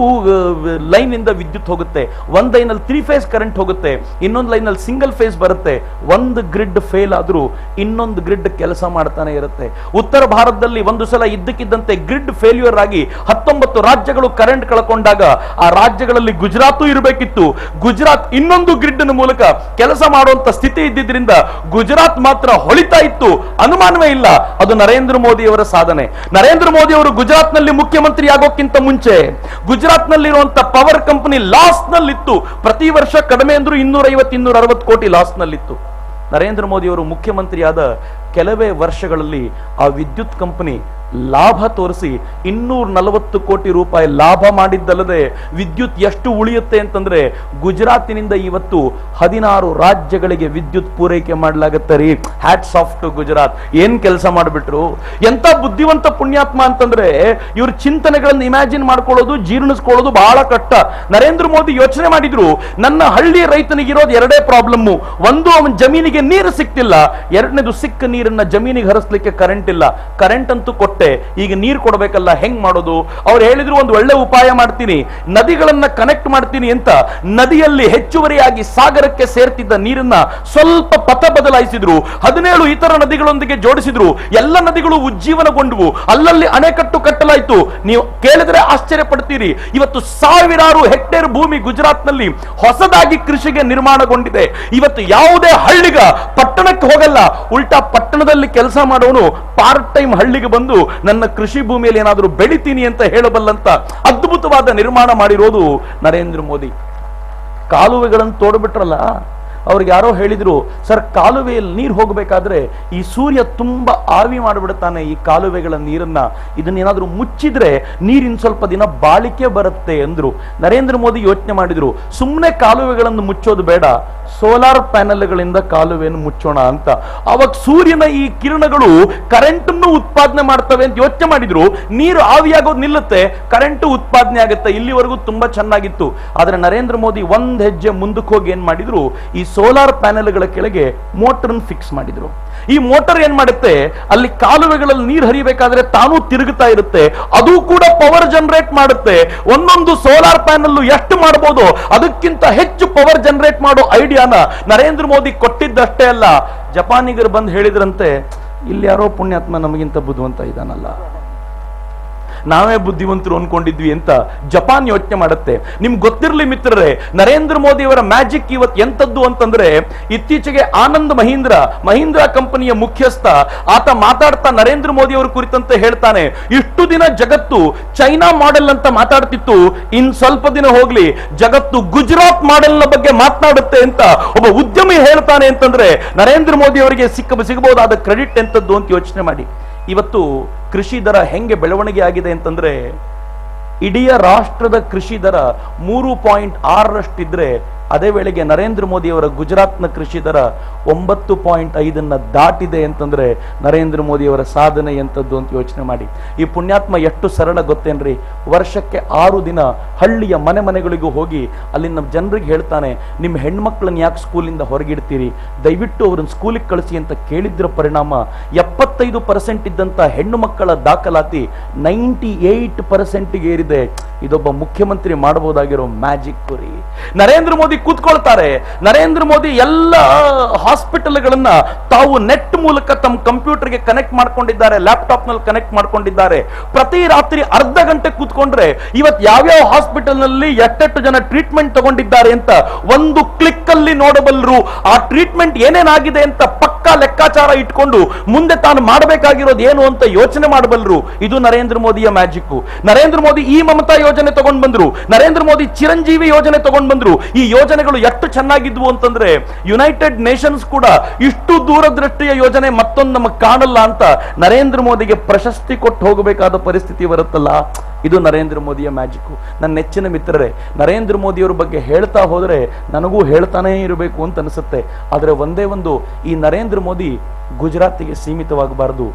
ಲೈನ್ ಇಂದ ವಿದ್ಯುತ್ ಹೋಗುತ್ತೆ. ಒಂದು ಲೈನಲ್ಲಿ 3 ಫೇಸ್ ಕರೆಂಟ್ ಹೋಗುತ್ತೆ, ಇನ್ನೊಂದು ಲೈನಲ್ಲಿ ಸಿಂಗಲ್ ಫೇಸ್ ಬರುತ್ತೆ. ಒಂದು ಗ್ರಿಡ್ ಫೇಲ್ ಆದ್ರೂ ಇನ್ನೊಂದು ಗ್ರಿಡ್ ಕೆಲಸ ಮಾಡ್ತಾನೆ ಇರುತ್ತೆ. ಉತ್ತರ ಭಾರತದಲ್ಲಿ ಒಂದು ಸಲ ಇದ್ದಕ್ಕಿದ್ದಂತೆ ಗ್ರಿಡ್ ಫೇಲ್ಯೂರ್ ಆಗಿ 19 ರಾಜ್ಯ ರಾಜ್ಯಗಳು ಕರೆಂಟ್ ಕಳ್ಕೊಂಡಾಗ ಆ ರಾಜ್ಯಗಳಲ್ಲಿ ಗುಜರಾತ್ ಇರಬೇಕಿತ್ತು. ಗುಜರಾತ್ ಇನ್ನೊಂದು ಗ್ರಿಡ್ ಮೂಲಕ ಕೆಲಸ ಮಾಡುವಂತ ಸ್ಥಿತಿ ಇದ್ದಿದ್ರಿಂದ ಗುಜರಾತ್ ಮಾತ್ರ ಹೊಳಿತಾ ಇತ್ತು, ಅನುಮಾನವೇ ಇಲ್ಲ. ಅದು ನರೇಂದ್ರ ಮೋದಿ ಅವರ ಸಾಧನೆ. ನರೇಂದ್ರ ಮೋದಿ ಅವರು ಗುಜರಾತ್ ನಲ್ಲಿ ಮುಖ್ಯಮಂತ್ರಿ ಆಗೋಕ್ಕಿಂತ ಮುಂಚೆ ಗುಜರಾತ್ ನಲ್ಲಿರುವಂತ ಪವರ್ ಕಂಪನಿ ಲಾಸ್ ನಲ್ಲಿತ್ತು. ಪ್ರತಿ ವರ್ಷ ಕಡಿಮೆ ಅಂದ್ರೂ 250-260 ಕೋಟಿ ಲಾಸ್ ನಲ್ಲಿತ್ತು. ನರೇಂದ್ರ ಮೋದಿ ಅವರು ಮುಖ್ಯಮಂತ್ರಿಯಾದ ಕೆಲವೇ ವರ್ಷಗಳಲ್ಲಿ ಆ ವಿದ್ಯುತ್ ಕಂಪನಿ ಲಾಭ ತೋರಿಸಿ 240 ಕೋಟಿ ರೂಪಾಯಿ ಲಾಭ ಮಾಡಿದ್ದಲ್ಲದೆ ವಿದ್ಯುತ್ ಎಷ್ಟು ಉಳಿಯುತ್ತೆ ಅಂತಂದ್ರೆ ಗುಜರಾತಿನಿಂದ ಇವತ್ತು 16 ರಾಜ್ಯಗಳಿಗೆ ವಿದ್ಯುತ್ ಪೂರೈಕೆ ಮಾಡಲಾಗುತ್ತೆ ರೀ. Hats off to Gujarat. ಏನ್ ಕೆಲಸ ಮಾಡಿಬಿಟ್ರು, ಎಂತ ಬುದ್ಧಿವಂತ ಪುಣ್ಯಾತ್ಮ ಅಂತಂದ್ರೆ ಇವ್ರ ಚಿಂತನೆಗಳನ್ನು ಇಮ್ಯಾಜಿನ್ ಮಾಡ್ಕೊಳ್ಳೋದು, ಜೀರ್ಣಿಸ್ಕೊಳ್ಳೋದು ಬಹಳ ಕಷ್ಟ. ನರೇಂದ್ರ ಮೋದಿ ಯೋಚನೆ ಮಾಡಿದ್ರು, ನನ್ನ ಹಳ್ಳಿ ರೈತನಿಗಿರೋದು ಎರಡೇ ಪ್ರಾಬ್ಲಮ್. ಒಂದು, ಅವನ ಜಮೀನಿಗೆ ನೀರು ಸಿಕ್ತಿಲ್ಲ. ಎರಡನೇದು, ಸಿಕ್ಕ ನೀರನ್ನ ಜಮೀನಿಗೆ ಹರಿಸ್ಲಿಕ್ಕೆ ಕರೆಂಟ್ ಇಲ್ಲ. ಕರೆಂಟ್ ಅಂತೂ ಕೊಟ್ಟೆ, ಈಗ ನೀರು ಕೊಡಬೇಕಲ್ಲ, ಹೆಂಗ್ ಮಾಡೋದು? ಅವ್ರು ಹೇಳಿದ್ರು, ಒಂದು ಒಳ್ಳೆ ಉಪಾಯ ಮಾಡ್ತೀನಿ, ನದಿಗಳನ್ನ ಕನೆಕ್ಟ್ ಮಾಡ್ತೀನಿ ಅಂತ. ನದಿಯಲ್ಲಿ ಹೆಚ್ಚುವರಿಯಾಗಿ ಸಾಗರಕ್ಕೆ ಸೇರ್ತಿದ್ದ ನೀರನ್ನ ಸ್ವಲ್ಪ ಪಥ ಬದಲಾಯಿಸಿದ್ರು. 17 ಇತರ ನದಿಗಳೊಂದಿಗೆ ಜೋಡಿಸಿದ್ರು. ಎಲ್ಲ ನದಿಗಳು ಉಜ್ಜೀವನಗೊಂಡವು. ಅಲ್ಲಲ್ಲಿ ಅಣೆಕಟ್ಟು ಕಟ್ಟಲಾಯಿತು. ನೀವು ಕೇಳಿದ್ರೆ ಆಶ್ಚರ್ಯ ಪಡ್ತೀರಿ, ಇವತ್ತು ಸಾವಿರಾರು ಹೆಕ್ಟೇರ್ ಭೂಮಿ ಗುಜರಾತ್ ನಲ್ಲಿ ಹೊಸದಾಗಿ ಕೃಷಿಗೆ ನಿರ್ಮಾಣಗೊಂಡಿದೆ. ಇವತ್ತು ಯಾವುದೇ ಹಳ್ಳಿಗ ಪಟ್ಟಣಕ್ಕೆ ಹೋಗಲ್ಲ, ಉಲ್ಟಾ ಪಟ್ಟಣದಲ್ಲಿ ಕೆಲಸ ಮಾಡೋನು ಪಾರ್ಟ್ ಟೈಮ್ ಹಳ್ಳಿಗೆ ಬಂದು ನನ್ನ ಕೃಷಿ ಭೂಮಿಯಲ್ಲಿ ಏನಾದರೂ ಬೆಳಿತೀನಿ ಅಂತ ಹೇಳಬಲ್ಲಂತ ಅದ್ಭುತವಾದ ನಿರ್ಮಾಣ ಮಾಡಿರೋದು ನರೇಂದ್ರ ಮೋದಿ. ಕಾಲುವೆಗಳನ್ನು ತೋಡ್ಬಿಟ್ರಲ್ಲ, ಅವ್ರಿಗೆ ಯಾರೋ ಹೇಳಿದ್ರು, ಸರ್ ಕಾಲುವೆಯಲ್ಲಿ ನೀರು ಹೋಗಬೇಕಾದ್ರೆ ಈ ಸೂರ್ಯ ತುಂಬಾ ಆವಿ ಮಾಡಿಬಿಡ್ತಾನೆ ಈ ಕಾಲುವೆಗಳ ನೀರನ್ನ, ಇದನ್ನೇನಾದ್ರೂ ಮುಚ್ಚಿದ್ರೆ ನೀರಿನ ಸ್ವಲ್ಪ ದಿನ ಬಾಳಿಕೆ ಬರುತ್ತೆ ಅಂದ್ರು. ನರೇಂದ್ರ ಮೋದಿ ಯೋಚನೆ ಮಾಡಿದ್ರು, ಸುಮ್ಮನೆ ಕಾಲುವೆಗಳನ್ನು ಮುಚ್ಚೋದು ಬೇಡ, ಸೋಲಾರ್ ಪ್ಯಾನೆಲ್ಗಳಿಂದ ಕಾಲುವೆಯನ್ನು ಮುಚ್ಚೋಣ ಅಂತ. ಅವಾಗ ಸೂರ್ಯನ ಈ ಕಿರಣಗಳು ಕರೆಂಟ್ ಅನ್ನು ಉತ್ಪಾದನೆ ಮಾಡ್ತವೆ ಅಂತ ಯೋಚನೆ ಮಾಡಿದ್ರು. ನೀರು ಆವಿಯಾಗೋದು ನಿಲ್ಲುತ್ತೆ, ಕರೆಂಟ್ ಉತ್ಪಾದನೆ ಆಗುತ್ತೆ. ಇಲ್ಲಿವರೆಗೂ ತುಂಬಾ ಚೆನ್ನಾಗಿತ್ತು. ಆದ್ರೆ ನರೇಂದ್ರ ಮೋದಿ ಒಂದ್ ಹೆಜ್ಜೆ ಮುಂದಕ್ಕೆ ಹೋಗಿ ಏನ್ ಮಾಡಿದ್ರು, ಈ ಸೋಲಾರ್ ಪ್ಯಾನೆಲ್ಗಳ ಕೆಳಗೆ ಮೋಟರ್ ಫಿಕ್ಸ್ ಮಾಡಿದ್ರು. ಈ ಮೋಟರ್ ಏನ್ ಮಾಡುತ್ತೆ, ಅಲ್ಲಿ ಕಾಲುವೆಗಳಲ್ಲಿ ನೀರು ಹರಿಬೇಕಾದ್ರೆ ತಾನೂ ತಿರುಗುತ್ತಾ ಇರುತ್ತೆ, ಅದು ಕೂಡ ಪವರ್ ಜನರೇಟ್ ಮಾಡುತ್ತೆ. ಒಂದೊಂದು ಸೋಲಾರ್ ಪ್ಯಾನಲ್ ಎಷ್ಟು ಮಾಡಬಹುದು ಅದಕ್ಕಿಂತ ಹೆಚ್ಚು ಪವರ್ ಜನರೇಟ್ ಮಾಡೋ ಐಡಿಯಾನ ನರೇಂದ್ರ ಮೋದಿ ಕೊಟ್ಟಿದ್ದಷ್ಟೇ ಅಲ್ಲ, ಜಪಾನಿಗರು ಬಂದು ಹೇಳಿದ್ರಂತೆ, ಇಲ್ಲಿ ಯಾರೋ ಪುಣ್ಯಾತ್ಮ ನಮಗಿಂತ ಬುದ್ಧಿವಂತ ಇದಾನಲ್ಲ, ನಾವೇ ಬುದ್ಧಿವಂತರು ಅನ್ಕೊಂಡಿದ್ವಿ ಅಂತ ಜಪಾನ್ ಯೋಚನೆ ಮಾಡುತ್ತೆ. ನಿಮ್ಗೆ ಗೊತ್ತಿರಲಿ ಮಿತ್ರರೇ, ನರೇಂದ್ರ ಮೋದಿ ಅವರ ಮ್ಯಾಜಿಕ್ ಇವತ್ತು ಎಂತದ್ದು ಅಂತಂದ್ರೆ, ಇತ್ತೀಚೆಗೆ ಆನಂದ್ ಮಹೀಂದ್ರ ಕಂಪನಿಯ ಮುಖ್ಯಸ್ಥ ಆತ ಮಾತಾಡ್ತಾ ನರೇಂದ್ರ ಮೋದಿ ಅವರ ಕುರಿತಂತೆ ಹೇಳ್ತಾನೆ, ಇಷ್ಟು ದಿನ ಜಗತ್ತು ಚೈನಾ ಮಾಡೆಲ್ ಅಂತ ಮಾತಾಡ್ತಿತ್ತು, ಇನ್ ಸ್ವಲ್ಪ ದಿನ ಹೋಗ್ಲಿ ಜಗತ್ತು ಗುಜರಾತ್ ಮಾಡೆಲ್ ನ ಬಗ್ಗೆ ಮಾತನಾಡುತ್ತೆ ಅಂತ ಒಬ್ಬ ಉದ್ಯಮಿ ಹೇಳ್ತಾನೆ ಅಂತಂದ್ರೆ ನರೇಂದ್ರ ಮೋದಿ ಅವರಿಗೆ ಸಿಗಬಹುದಾದ ಕ್ರೆಡಿಟ್ ಎಂತದ್ದು ಅಂತ ಯೋಚನೆ ಮಾಡಿ. ಇವತ್ತು ಕೃಷಿ ದರ ಹೆಂಗೆ ಬೆಳವಣಿಗೆ ಆಗಿದೆ ಅಂತಂದ್ರೆ, ಇಡೀ ರಾಷ್ಟ್ರದ ಕೃಷಿ ದರ 3.6ರಷ್ಟಿದ್ರೆ, ಅದೇ ವೇಳೆಗೆ ನರೇಂದ್ರ ಮೋದಿ ಅವರ ಗುಜರಾತ್ನ ಕೃಷಿ ದರ 9.5 ದಾಟಿದೆ ಅಂತಂದ್ರೆ ನರೇಂದ್ರ ಮೋದಿ ಅವರ ಸಾಧನೆ ಎಂತದ್ದು ಅಂತ ಯೋಚನೆ ಮಾಡಿ. ಈ ಪುಣ್ಯಾತ್ಮ ಎಷ್ಟು ಸರಳ ಗೊತ್ತೇನ್ರಿ, ವರ್ಷಕ್ಕೆ 6 ದಿನ ಹಳ್ಳಿಯ ಮನೆಗಳಿಗೂ ಹೋಗಿ ಅಲ್ಲಿನ ಜನರಿಗೆ ಹೇಳ್ತಾನೆ, ನಿಮ್ಮ ಹೆಣ್ಮಕ್ಳನ್ನ ಯಾಕೆ ಸ್ಕೂಲಿಂದ ಹೊರಗಿಡ್ತೀರಿ, ದಯವಿಟ್ಟು ಅವ್ರನ್ನ ಸ್ಕೂಲಿಗೆ ಕಳಿಸಿ ಅಂತ ಕೇಳಿದ್ರ ಪರಿಣಾಮ 75% ಇದ್ದಂತ ಹೆಣ್ಣು ಮಕ್ಕಳ ದಾಖಲಾತಿ 98% ಏರಿದೆ. ಇದೊಬ್ಬ ಮುಖ್ಯಮಂತ್ರಿ ಮಾಡಬಹುದಾಗಿರೋ ಮ್ಯಾಜಿಕ್ ಕುರಿ. ನರೇಂದ್ರ ಮೋದಿ ಕೂತ್ಕೊಳ್ತಾರೆ. ನರೇಂದ್ರ ಮೋದಿ ಎಲ್ಲ ಹಾಸ್ಪಿಟಲ್ಗಳನ್ನ ತಾವು ನೆಟ್ ಮೂಲಕ ತಮ್ಮ ಕಂಪ್ಯೂಟರ್ಗೆ ಕನೆಕ್ಟ್ ಮಾಡ್ಕೊಂಡಿದ್ದಾರೆ, ಲ್ಯಾಪ್ಟಾಪ್ ನಲ್ಲಿ ಕನೆಕ್ಟ್ ಮಾಡ್ಕೊಂಡಿದ್ದಾರೆ. ಪ್ರತಿ ರಾತ್ರಿ ಅರ್ಧ ಗಂಟೆ ಕೂತ್ಕೊಂಡ್ರೆ ಇವತ್ತು ಯಾವ್ಯಾವ ಹಾಸ್ಪಿಟಲ್ ನಲ್ಲಿ ಎಷ್ಟೆಷ್ಟು ಜನ ಟ್ರೀಟ್ಮೆಂಟ್ ತಗೊಂಡಿದ್ದಾರೆ ಅಂತ ಒಂದು ಕ್ಲಿಕ್ ಅಲ್ಲಿ ನೋಡಬಲ್ಲರು. ಆ ಟ್ರೀಟ್ಮೆಂಟ್ ಏನೇನಾಗಿದೆ ಅಂತ ಪಕ್ಕಾ ಲೆಕ್ಕಾಚಾರ ಇಟ್ಕೊಂಡು ಮುಂದೆ ತಾನು ಮಾಡಬೇಕಾಗಿರೋದು ಏನು ಅಂತ ಯೋಚನೆ ಮಾಡಬಲ್ಲರು. ಇದು ನರೇಂದ್ರ ಮೋದಿಯ ಮ್ಯಾಜಿಕ್. ನರೇಂದ್ರ ಮೋದಿ ಈ ಮಮತಾ ಯೋಜನೆ ತಗೊಂಡ್ ಬಂದ್ರು, ನರೇಂದ್ರ ಮೋದಿ ಚಿರಂಜೀವಿ ಯೋಜನೆ ತಗೊಂಡ್ ಬಂದ್ರು. ಈ ಯೋಜನೆಗಳು ಎಷ್ಟು ಚೆನ್ನಾಗಿದ್ವು ಅಂತಂದ್ರೆ, ಯುನೈಟೆಡ್ ನೇಷನ್ಸ್ ಕೂಡ ಇಷ್ಟು ದೂರದೃಷ್ಟಿಯ ಯೋಜನೆ ಮತ್ತೊಂದು ನಮಗೆ ಕಾಣಲ್ಲ ಅಂತ ನರೇಂದ್ರ ಮೋದಿಗೆ ಪ್ರಶಸ್ತಿ ಕೊಟ್ಟು ಹೋಗಬೇಕಾದ ಪರಿಸ್ಥಿತಿ ಬರುತ್ತಲ್ಲ, ಇದು ನರೇಂದ್ರ ಮೋದಿಯ ಮ್ಯಾಜಿಕ್. ನನ್ನ ನೆಚ್ಚಿನ ಮಿತ್ರರೇ, ನರೇಂದ್ರ ಮೋದಿಯವರ ಬಗ್ಗೆ ಹೇಳ್ತಾ ಹೋದ್ರೆ ನನಗೂ ಹೇಳ್ತಾನೇ ಇರಬೇಕು ಅಂತ ಅನಿಸುತ್ತೆ. ಆದರೆ ಒಂದೇ ಒಂದು, ಈ ನರೇಂದ್ರ ಮೋದಿ ಗುಜರಾತಿಗೆ ಸೀಮಿತವಾಗಬಾರದು,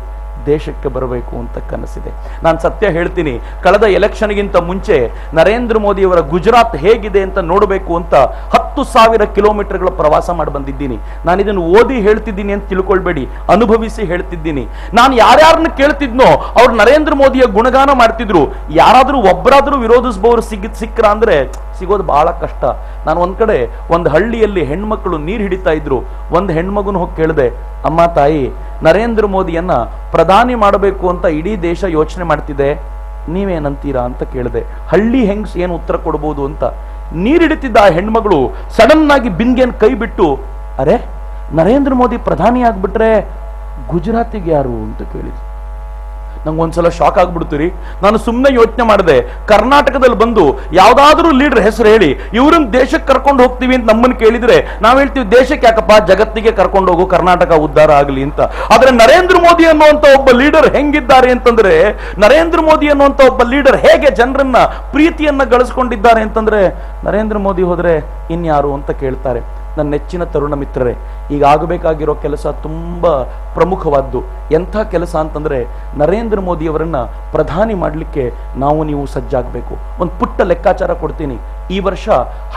ದೇಶಕ್ಕೆ ಬರಬೇಕು ಅಂತ ಕನಸಿದೆ. ನಾನು ಸತ್ಯ ಹೇಳ್ತೀನಿ, ಕಳೆದ ಎಲೆಕ್ಷನ್ಗಿಂತ ಮುಂಚೆ ನರೇಂದ್ರ ಮೋದಿಯವರ ಗುಜರಾತ್ ಹೇಗಿದೆ ಅಂತ ನೋಡಬೇಕು ಅಂತ 10,000 ಕಿಲೋಮೀಟರ್ಗಳ ಪ್ರವಾಸ ಮಾಡಿ ಬಂದಿದ್ದೀನಿ. ನಾನು ಇದನ್ನು ಓದಿ ಹೇಳ್ತಿದ್ದೀನಿ ಅಂತ ತಿಳ್ಕೊಳ್ಬೇಡಿ, ಅನುಭವಿಸಿ ಹೇಳ್ತಿದ್ದೀನಿ. ನಾನು ಯಾರ್ಯಾರನ್ನ ಕೇಳ್ತಿದ್ನೋ ಅವ್ರು ನರೇಂದ್ರ ಮೋದಿಯ ಗುಣಗಾನ ಮಾಡ್ತಿದ್ರು. ಯಾರಾದ್ರೂ ಒಬ್ಬರಾದ್ರೂ ವಿರೋಧಿಸಬಹುದು ಸಿಕ್ಕ್ರ ಅಂದ್ರೆ ಸಿಗೋದು ಬಹಳ ಕಷ್ಟ. ನಾನು ಒಂದ್ ಕಡೆ ಒಂದು ಹಳ್ಳಿಯಲ್ಲಿ ಹೆಣ್ಮಕ್ಳು ನೀರು ಹಿಡಿತಾ ಇದ್ರು. ಒಂದು ಹೆಣ್ಮಗುನ ಹೋಗಿ ಕೇಳಿದೆ, ಅಮ್ಮ ತಾಯಿ, ನರೇಂದ್ರ ಮೋದಿಯನ್ನ ಪ್ರಧಾನಿ ಮಾಡಬೇಕು ಅಂತ ಇಡೀ ದೇಶ ಯೋಚನೆ ಮಾಡ್ತಿದೆ, ನೀವೇನಂತೀರಾ ಅಂತ ಕೇಳಿದೆ. ಹಳ್ಳಿ ಹೆಂಗ್ಸ್ ಏನು ಉತ್ತರ ಕೊಡ್ಬೋದು ಅಂತ. ನೀರಿಡಿತಿದ್ದ ಆ ಹೆಣ್ಮಗಳು ಸಡನ್ ಆಗಿ ಬಿಂದಿಗೆನ್ ಕೈ ಬಿಟ್ಟು, ಅರೆ ನರೇಂದ್ರ ಮೋದಿ ಪ್ರಧಾನಿ ಆಗ್ಬಿಟ್ರೆ ಗುಜರಾತಿಗೆ ಯಾರು ಅಂತ ಕೇಳಿದ್ರು. ನಂಗೊಂದ್ಸಲ ಶಾಕ್ ಆಗ್ಬಿಡ್ತೀರಿ. ನಾನು ಸುಮ್ಮನೆ ಯೋಚನೆ ಮಾಡಿದೆ, ಕರ್ನಾಟಕದಲ್ಲಿ ಬಂದು ಯಾವ್ದಾದ್ರೂ ಲೀಡರ್ ಹೆಸರು ಹೇಳಿ ಇವ್ರನ್ನ ದೇಶಕ್ಕೆ ಕರ್ಕೊಂಡು ಹೋಗ್ತೀವಿ ಅಂತ ನಮ್ಮನ್ನು ಕೇಳಿದ್ರೆ ನಾವ್ ಹೇಳ್ತೀವಿ ದೇಶಕ್ಕೆ ಯಾಕಪ್ಪ, ಜಗತ್ತಿಗೆ ಕರ್ಕೊಂಡು ಹೋಗು, ಕರ್ನಾಟಕ ಉದ್ಧಾರ ಆಗಲಿ ಅಂತ. ಆದ್ರೆ ನರೇಂದ್ರ ಮೋದಿ ಅನ್ನುವಂತ ಒಬ್ಬ ಲೀಡರ್ ಹೆಂಗಿದ್ದಾರೆ ಅಂತಂದ್ರೆ, ನರೇಂದ್ರ ಮೋದಿ ಅನ್ನುವಂತ ಒಬ್ಬ ಲೀಡರ್ ಹೇಗೆ ಜನರನ್ನ ಪ್ರೀತಿಯನ್ನ ಗಳಿಸ್ಕೊಂಡಿದ್ದಾರೆ ಅಂತಂದ್ರೆ, ನರೇಂದ್ರ ಮೋದಿ ಹೋದ್ರೆ ಇನ್ಯಾರು ಅಂತ ಕೇಳ್ತಾರೆ. ನನ್ನ ನೆಚ್ಚಿನ ತರುಣ ಮಿತ್ರರೇ, ಈಗ ಆಗಬೇಕಾಗಿರೋ ಕೆಲಸ ತುಂಬಾ ಪ್ರಮುಖವಾದ್ದು. ಎಂಥ ಕೆಲಸ ಅಂತಂದ್ರೆ, ನರೇಂದ್ರ ಮೋದಿ ಅವರನ್ನ ಪ್ರಧಾನಿ ಮಾಡಲಿಕ್ಕೆ ನಾವು ನೀವು ಸಜ್ಜಾಗಬೇಕು. ಒಂದು ಪುಟ್ಟ ಲೆಕ್ಕಾಚಾರ ಕೊಡ್ತೀನಿ. ಈ ವರ್ಷ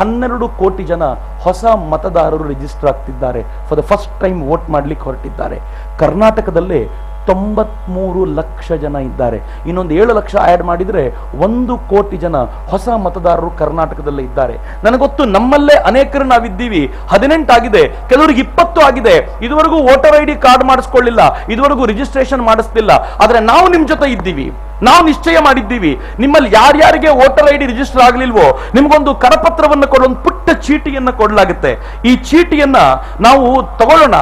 12 ಕೋಟಿ ಜನ ಹೊಸ ಮತದಾರರು ರಿಜಿಸ್ಟರ್ ಆಗ್ತಿದ್ದಾರೆ. For the first time vote ಮಾಡ್ಲಿಕ್ಕೆ ಹೊರಟಿದ್ದಾರೆ. ಕರ್ನಾಟಕದಲ್ಲೇ 93 ಲಕ್ಷ ಜನ ಇದ್ದಾರೆ. ಇನ್ನೊಂದು 7 ಲಕ್ಷ ಆಡ್ ಮಾಡಿದ್ರೆ 1 ಕೋಟಿ ಜನ ಹೊಸ ಮತದಾರರು ಕರ್ನಾಟಕದಲ್ಲೇ ಇದ್ದಾರೆ. ನನಗೊತ್ತು ನಮ್ಮಲ್ಲೇ ಅನೇಕರು ನಾವಿದ್ದೀವಿ. 18 ಆಗಿದೆ, ಕೆಲವರಿಗೆ 20 ಆಗಿದೆ. ಇದುವರೆಗೂ ವೋಟರ್ ID ಕಾರ್ಡ್ ಮಾಡಿಸ್ಕೊಳ್ಳಿಲ್ಲ, ಇದುವರೆಗೂ ರಿಜಿಸ್ಟ್ರೇಷನ್ ಮಾಡಿಸ್ತಿಲ್ಲ. ಆದ್ರೆ ನಾವು ನಿಮ್ ಜೊತೆ ಇದ್ದೀವಿ. ನಾವು ನಿಶ್ಚಯ ಮಾಡಿದ್ದೀವಿ, ನಿಮ್ಮಲ್ಲಿ ಯಾರ್ಯಾರಿಗೆ ವೋಟರ್ ID ರಿಜಿಸ್ಟರ್ ಆಗ್ಲಿಲ್ವೋ ನಿಮ್ಗೊಂದು ಕರಪತ್ರವನ್ನು ಕೊಡೋ ಒಂದು ಪುಟ್ಟ ಚೀಟಿಯನ್ನ ಕೊಡಲಾಗುತ್ತೆ. ಈ ಚೀಟಿಯನ್ನ ನಾವು ತಗೊಳ್ಳೋಣ.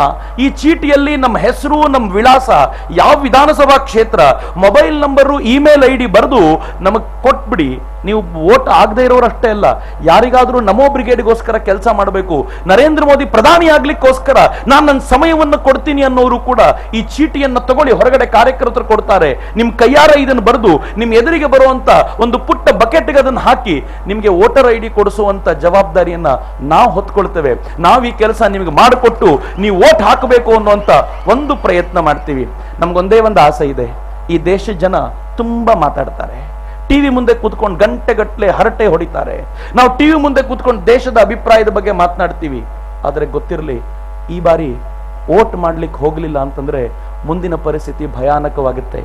ಈ ಚೀಟಿಯಲ್ಲಿ ನಮ್ಮ ಹೆಸರು, ನಮ್ಮ ವಿಳಾಸ, ಯಾವ ವಿಧಾನಸಭಾ ಕ್ಷೇತ್ರ, ಮೊಬೈಲ್ ನಂಬರು, ಇಮೇಲ್ ID ಬರೆದು ನಮಗ್ ಕೊಟ್ಬಿಡಿ. ನೀವು ವೋಟ್ ಆಗದೆ ಇರೋರು ಅಷ್ಟೇ ಅಲ್ಲ, ಯಾರಿಗಾದ್ರೂ ನಮೋ ಬ್ರಿಗೇಡ್ಗೋಸ್ಕರ ಕೆಲಸ ಮಾಡಬೇಕು, ನರೇಂದ್ರ ಮೋದಿ ಪ್ರಧಾನಿ ಆಗ್ಲಿಕ್ಕೋಸ್ಕರ ನಾನು ನನ್ನ ಸಮಯವನ್ನು ಕೊಡ್ತೀನಿ ಅನ್ನೋರು ಕೂಡ ಈ ಚೀಟಿಯನ್ನ ತಗೊಳ್ಳಿ. ಹೊರಗಡೆ ಕಾರ್ಯಕರ್ತರು ಕೊಡ್ತಾರೆ. ನಿಮ್ ಕೈಯಾರ ಇದನ್ನು ಬರೆದು ನಿಮ್ ಎದುರಿಗೆ ಬರುವಂತ ಒಂದು ಪುಟ್ಟ ಬಕೆಟ್ಗೆ ಅದನ್ನು ಹಾಕಿ ನಿಮ್ಗೆ ವೋಟರ್ ID ಕೊಡಿಸುವಂತ ಜವಾಬ್ದಾರಿಯನ್ನ ನಾವು ಹೊತ್ಕೊಳ್ತೇವೆ. ನಾವು ಈ ಕೆಲಸ ನಿಮಗೆ ಮಾಡಿಕೊಟ್ಟು ನೀವು ವೋಟ್ ಹಾಕಬೇಕು ಅನ್ನುವಂತ ಒಂದು ಪ್ರಯತ್ನ ಮಾಡ್ತೀವಿ. ನಮ್ಗೊಂದೇ ಒಂದು ಆಸೆ ಇದೆ. ಈ ದೇಶದ ಜನ ತುಂಬಾ ಮಾತಾಡ್ತಾರೆ. ಟಿವಿ ಮುಂದೆ ಕೂತ್ಕೊಂಡು ಗಂಟೆಗಟ್ಟಲೆ ಹರಟೆ ಹೊಡಿತಾರೆ. ನಾವು ಟಿವಿ ಮುಂದೆ ಕೂತ್ಕೊಂಡು ದೇಶದ ಅಭಿಪ್ರಾಯದ ಬಗ್ಗೆ ಮಾತನಾಡ್ತೀವಿ. ಆದ್ರೆ ಗೊತ್ತಿರಲಿ, ಈ ಬಾರಿ ವೋಟ್ ಮಾಡ್ಲಿಕ್ಕೆ ಹೋಗ್ಲಿಲ್ಲ ಅಂತಂದ್ರೆ ಮುಂದಿನ ಪರಿಸ್ಥಿತಿ ಭಯಾನಕವಾಗುತ್ತೆ.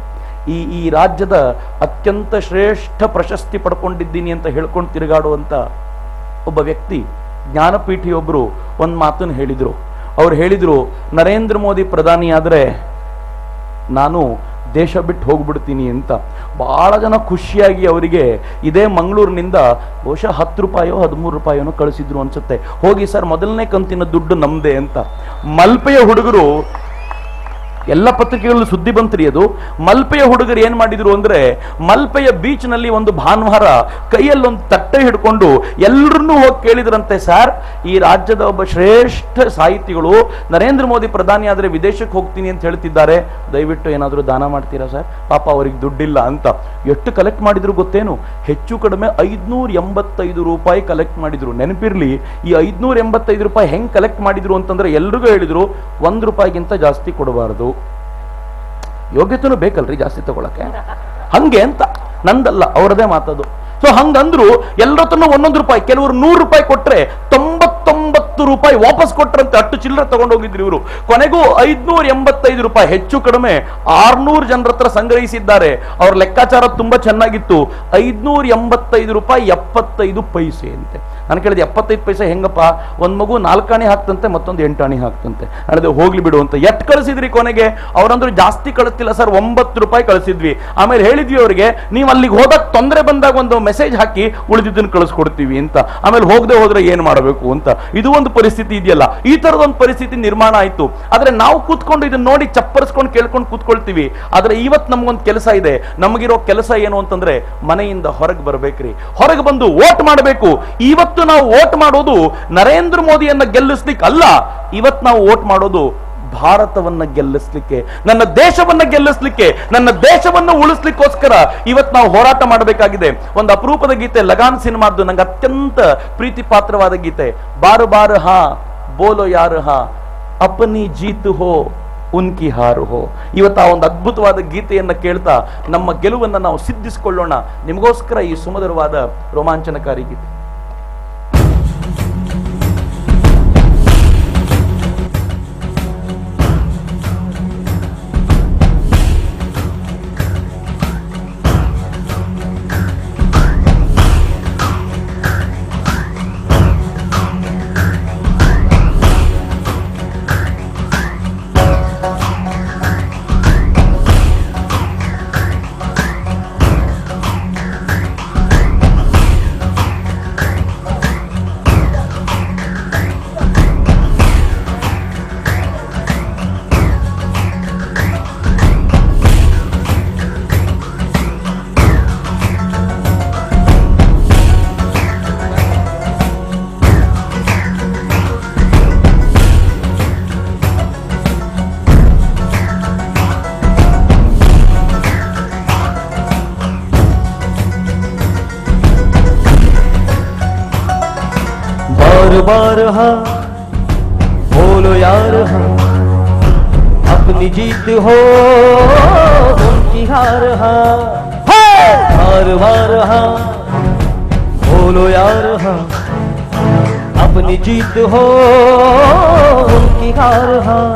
ಈ ರಾಜ್ಯದ ಅತ್ಯಂತ ಶ್ರೇಷ್ಠ ಪ್ರಶಸ್ತಿ ಪಡ್ಕೊಂಡಿದ್ದೀನಿ ಅಂತ ಹೇಳ್ಕೊಂಡು ತಿರುಗಾಡುವಂತ ಒಬ್ಬ ವ್ಯಕ್ತಿ, ಜ್ಞಾನಪೀಠಿಯೊಬ್ರು ಒಂದ್ ಮಾತನ್ನು ಹೇಳಿದ್ರು. ಅವ್ರು ಹೇಳಿದ್ರು, ನರೇಂದ್ರ ಮೋದಿ ಪ್ರಧಾನಿ ಆದ್ರೆ ನಾನು ದೇಶ ಬಿಟ್ಟು ಹೋಗ್ಬಿಡ್ತೀನಿ ಅಂತ. ಬಹಳ ಜನ ಖುಷಿಯಾಗಿ ಅವರಿಗೆ ಇದೇ ಮಂಗಳೂರಿನಿಂದ ಬಹುಶಃ 10 ರೂಪಾಯೋ 13 ರೂಪಾಯಿನೋ ಕಳಿಸಿದ್ರು ಅನ್ಸುತ್ತೆ. ಹೋಗಿ ಸರ್, ಮೊದಲನೇ ಕಂತಿನ ದುಡ್ಡು ನಮ್ದೇ ಅಂತ. ಮಲ್ಪೆಯ ಹುಡುಗರು, ಎಲ್ಲ ಪತ್ರಿಕೆಗಳಲ್ಲಿ ಸುದ್ದಿ ಬಂತ್ರಿ ಅದು. ಮಲ್ಪೆಯ ಹುಡುಗರು ಏನ್ ಮಾಡಿದ್ರು ಅಂದ್ರೆ, ಮಲ್ಪೆಯ ಬೀಚ್ ನಲ್ಲಿ ಒಂದು ಭಾನುವಾರ ಕೈಯಲ್ಲಿ ಒಂದು ತಟ್ಟೆ ಹಿಡ್ಕೊಂಡು ಎಲ್ಲರನ್ನೂ ಹೋಗಿ ಕೇಳಿದ್ರಂತೆ, ಸರ್ ಈ ರಾಜ್ಯದ ಒಬ್ಬ ಶ್ರೇಷ್ಠ ಸಾಹಿತಿಗಳು ನರೇಂದ್ರ ಮೋದಿ ಪ್ರಧಾನಿ ಆದ್ರೆ ವಿದೇಶಕ್ಕೆ ಹೋಗ್ತೀನಿ ಅಂತ ಹೇಳ್ತಿದ್ದಾರೆ, ದಯವಿಟ್ಟು ಏನಾದ್ರೂ ದಾನ ಮಾಡ್ತೀರಾ ಸರ್, ಪಾಪ ಅವ್ರಿಗೆ ದುಡ್ಡಿಲ್ಲ ಅಂತ. ಎಷ್ಟು ಕಲೆಕ್ಟ್ ಮಾಡಿದ್ರು ಗೊತ್ತೇನು? ಹೆಚ್ಚು ಕಡಿಮೆ 585 ರೂಪಾಯಿ ಕಲೆಕ್ಟ್ ಮಾಡಿದ್ರು. ನೆನಪಿರ್ಲಿ, ಈ 585 ರೂಪಾಯಿ ಹೆಂಗ್ ಕಲೆಕ್ಟ್ ಮಾಡಿದ್ರು ಅಂತಂದ್ರೆ ಎಲ್ರಿಗೂ ಹೇಳಿದ್ರು 1 ರೂಪಾಯಿಗಿಂತ ಜಾಸ್ತಿ ಕೊಡಬಾರದು. ಯೋಗ್ಯತೆನೂ ಬೇಕಲ್ರಿ ಜಾಸ್ತಿ ತಗೊಳಕ್ಕೆ, ಹಂಗೆ ಅಂತ. ನಂದಲ್ಲ, ಅವರದೇ ಮಾತದು. ಸೊ ಹಂಗಂದ್ರು ಎಲ್ಲರತ್ರನೂ 1 ರೂಪಾಯಿ. ಕೆಲವರು 100 ರೂಪಾಯಿ ಕೊಟ್ರೆ 99 ರೂಪಾಯಿ ವಾಪಸ್ ಕೊಟ್ರಂತೆ. ಅಷ್ಟು ಚಿಲ್ಲರೆ ತಗೊಂಡೋಗಿದ್ರು ಇವರು. ಕೊನೆಗೂ 585 ರೂಪಾಯಿ, ಹೆಚ್ಚು ಕಡಿಮೆ 600 ಜನರ ಹತ್ರ ಸಂಗ್ರಹಿಸಿದ್ದಾರೆ. ಅವ್ರ ಲೆಕ್ಕಾಚಾರ ತುಂಬಾ ಚೆನ್ನಾಗಿತ್ತು. 585 ರೂಪಾಯಿ 75 ಪೈಸೆ ಅಂತೆ. ನಾನು ಕೇಳಿದೆ, 75 ಪೈಸೆ ಹೆಂಗಪ್ಪ? ಒಂದ್ ಮಗು 4 ಆಣೆ ಹಾಕ್ತಂತೆ, ಮತ್ತೊಂದು 8 ಆಣೆ ಹಾಕ್ತಂತೆ. ಹೇಳಿದೆ ಹೋಗ್ಲಿ ಬಿಡು ಅಂತ. ಎಟ್ ಕಳಿಸಿದ್ರಿ ಕೊನೆಗೆ? ಅವ್ರಂದ್ರು ಜಾಸ್ತಿ ಕಳಿಸ್ತಿಲ್ಲ ಸರ್, 9 ರೂಪಾಯಿ ಕಳಿಸಿದ್ವಿ. ಆಮೇಲೆ ಹೇಳಿದ್ವಿ ಅವ್ರಿಗೆ, ನೀವು ಅಲ್ಲಿಗೆ ಹೋದಾಗ ತೊಂದರೆ ಬಂದಾಗ ಒಂದು ಮೆಸೇಜ್ ಹಾಕಿ ಉಳಿದಿದ್ದನ್ನು ಕಳಿಸ್ಕೊಡ್ತೀವಿ ಅಂತ. ಆಮೇಲೆ ಹೋಗದೆ ಹೋದ್ರೆ ಏನ್ ಮಾಡಬೇಕು ಅಂತ. ಇದು ಒಂದು ಪರಿಸ್ಥಿತಿ ಇದೆಯಲ್ಲ, ಈ ತರದ ಒಂದು ಪರಿಸ್ಥಿತಿ ನಿರ್ಮಾಣ ಆಯ್ತು. ಆದ್ರೆ ನಾವು ಕೂತ್ಕೊಂಡು ಇದನ್ನ ನೋಡಿ ಚಪ್ಪರಿಸ್ಕೊಂಡು ಕೇಳ್ಕೊಂಡು ಕೂತ್ಕೊಳ್ತೀವಿ. ಆದ್ರೆ ಇವತ್ತು ನಮ್ಗೊಂದು ಕೆಲಸ ಇದೆ. ನಮಗಿರೋ ಕೆಲಸ ಏನು ಅಂತಂದ್ರೆ, ಮನೆಯಿಂದ ಹೊರಗೆ ಬರ್ಬೇಕ್ರಿ. ಹೊರಗೆ ಬಂದು ವೋಟ್ ಮಾಡಬೇಕು. ಇವತ್ತು ನಾವು ವೋಟ್ ಮಾಡೋದು ನರೇಂದ್ರ ಮೋದಿಯನ್ನ ಗೆಲ್ಲಿಸ್ಲಿಕ್ಕೆ ಅಲ್ಲ. ಇವತ್ತು ನಾವು ವೋಟ್ ಮಾಡೋದು ಭಾರತವನ್ನ ಗೆಲ್ಲಿಸ್ಲಿಕ್ಕೆ, ನನ್ನ ದೇಶವನ್ನ ಗೆಲ್ಲಿಸ್ಲಿಕ್ಕೆ, ನನ್ನ ದೇಶವನ್ನು ಉಳಿಸ್ಲಿಕ್ಕೋಸ್ಕರ ಇವತ್ತು ನಾವು ಹೋರಾಟ ಮಾಡಬೇಕಾಗಿದೆ. ಒಂದು ಅಪರೂಪದ ಗೀತೆ, ಲಗಾನ್ ಸಿನಿಮಾದ್ದು, ನಂಗೆ ಅತ್ಯಂತ ಪ್ರೀತಿ ಪಾತ್ರವಾದ ಗೀತೆ. ಬಾರು ಬಾರು ಹಾ ಬೋಲೋ ಯಾರು ಹಾ ಅಪನಿ ಜೀತ್ ಹೋ ಉನ್ಕಿ ಹಾರು ಹೋ. ಇವತ್ತು ಆ ಒಂದು ಅದ್ಭುತವಾದ ಗೀತೆಯನ್ನ ಕೇಳ್ತಾ ನಮ್ಮ ಗೆಲುವನ್ನ ನಾವು ಸಿದ್ಧಿಸಿಕೊಳ್ಳೋಣ. ನಿಮಗೋಸ್ಕರ ಈ ಸುಮಧುರವಾದ ರೋಮಾಂಚನಕಾರಿ ಗೀತೆ. बार हाँ बोलो यार हाँ, अपनी जीत हो उनकी हार हाँ, बार बार हाँ बोलो यार हाँ, अपनी जीत हो उनकी हार हाँ,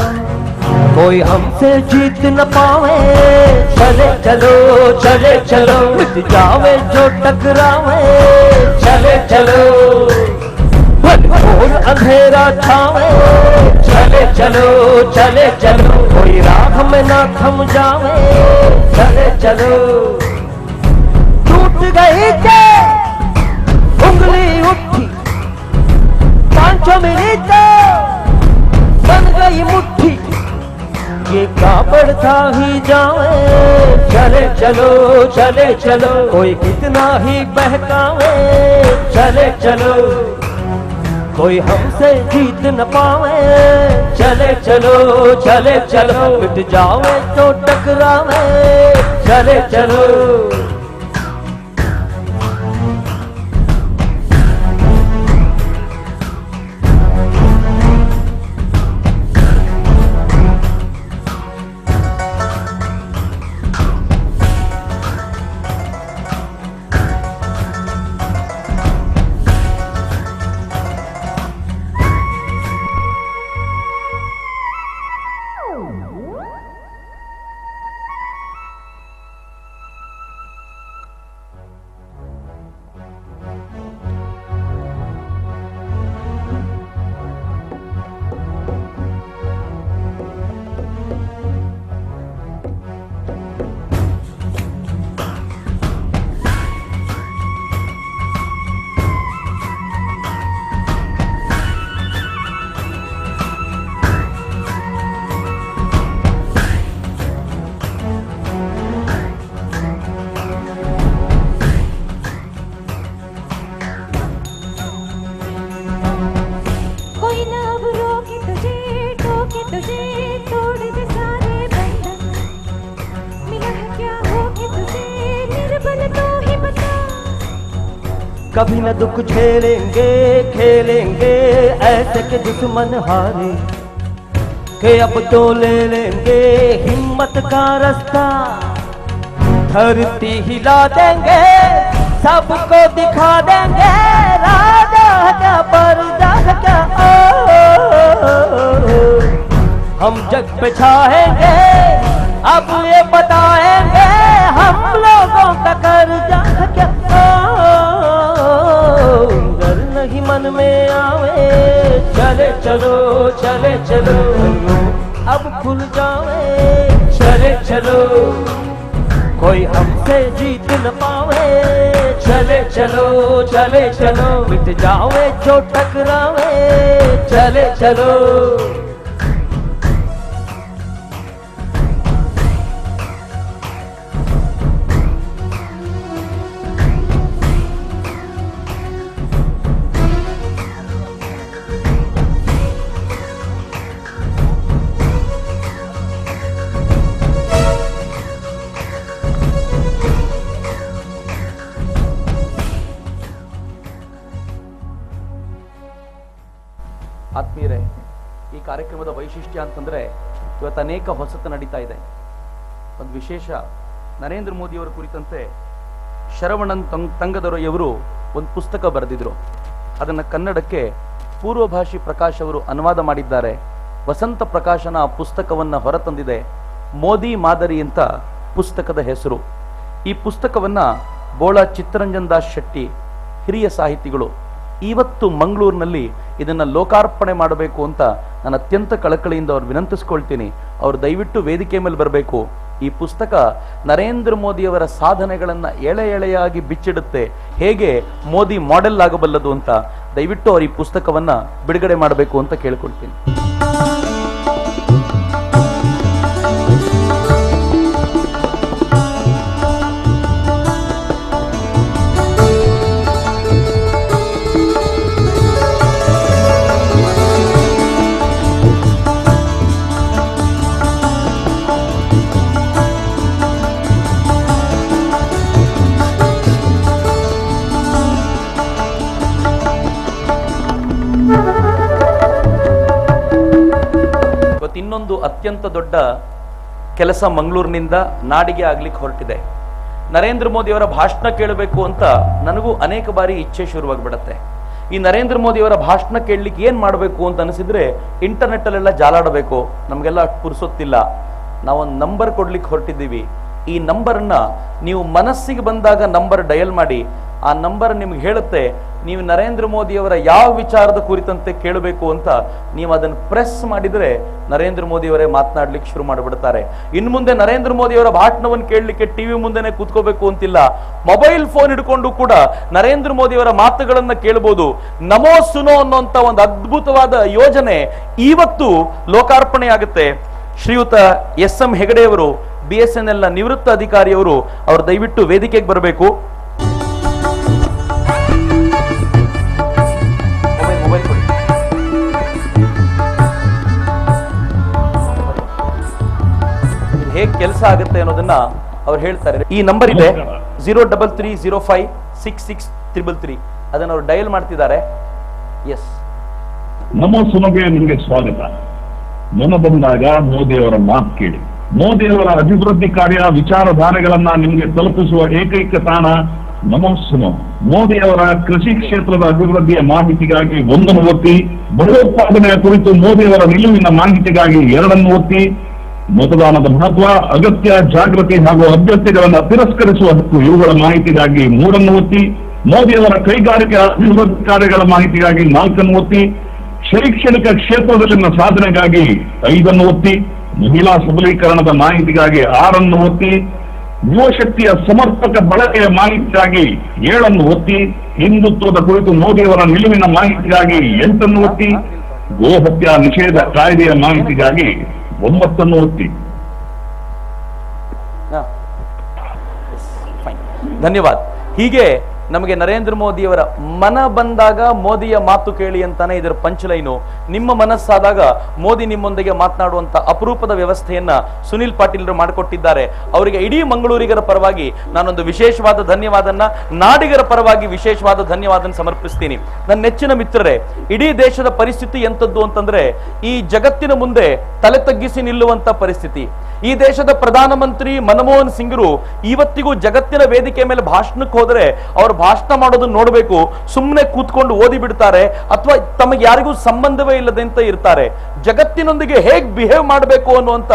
कोई हमसे जीत न पावे, चले चलो चले चलो, मिट जावे जो टकरावे, चले चलो, घोर अंधेरा छावे, चले चलो चले चलो, कोई राह में ना थम जावे, चले चलो, टूट गई के उंगली उठी, पांचों मिनट बन गई मुट्ठी, ये कापड़ता ही जावे, चले चलो चले चलो, कोई कितना ही बहकावे, चले चलो, कोई हमसे जीत न पावे, चले चलो चले चलो, मिट जावे तो टकरावे, चले चलो। कभी न दुख झेलेंगे खेलेंगे ऐसे के दुश्मन हारे, के अब तो ले लेंगे हिम्मत का रास्ता, धरती हिला देंगे सबको दिखा देंगे, राजा क्या परजा क्या हम जग पे छाएंगे, अब ये बताएंगे हम लोगों का कर्जा क्या, डर नहीं मन में आवे, चले चलो चले चलो, अब खुल जावे, चले चलो, कोई हमसे जीत न पावे, चले चलो चले चलो, मिट जावे जो टकरावे, चले चलो। ಆತ್ಮೀಯರೇ, ಈ ಕಾರ್ಯಕ್ರಮದ ವೈಶಿಷ್ಟ್ಯ ಅಂತಂದ್ರೆ ಇವತ್ತು ಅನೇಕ ಹೊಸತು ನಡೀತಾ ಇದೆ. ಒಂದು ವಿಶೇಷ, ನರೇಂದ್ರ ಮೋದಿಯವರ ಕುರಿತಂತೆ ಶರವಣನ್ ತಂಗದೊರೆಯವರು ಒಂದು ಪುಸ್ತಕ ಬರೆದಿದ್ರು. ಅದನ್ನು ಕನ್ನಡಕ್ಕೆ ಪೂರ್ವಭಾಷಿ ಪ್ರಕಾಶ್ ಅವರು ಅನುವಾದ ಮಾಡಿದ್ದಾರೆ. ವಸಂತ ಪ್ರಕಾಶನ ಆ ಪುಸ್ತಕವನ್ನು ಹೊರತಂದಿದೆ. ಮೋದಿ ಮಾದರಿ ಅಂತ ಪುಸ್ತಕದ ಹೆಸರು. ಈ ಪುಸ್ತಕವನ್ನ ಬೋಳ ಚಿತ್ತರಂಜನ್ ದಾಸ್ ಶೆಟ್ಟಿ ಹಿರಿಯ ಸಾಹಿತಿಗಳು ಇವತ್ತು ಮಂಗಳೂರಿನಲ್ಲಿ ಇದನ್ನ ಲೋಕಾರ್ಪಣೆ ಮಾಡಬೇಕು ಅಂತ ನಾನು ಅತ್ಯಂತ ಕಳಕಳಿಯಿಂದ ಅವ್ರು ವಿನಂತಿಸ್ಕೊಳ್ತೀನಿ. ಅವರು ದಯವಿಟ್ಟು ವೇದಿಕೆ ಮೇಲೆ ಬರಬೇಕು. ಈ ಪುಸ್ತಕ ನರೇಂದ್ರ ಮೋದಿಯವರ ಸಾಧನೆಗಳನ್ನ ಎಳೆ ಎಳೆಯಾಗಿ ಬಿಚ್ಚಿಡುತ್ತೆ, ಹೇಗೆ ಮೋದಿ ಮಾಡೆಲ್ ಆಗಬಲ್ಲದು ಅಂತ. ದಯವಿಟ್ಟು ಅವರು ಈ ಪುಸ್ತಕವನ್ನ ಬಿಡುಗಡೆ ಮಾಡಬೇಕು ಅಂತ ಕೇಳ್ಕೊಳ್ತೀನಿ. ಇನ್ನೊಂದು ಅತ್ಯಂತ ದೊಡ್ಡ ಕೆಲಸ ಮಂಗಳೂರಿನಿಂದ ನಾಡಿಗೆ ಆಗ್ಲಿಕ್ಕೆ ಹೊರಟಿದೆ. ನರೇಂದ್ರ ಮೋದಿಯವರ ಭಾಷಣ ಕೇಳಬೇಕು ಅಂತ ನನಗೂ ಅನೇಕ ಬಾರಿ ಇಚ್ಛೆ ಶುರುವಾಗ್ಬಿಡತ್ತೆ. ಈ ನರೇಂದ್ರ ಮೋದಿಯವರ ಭಾಷಣ ಕೇಳಲಿಕ್ಕೆ ಏನ್ ಮಾಡಬೇಕು ಅಂತ ಅನಿಸಿದ್ರೆ ಇಂಟರ್ನೆಟ್ ಅಲ್ಲೆಲ್ಲ ಜಾಲಾಡಬೇಕು, ನಮಗೆಲ್ಲ ಪುರ್ಸೊತ್ತಿಲ್ಲ. ನಾವೊಂದು ನಂಬರ್ ಕೊಡ್ಲಿಕ್ಕೆ ಹೊರಟಿದ್ದೀವಿ. ಈ ನಂಬರ್ನ ನೀವು ಮನಸ್ಸಿಗೆ ಬಂದಾಗ ನಂಬರ್ ಡಯಲ್ ಮಾಡಿ. ಆ ನಂಬರ್ ನಿಮ್ಗೆ ಹೇಳುತ್ತೆ ನೀವು ನರೇಂದ್ರ ಮೋದಿಯವರ ಯಾವ ವಿಚಾರದ ಕುರಿತಂತೆ ಕೇಳಬೇಕು ಅಂತ. ನೀವು ಅದನ್ನು ಪ್ರೆಸ್ ಮಾಡಿದ್ರೆ ನರೇಂದ್ರ ಮೋದಿಯವರೇ ಮಾತನಾಡ್ಲಿಕ್ಕೆ ಶುರು ಮಾಡಿಬಿಡ್ತಾರೆ. ಇನ್ನು ಮುಂದೆ ನರೇಂದ್ರ ಮೋದಿಯವರ ಭಾಷಣವನ್ನು ಕೇಳಲಿಕ್ಕೆ ಟಿವಿ ಮುಂದೆನೆ ಕೂತ್ಕೋಬೇಕು ಅಂತಿಲ್ಲ. ಮೊಬೈಲ್ ಫೋನ್ ಹಿಡ್ಕೊಂಡು ಕೂಡ ನರೇಂದ್ರ ಮೋದಿಯವರ ಮಾತುಗಳನ್ನ ಕೇಳಬಹುದು. ನಮೋ ಸುನೋ ಅನ್ನುವಂತ ಒಂದು ಅದ್ಭುತವಾದ ಯೋಜನೆ ಇವತ್ತು ಲೋಕಾರ್ಪಣೆ ಆಗುತ್ತೆ. ಶ್ರೀಯುತ ಎಸ್.ಎಂ. ಹೆಗಡೆಯವರು, BSNL ನ ನಿವೃತ್ತ ಅಧಿಕಾರಿಯವರು, ಅವರು ದಯವಿಟ್ಟು ವೇದಿಕೆಗೆ ಬರಬೇಕು. ಹೇಗೆ ಕೆಲಸ ಆಗುತ್ತೆ ಅನ್ನೋದನ್ನ ಅವ್ರು ಹೇಳ್ತಾರೆ. ಈ ನಂಬರ್ ಇದೆ 033056633. ಅದನ್ನ ಅವ್ರು ಡಯಲ್ ಮಾಡ್ತಿದ್ದಾರೆ. ಎಸ್, ನಮೋ ಸುಮಗೆ ನಿಮಗೆ ಸ್ವಾಗತ. ಮನ ಬಂದಾಗ ಮೋದಿಯವರ ಮಾತು ಕೇಳಿ. ಮೋದಿಯವರ ಅಭಿವೃದ್ಧಿ ಕಾರ್ಯ ವಿಚಾರಧಾರೆಗಳನ್ನ ನಿಮಗೆ ತಲುಪಿಸುವ ಏಕೈಕ ತಾಣ ನಮೋ ಸುಮೋ. ಮೋದಿಯವರ ಕೃಷಿ ಕ್ಷೇತ್ರದ ಅಭಿವೃದ್ಧಿಯ ಮಾಹಿತಿಗಾಗಿ 1 ಒತ್ತಿ, ಭಯೋತ್ಪಾದನೆಯ ಕುರಿತು ಮೋದಿಯವರ ನಿಲುವಿನ ಮಾಹಿತಿಗಾಗಿ 2 ಒತ್ತಿ, ಮತದಾನದ ಮಹತ್ವ, ಅಗತ್ಯ, ಜಾಗೃತಿ ಹಾಗೂ ಅಭ್ಯರ್ಥಿಗಳನ್ನು ತಿರಸ್ಕರಿಸುವ ಹಕ್ಕು ಇವುಗಳ ಮಾಹಿತಿಗಾಗಿ 3 ಒತ್ತಿ, ಮೋದಿಯವರ ಕೈಗಾರಿಕಾ ಅಭಿವೃದ್ಧಿ ಕಾರ್ಯಗಳ ಮಾಹಿತಿಗಾಗಿ 4 ಒತ್ತಿ, ಶೈಕ್ಷಣಿಕ ಕ್ಷೇತ್ರದಲ್ಲಿನ ಸಾಧನೆಗಾಗಿ 5 ಒತ್ತಿ, ಮಹಿಳಾ ಸಬಲೀಕರಣದ ಮಾಹಿತಿಗಾಗಿ 6 ಒತ್ತಿ, ಯುವ ಶಕ್ತಿಯ ಸಮರ್ಪಕ ಬಳಕೆಯ ಮಾಹಿತಿಗಾಗಿ 7 ಒತ್ತಿ, ಹಿಂದುತ್ವದ ಕುರಿತು ಮೋದಿಯವರ ನಿಲುವಿನ ಮಾಹಿತಿಗಾಗಿ 8 ಒತ್ತಿ, ಗೋಹತ್ಯಾ ನಿಷೇಧ ಕಾಯ್ದೆಯ ಮಾಹಿತಿಗಾಗಿ 9 ಒತ್ತಿ. ಧನ್ಯವಾದ. ಹೀಗೆ ನಮಗೆ ನರೇಂದ್ರ ಮೋದಿಯವರ ಮನ ಬಂದಾಗ ಮೋದಿಯ ಮಾತು ಕೇಳಿ ಅಂತಾನೆ ಇದರ ಪಂಚಲೈನು. ನಿಮ್ಮ ಮನಸ್ಸಾದಾಗ ಮೋದಿ ನಿಮ್ಮೊಂದಿಗೆ ಮಾತನಾಡುವಂತ ಅಪರೂಪದ ವ್ಯವಸ್ಥೆಯನ್ನ ಸುನಿಲ್ ಪಾಟೀಲ್ರು ಮಾಡಿಕೊಟ್ಟಿದ್ದಾರೆ. ಅವರಿಗೆ ಇಡೀ ಮಂಗಳೂರಿಗರ ಪರವಾಗಿ ನಾನೊಂದು ವಿಶೇಷವಾದ ಧನ್ಯವಾದನ್ನ, ನಾಡಿಗರ ಪರವಾಗಿ ವಿಶೇಷವಾದ ಧನ್ಯವಾದನ ಸಮರ್ಪಿಸ್ತೀನಿ. ನನ್ನ ನೆಚ್ಚಿನ ಮಿತ್ರರೇ, ಇಡೀ ದೇಶದ ಪರಿಸ್ಥಿತಿ ಎಂತದ್ದು ಅಂತಂದ್ರೆ ಈ ಜಗತ್ತಿನ ಮುಂದೆ ತಲೆ ತಗ್ಗಿಸಿ ನಿಲ್ಲುವಂತ ಪರಿಸ್ಥಿತಿ. ಈ ದೇಶದ ಪ್ರಧಾನಮಂತ್ರಿ ಮನಮೋಹನ್ ಸಿಂಗ್ರು ಇವತ್ತಿಗೂ ಜಗತ್ತಿನ ವೇದಿಕೆ ಮೇಲೆ ಭಾಷಣಕ್ಕೆ ಹೋದ್ರೆ ಅವರು ಭಾಷಣ ಮಾಡೋದನ್ನ ನೋಡಬೇಕು, ಸುಮ್ಮನೆ ಕೂತ್ಕೊಂಡು ಓದಿ ಬಿಡ್ತಾರೆ ಅಥವಾ ತಮಗೆ ಯಾರಿಗೂ ಸಂಬಂಧವೇ ಇಲ್ಲದಂತ ಇರ್ತಾರೆ. ಜಗತ್ತಿನೊಂದಿಗೆ ಹೇಗೆ ಬಿಹೇವ್ ಮಾಡಬೇಕು ಅನ್ನುವಂತ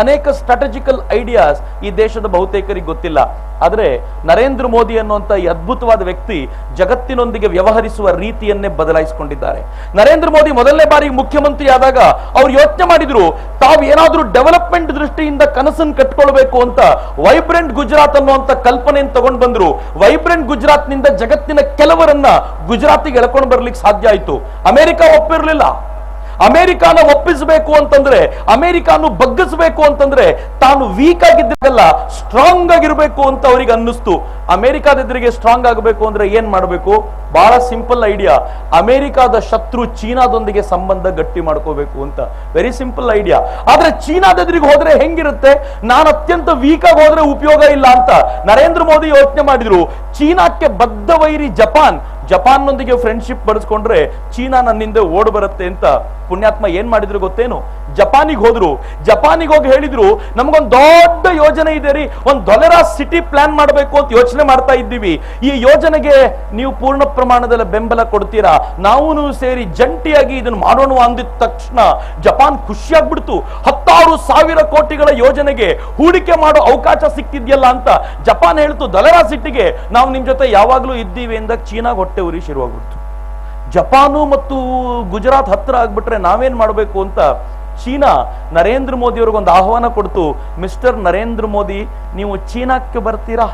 ಅನೇಕ ಸ್ಟ್ರಾಟಜಿಕಲ್ ಐಡಿಯಾಸ್ ಈ ದೇಶದ ಬಹುತೇಕರಿಗೆ ಗೊತ್ತಿಲ್ಲ. ಆದ್ರೆ ನರೇಂದ್ರ ಮೋದಿ ಅನ್ನುವಂತ ಈ ಅದ್ಭುತವಾದ ವ್ಯಕ್ತಿ ಜಗತ್ತಿನೊಂದಿಗೆ ವ್ಯವಹರಿಸುವ ರೀತಿಯನ್ನೇ ಬದಲಾಯಿಸಿಕೊಂಡಿದ್ದಾರೆ. ನರೇಂದ್ರ ಮೋದಿ ಮೊದಲನೇ ಬಾರಿಗೆ ಮುಖ್ಯಮಂತ್ರಿ ಆದಾಗ ಅವ್ರು ಯೋಚನೆ ಮಾಡಿದ್ರು ತಾವು ಏನಾದ್ರೂ ಡೆವಲಪ್ಮೆಂಟ್ ದೃಷ್ಟಿಯಿಂದ ಕನಸನ್ನು ಕಟ್ಕೊಳ್ಬೇಕು ಅಂತ ವೈಬ್ರೆಂಟ್ ಗುಜರಾತ್ ಅನ್ನುವಂತ ಕಲ್ಪನೆಯನ್ನು ತಗೊಂಡು ಬಂದ್ರು. ವೈಬ್ರೆಂಟ್ ಗುಜರಾತ್ ನಿಂದ ಜಗತ್ತಿನ ಕೆಲವರನ್ನ ಗುಜರಾತಿಗೆ ಎಳ್ಕೊಂಡು ಬರ್ಲಿಕ್ಕೆ ಸಾಧ್ಯ ಆಯ್ತು. ಅಮೆರಿಕ ಒಪ್ಪಿರ್ಲಿಲ್ಲ. ಅಮೆರಿಕಾನ ಒಪ್ಪಿಸಬೇಕು ಅಂತಂದ್ರೆ, ಅಮೆರಿಕಾನು ಬಗ್ಗಿಸಬೇಕು ಅಂತಂದ್ರೆ ತಾನು ವೀಕ್ ಆಗಿದ್ದಲ್ಲ ಸ್ಟ್ರಾಂಗ್ ಆಗಿರ್ಬೇಕು ಅಂತ ಅವ್ರಿಗೆ ಅನ್ನಿಸ್ತು. ಅಮೆರಿಕಾದ ಎದುರಿಗೆ ಸ್ಟ್ರಾಂಗ್ ಆಗಬೇಕು ಅಂದ್ರೆ ಏನ್ ಮಾಡಬೇಕು? ಬಹಳ ಸಿಂಪಲ್ ಐಡಿಯಾ. ಅಮೆರಿಕಾದ ಶತ್ರು ಚೀನಾದೊಂದಿಗೆ ಸಂಬಂಧ ಗಟ್ಟಿ ಮಾಡ್ಕೋಬೇಕು ಅಂತ. Very simple idea. ಆದ್ರೆ ಚೀನಾದ ಎದುರಿಗೆ ಹೋದ್ರೆ ಹೆಂಗಿರುತ್ತೆ? ನಾನು ಅತ್ಯಂತ ವೀಕ್ ಆಗಿ ಹೋದ್ರೆ ಉಪಯೋಗ ಇಲ್ಲ ಅಂತ ನರೇಂದ್ರ ಮೋದಿ ಯೋಚನೆ ಮಾಡಿದ್ರು. ಚೀನಾಕ್ಕೆ ಬದ್ಧ ವೈರಿ ಜಪಾನ್ನೊಂದಿಗೆ ಫ್ರೆಂಡ್ಶಿಪ್ ಬರೆಸ್ಕೊಂಡ್ರೆ ಚೀನಾ ನನ್ನಿಂದ ಓಡ್ ಬರುತ್ತೆ ಅಂತ ಪುಣ್ಯಾತ್ಮ ಏನ್ ಮಾಡಿದ್ರು ಗೊತ್ತೇನು? ಜಪಾನಿಗೆ ಹೋದ್ರು. ಜಪಾನಿಗೆ ಹೋಗಿ ಹೇಳಿದ್ರು ನಮಗೊಂದು ದೊಡ್ಡ ಯೋಜನೆ ಇದೆ ರೀ, ಒಂದು ದೊಲೆರಾ ಸಿಟಿ ಪ್ಲಾನ್ ಮಾಡಬೇಕು ಅಂತ ಯೋಚನೆ ಮಾಡ್ತಾ ಇದ್ದೀವಿ. ಈ ಯೋಜನೆಗೆ ನೀವು ಪೂರ್ಣ ಪ್ರಮಾಣದಲ್ಲಿ ಬೆಂಬಲ ಕೊಡ್ತೀರಾ? ನಾವು ಸೇರಿ ಜಂಟಿಯಾಗಿ ಇದನ್ನು ಮಾಡೋಣ ಅಂದಿದ ತಕ್ಷಣ ಜಪಾನ್ ಖುಷಿಯಾಗ್ಬಿಡ್ತು. 10,000 ಕೋಟಿಗಳ ಯೋಜನೆಗೆ ಹೂಡಿಕೆ ಮಾಡೋ ಅವಕಾಶ ಸಿಕ್ತಿದ್ಯಲ್ಲ ಅಂತ ಜಪಾನ್ ಹೇಳ್ತು. ದೊಲೆರಾ ಸಿಟಿಗೆ ನಾವು ನಿಮ್ ಜೊತೆ ಯಾವಾಗ್ಲೂ ಇದ್ದೀವಿ ಎಂದಾಗ ಚೀನಾಗ ಹೊಟ್ಟೆ ಉರಿ ಶುರುವಾಗ್ಬಿಡ್ತು. ಜಪಾನು ಮತ್ತು ಗುಜರಾತ್ ಹತ್ರ ಆಗ್ಬಿಟ್ರೆ ನಾವೇನ್ ಮಾಡಬೇಕು ಅಂತ ಚೀನಾ ನರೇಂದ್ರ ಮೋದಿ ಅವ್ರಿಗೊಂದು ಆಹ್ವಾನ ಕೊಡ್ತು. ಮಿಸ್ಟರ್ ನರೇಂದ್ರ ಮೋದಿ, ನೀವು ಚೀನಾಕ್ಕೆ ಬರ್ತೀರಾ?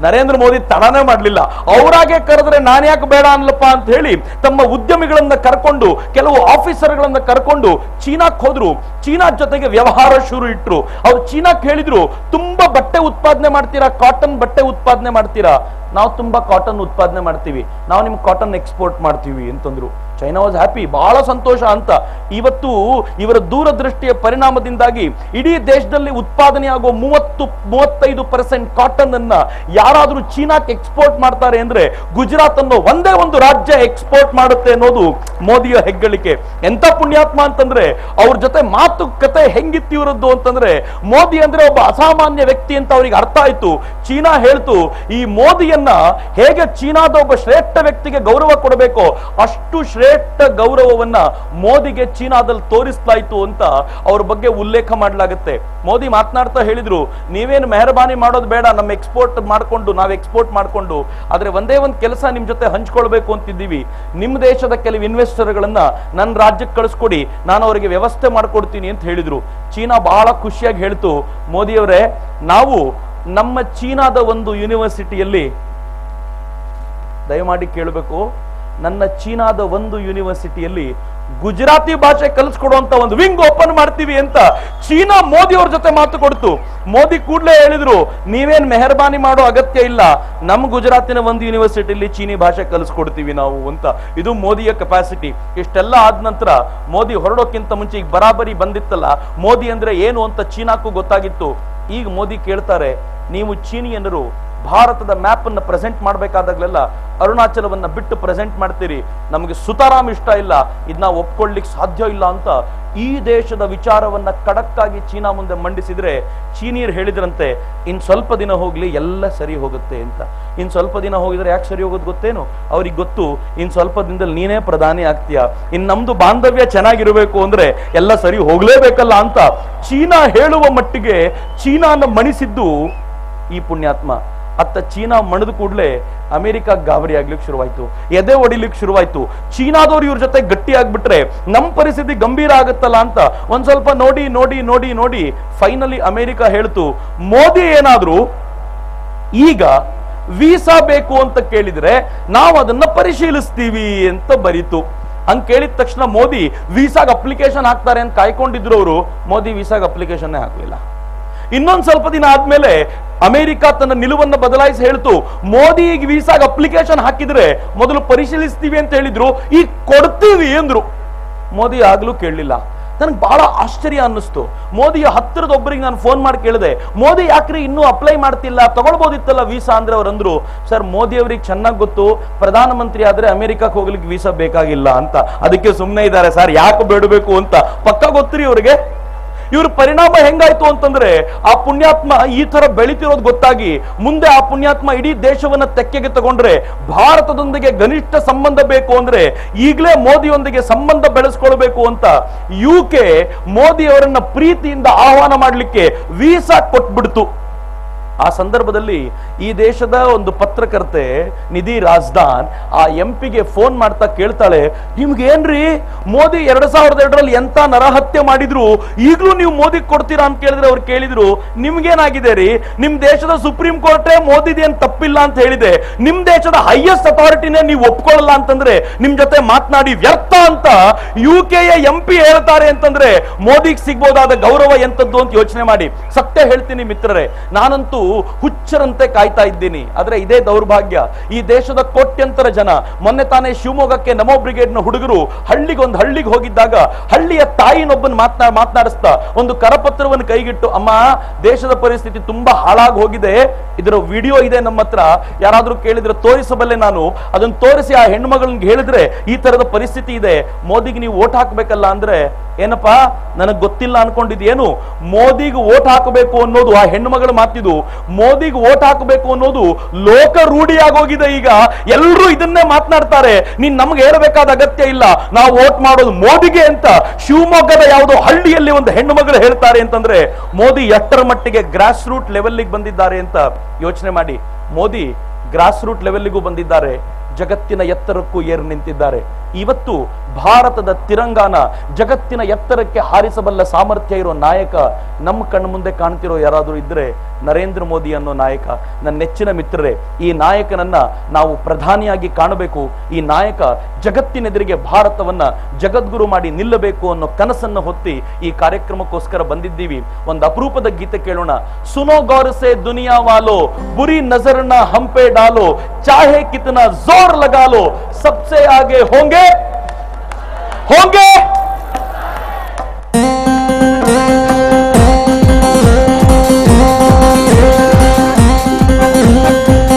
ನರೇಂದ್ರ ಮೋದಿ ತಡನೇ ಮಾಡಲಿಲ್ಲ. ಅವರಾಗೆ ಕರೆದ್ರೆ ನಾನು ಯಾಕೆ ಬೇಡ ಅನ್ಲಪ್ಪ ಅಂತ ಹೇಳಿ ತಮ್ಮ ಉದ್ಯಮಿಗಳನ್ನ ಕರ್ಕೊಂಡು, ಕೆಲವು ಆಫೀಸರ್ಗಳನ್ನ ಕರ್ಕೊಂಡು ಚೀನಾಕ್ ಹೋದ್ರು. ಚೀನಾ ಜೊತೆಗೆ ವ್ಯವಹಾರ ಶುರು ಇಟ್ರು. ಅವ್ರು ಚೀನಾಕ್ ಹೇಳಿದ್ರು, ತುಂಬಾ ಬಟ್ಟೆ ಉತ್ಪಾದನೆ ಮಾಡ್ತೀರಾ, ಕಾಟನ್ ಬಟ್ಟೆ ಉತ್ಪಾದನೆ ಮಾಡ್ತೀರಾ? ನಾವು ತುಂಬಾ ಕಾಟನ್ ಉತ್ಪಾದನೆ ಮಾಡ್ತೀವಿ, ನಾವು ನಿಮ್ಗೆ ಕಾಟನ್ ಎಕ್ಸ್ಪೋರ್ಟ್ ಮಾಡ್ತೀವಿ ಅಂತಂದ್ರು. ಚೈನಾ ವಾಸ್ ಹ್ಯಾಪಿ, ಬಹಳ ಸಂತೋಷ ಅಂತ. ಇವತ್ತು ಇವರ ದೂರದೃಷ್ಟಿಯ ಪರಿಣಾಮದಿಂದಾಗಿ ಇಡೀ ದೇಶದಲ್ಲಿ ಉತ್ಪಾದನೆಯಾಗುವ 30-35% ಕಾಟನ್ ಅನ್ನ ಯಾರಾದ್ರೂ ಚೀನಾಕ್ಕೆ ಎಕ್ಸ್ಪೋರ್ಟ್ ಮಾಡ್ತಾರೆ ಅಂದ್ರೆ ಗುಜರಾತ್ ಅನ್ನೋ ಒಂದೇ ಒಂದು ರಾಜ್ಯ ಎಕ್ಸ್ಪೋರ್ಟ್ ಮಾಡುತ್ತೆ ಅನ್ನೋದು ಮೋದಿಯ ಹೆಗ್ಗಳಿಕೆ. ಎಂತ ಪುಣ್ಯಾತ್ಮ ಅಂತಂದ್ರೆ ಅವ್ರ ಜೊತೆ ಮಾತುಕತೆ ಹೆಂಗಿತ್ತು ಇವರದ್ದು ಅಂತಂದ್ರೆ, ಮೋದಿ ಅಂದ್ರೆ ಒಬ್ಬ ಅಸಾಮಾನ್ಯ ವ್ಯಕ್ತಿ ಅಂತ ಅವ್ರಿಗೆ ಅರ್ಥ ಆಯ್ತು. ಚೀನಾ ಹೇಳ್ತು ಈ ಮೋದಿಯನ್ನ ಹೇಗೆ ಚೀನಾದ ಒಬ್ಬ ಶ್ರೇಷ್ಠ ವ್ಯಕ್ತಿಗೆ ಗೌರವ ಕೊಡಬೇಕೋ ಅಷ್ಟು ಶ್ರೇಷ್ಠ ಗೌರವವನ್ನ ಮೋದಿಗೆ ಚೀನಾದಲ್ಲಿ ತೋರಿಸಲಾಯಿತು ಅಂತ ಅವ್ರ ಬಗ್ಗೆ ಉಲ್ಲೇಖ ಮಾಡಲಾಗುತ್ತೆ. ಮೋದಿ ಮಾತನಾಡ್ತಾ ಹೇಳಿದ್ರು, ನೀವೇನು ಮೆಹರ್ಬಾನಿ ಮಾಡೋದು ಬೇಡ, ನಮ್ಮ ನಾವ್ ಎಕ್ಸ್ಪೋರ್ಟ್ ಮಾಡ್ಕೊಂಡು, ಆದ್ರೆ ಒಂದೇ ಒಂದು ಕೆಲಸ ನಿಮ್ ಜೊತೆ ಹಂಚ್ಕೊಳ್ಬೇಕು ಅಂತಿದ್ದೀವಿ. ನಿಮ್ಮ ದೇಶದ ಕೆಲವು ಇನ್ವೆಸ್ಟರ್ಗಳನ್ನ ನನ್ನ ರಾಜ್ಯಕ್ಕೆ ಕಳಿಸ್ಕೊಡಿ, ನಾನು ಅವರಿಗೆ ವ್ಯವಸ್ಥೆ ಮಾಡ್ಕೊಡ್ತೀನಿ ಅಂತ ಹೇಳಿದ್ರು. ಚೀನಾ ಬಹಳ ಖುಷಿಯಾಗಿ ಹೇಳ್ತು, ಮೋದಿಯವರೇ ನಾವು ನಮ್ಮ ಚೀನಾದ ಒಂದು ಯೂನಿವರ್ಸಿಟಿಯಲ್ಲಿ, ದಯಮಾಡಿ ಕೇಳಬೇಕು, ನನ್ನ ಚೀನಾದ ಒಂದು ಯೂನಿವರ್ಸಿಟಿಯಲ್ಲಿ ಗುಜರಾತಿ ಭಾಷೆ ಕಲಿಸ್ಕೊಡುವಂತ ಒಂದು ವಿಂಗ್ ಓಪನ್ ಮಾಡ್ತೀವಿ ಅಂತ ಚೀನಾ ಮೋದಿ ಅವ್ರ ಜೊತೆ ಮಾತು ಕೊಡ್ತು. ಮೋದಿ ಕೂಡಲೇ ಹೇಳಿದ್ರು, ನೀವೇನ್ ಮೆಹರ್ಬಾನಿ ಮಾಡೋ ಅಗತ್ಯ ಇಲ್ಲ, ನಮ್ಮ ಗುಜರಾತಿನ ಒಂದು ಯೂನಿವರ್ಸಿಟಿಯಲ್ಲಿ ಚೀನಿ ಭಾಷೆ ಕಲಿಸ್ಕೊಡ್ತೀವಿ ನಾವು ಅಂತ. ಇದು ಮೋದಿಯ ಕೆಪಾಸಿಟಿ. ಇಷ್ಟೆಲ್ಲ ಆದ ನಂತರ ಮೋದಿ ಹೊರಡೋಕ್ಕಿಂತ ಮುಂಚೆ ಈಗ ಬರಾಬರಿ ಬಂದಿತ್ತಲ್ಲ, ಮೋದಿ ಅಂದ್ರೆ ಏನು ಅಂತ ಚೀನಾಕ್ಕೂ ಗೊತ್ತಾಗಿತ್ತು. ಈಗ ಮೋದಿ ಕೇಳ್ತಾರೆ, ನೀವು ಚೀನಿಯನ್ನರು ಭಾರತದ ಮ್ಯಾಪ್ ಅನ್ನು ಪ್ರೆಸೆಂಟ್ ಮಾಡಬೇಕಾದಾಗಲೆಲ್ಲ ಅರುಣಾಚಲವನ್ನ ಬಿಟ್ಟು ಪ್ರೆಸೆಂಟ್ ಮಾಡ್ತೀರಿ, ನಮಗೆ ಸುತಾರಾಮ್ ಇಷ್ಟ ಇಲ್ಲ, ಇದನ್ನ ಒಪ್ಕೊಳ್ಳಿಕ್ ಸಾಧ್ಯ ಇಲ್ಲ ಅಂತ ಈ ದೇಶದ ವಿಚಾರವನ್ನ ಖಡಕ್ಕಾಗಿ ಚೀನಾ ಮುಂದೆ ಮಂಡಿಸಿದ್ರೆ, ಚೀನಿಯರು ಹೇಳಿದ್ರಂತೆ ಇನ್ ಸ್ವಲ್ಪ ದಿನ ಹೋಗ್ಲಿ ಎಲ್ಲ ಸರಿ ಹೋಗುತ್ತೆ ಅಂತ. ಇನ್ ಸ್ವಲ್ಪ ದಿನ ಹೋಗಿದ್ರೆ ಯಾಕೆ ಸರಿ ಹೋಗೋದು ಗೊತ್ತೇನು? ಅವ್ರಿಗೆ ಗೊತ್ತು, ಇನ್ ಸ್ವಲ್ಪ ದಿನದಲ್ಲಿ ನೀನೇ ಪ್ರಧಾನಿ ಆಗ್ತೀಯ, ಇನ್ ನಮ್ದು ಬಾಂಧವ್ಯ ಚೆನ್ನಾಗಿರ್ಬೇಕು ಅಂದ್ರೆ ಎಲ್ಲ ಸರಿ ಹೋಗ್ಲೇಬೇಕಲ್ಲ ಅಂತ ಚೀನಾ ಹೇಳುವ ಮಟ್ಟಿಗೆ ಚೀನಾನ ಮಣಿಸಿದ್ದು ಈ ಪುಣ್ಯಾತ್ಮ. ಅತ್ತ ಚೀನಾ ಮಣದ ಕೂಡಲೇ ಅಮೆರಿಕ ಗಾಬರಿ ಆಗ್ಲಿಕ್ಕೆ ಶುರುವಾಯ್ತು, ಎದೆ ಹೊಡಿಲಿಕ್ಕೆ ಶುರುವಾಯ್ತು. ಚೀನಾದವ್ರು ಇವ್ರ ಜೊತೆ ಗಟ್ಟಿ ಆಗ್ಬಿಟ್ರೆ ನಮ್ ಪರಿಸ್ಥಿತಿ ಗಂಭೀರ ಆಗುತ್ತಲ್ಲ ಅಂತ ಒಂದ್ ಸ್ವಲ್ಪ ನೋಡಿ ನೋಡಿ ನೋಡಿ ನೋಡಿ ಫೈನಲಿ ಅಮೆರಿಕ ಹೇಳ್ತು, ಮೋದಿ ಏನಾದ್ರು ಈಗ ವೀಸಾ ಬೇಕು ಅಂತ ಕೇಳಿದ್ರೆ ನಾವು ಅದನ್ನ ಪರಿಶೀಲಿಸ್ತೀವಿ ಅಂತ ಬರೀತು. ಹಂಗ್ ಕೇಳಿದ ತಕ್ಷಣ ಮೋದಿ ವೀಸಾಗ ಅಪ್ಲಿಕೇಶನ್ ಹಾಕ್ತಾರೆ ಅಂತ ಕಾಯ್ಕೊಂಡಿದ್ರು ಅವರು. ಮೋದಿ ವೀಸಾಗ ಅಪ್ಲಿಕೇಶನ್ ಹಾಕ್ಲಿಲ್ಲ. ಇನ್ನೊಂದ್ ಸ್ವಲ್ಪ ದಿನ ಆದ್ಮೇಲೆ ಅಮೆರಿಕ ತನ್ನ ನಿಲುವನ್ನು ಬದಲಾಯಿಸಿ ಹೇಳ್ತು, ಮೋದಿ ಈಗ ವೀಸಾಗ ಅಪ್ಲಿಕೇಶನ್ ಹಾಕಿದ್ರೆ ಮೊದಲು ಪರಿಶೀಲಿಸ್ತೀವಿ ಅಂತ ಹೇಳಿದ್ರು, ಈಗ ಕೊಡ್ತೀವಿ ಅಂದ್ರು. ಮೋದಿ ಆಗ್ಲೂ ಕೇಳಲಿಲ್ಲ. ನನಗೆ ಬಹಳ ಆಶ್ಚರ್ಯ ಅನ್ನಿಸ್ತು. ಮೋದಿಯ ಹತ್ತಿರದ ಒಬ್ಬರಿಗೆ ನಾನು ಫೋನ್ ಮಾಡಿ ಕೇಳಿದೆ, ಮೋದಿ ಯಾಕ್ರಿ ಇನ್ನೂ ಅಪ್ಲೈ ಮಾಡ್ತಿಲ್ಲ, ತಗೊಳ್ಬೋದಿತ್ತಲ್ಲ ವೀಸಾ ಅಂದ್ರೆ. ಅವ್ರಂದ್ರು, ಸರ್ ಮೋದಿ ಅವ್ರಿಗೆ ಚೆನ್ನಾಗಿ ಗೊತ್ತು ಪ್ರಧಾನಮಂತ್ರಿ ಆದ್ರೆ ಅಮೆರಿಕಕ್ಕೆ ಹೋಗ್ಲಿಕ್ಕೆ ವೀಸಾ ಬೇಕಾಗಿಲ್ಲ ಅಂತ, ಅದಕ್ಕೆ ಸುಮ್ಮನೆ ಇದ್ದಾರೆ ಸರ್, ಯಾಕೆ ಬೇಡಬೇಕು ಅಂತ ಪಕ್ಕ ಗೊತ್ತ್ರಿ ಅವ್ರಿಗೆ. ಇವ್ರ ಪರಿಣಾಮ ಹೆಂಗಾಯ್ತು ಅಂತಂದ್ರೆ, ಆ ಪುಣ್ಯಾತ್ಮ ಈ ತರ ಬೆಳಿತಿರೋದು ಗೊತ್ತಾಗಿ ಮುಂದೆ ಆ ಪುಣ್ಯಾತ್ಮ ಇಡೀ ದೇಶವನ್ನ ತೆಕ್ಕೆಗೆ ತಗೊಂಡ್ರೆ ಭಾರತದೊಂದಿಗೆ ಗನಿಷ್ಠ ಸಂಬಂಧ ಬೇಕು ಅಂದ್ರೆ ಈಗಲೇ ಮೋದಿಯೊಂದಿಗೆ ಸಂಬಂಧ ಬೆಳೆಸ್ಕೊಳ್ಬೇಕು ಅಂತ UK ಮೋದಿ ಅವರನ್ನ ಪ್ರೀತಿಯಿಂದ ಆಹ್ವಾನ ಮಾಡ್ಲಿಕ್ಕೆ ವೀಸಾ ಕೊಟ್ಬಿಡ್ತು. ಆ ಸಂದರ್ಭದಲ್ಲಿ ಈ ದೇಶದ ಒಂದು ಪತ್ರಕರ್ತೆ ನಿಧಿ ರಾಜ್ದಾನ್ ಆ MP ಫೋನ್ ಮಾಡ್ತಾ ಕೇಳ್ತಾಳೆ, ನಿಮ್ಗೇನ್ರಿ ಮೋದಿ 2002ರಲ್ಲಿ ಎಂತ ನರಹತ್ಯೆ ಮಾಡಿದ್ರು ಈಗಲೂ ನೀವು ಮೋದಿ ಕೊಡ್ತೀರಾ ಅಂತ ಕೇಳಿದ್ರೆ ಅವ್ರು ಕೇಳಿದ್ರು, ನಿಮ್ಗೇನಾಗಿದೆ ರೀ, ನಿಮ್ ದೇಶದ ಸುಪ್ರೀಂ ಕೋರ್ಟೇ ಮೋದಿದೇನ್ ತಪ್ಪಿಲ್ಲ ಅಂತ ಹೇಳಿದೆ, ನಿಮ್ ದೇಶದ ಹೈಯೆಸ್ಟ್ ಅಥಾರಿಟಿನೇ ನೀವು ಒಪ್ಕೊಳ್ಳಲ್ಲ ಅಂತಂದ್ರೆ ನಿಮ್ ಜೊತೆ ಮಾತನಾಡಿ ವ್ಯರ್ಥ ಅಂತ UK MP ಹೇಳ್ತಾರೆ ಅಂತಂದ್ರೆ ಮೋದಿಗೆ ಸಿಗ್ಬೋದಾದ ಗೌರವ ಎಂತದ್ದು ಅಂತ ಯೋಚನೆ ಮಾಡಿ. ಸತ್ಯ ಹೇಳ್ತೀನಿ ಮಿತ್ರರೇ, ನಾನಂತೂ ಹುಚ್ಚರಂತೆ ಕಾಯ್ತಾ ಇದ್ದೀನಿ. ಆದ್ರೆ ಇದೇ ದೌರ್ಭಾಗ್ಯ, ಈ ದೇಶದ ಕೋಟ್ಯಂತರ ಜನ ಮೊನ್ನೆ ತಾನೇ ಶಿವಮೊಗ್ಗಕ್ಕೆ ನಮೋ ಬ್ರಿಗೇಡ್ನ ಹುಡುಗರು ಹಳ್ಳಿಗೆ ಹೋಗಿದ್ದಾಗ ಹಳ್ಳಿಯ ತಾಯಿನೊಬ್ಬನ ಮಾತನಾಡಿಸ್ತಾ ಒಂದು ಕರಪತ್ರವನ್ನು ಕೈಗಿಟ್ಟು, ಅಮ್ಮ ದೇಶದ ಪರಿಸ್ಥಿತಿ ತುಂಬಾ ಹಾಳಾಗಿ ಹೋಗಿದೆ, ಇದರ ವಿಡಿಯೋ ಇದೆ ನಮ್ಮ ಹತ್ರ, ಯಾರಾದ್ರೂ ಕೇಳಿದ್ರೆ ತೋರಿಸಬಲ್ಲೆ ನಾನು, ಅದನ್ನ ತೋರಿಸಿ ಆ ಹೆಣ್ಮಗಳಿಗೆ ಹೇಳಿದ್ರೆ ಈ ತರದ ಪರಿಸ್ಥಿತಿ ಇದೆ, ಮೋದಿಗೆ ನೀವು ಓಟ್ ಹಾಕ್ಬೇಕಲ್ಲ ಅಂದ್ರೆ, ಏನಪ್ಪಾ ನನಗ್ ಗೊತ್ತಿಲ್ಲ ಅನ್ಕೊಂಡಿದ್ಯೇನು, ಮೋದಿಗೆ ಓಟ್ ಹಾಕಬೇಕು ಅನ್ನೋದು ಆ ಹೆಣ್ಣುಮಗಳು ಮಾತಿದು, ಮೋದಿಗೆ ಓಟ್ ಹಾಕಬೇಕು ಅನ್ನೋದು ಲೋಕ ರೂಢಿಯಾಗೋಗಿದೆ. ಈಗ ಎಲ್ಲರೂ ಇದನ್ನೇ ಮಾತನಾಡ್ತಾರೆ, ನೀನ್ ನಮ್ಗೆ ಹೇಳಬೇಕಾದ ಅಗತ್ಯ ಇಲ್ಲ, ನಾವು ಓಟ್ ಮಾಡೋದು ಮೋದಿಗೆ ಅಂತ ಶಿವಮೊಗ್ಗದ ಯಾವುದೋ ಹಳ್ಳಿಯಲ್ಲಿ ಒಂದು ಹೆಣ್ಣು ಮಗಳು ಹೇಳ್ತಾರೆ ಅಂತಂದ್ರೆ ಮೋದಿ ಎಷ್ಟರ ಮಟ್ಟಿಗೆ ಗ್ರಾಸ್ ರೂಟ್ ಲೆವೆಲ್ಗೆ ಬಂದಿದ್ದಾರೆ ಅಂತ ಯೋಚನೆ ಮಾಡಿ. ಮೋದಿ ಗ್ರಾಸ್ ರೂಟ್ ಲೆವೆಲ್ಗೂ ಬಂದಿದ್ದಾರೆ, ಜಗತ್ತಿನ ಎತ್ತರಕ್ಕೂ ಏರು ನಿಂತಿದ್ದಾರೆ. ಇವತ್ತು ಭಾರತದ ತಿರಂಗಾನ ಜಗತ್ತಿನ ಎತ್ತರಕ್ಕೆ ಹಾರಿಸಬಲ್ಲ ಸಾಮರ್ಥ್ಯ ಇರೋ ನಾಯಕ ನಮ್ಮ ಕಣ್ಣು ಮುಂದೆ ಕಾಣ್ತಿರೋ ಯಾರಾದ್ರೂ ಇದ್ರೆ ನರೇಂದ್ರ ಮೋದಿ ಅನ್ನೋ ನಾಯಕ. ನನ್ನ ನೆಚ್ಚಿನ ಮಿತ್ರರೇ, ಈ ನಾಯಕನನ್ನ ನಾವು ಪ್ರಧಾನಿಯಾಗಿ ಕಾಣಬೇಕು. ಈ ನಾಯಕ ಜಗತ್ತಿನೆದುರಿಗೆ ಭಾರತವನ್ನ ಜಗದ್ಗುರು ಮಾಡಿ ನಿಲ್ಲಬೇಕು ಅನ್ನೋ ಕನಸನ್ನು ಹೊತ್ತಿ ಈ ಕಾರ್ಯಕ್ರಮಕ್ಕೋಸ್ಕರ ಬಂದಿದ್ದೀವಿ. ಒಂದು ಅಪರೂಪದ ಗೀತೆ ಕೇಳೋಣ. ಸುನೋ ಗೌರ್ ಸೆ ದುನಿಯಾ ವಾಲೋ, ಬುರಿ ನಜರ್ ನ ಹಂಪೆ ಡಾಲೋ, ಚಾಹೆ ಕಿतना जोर लगा लो, सबसे आगे होंगे होंगे।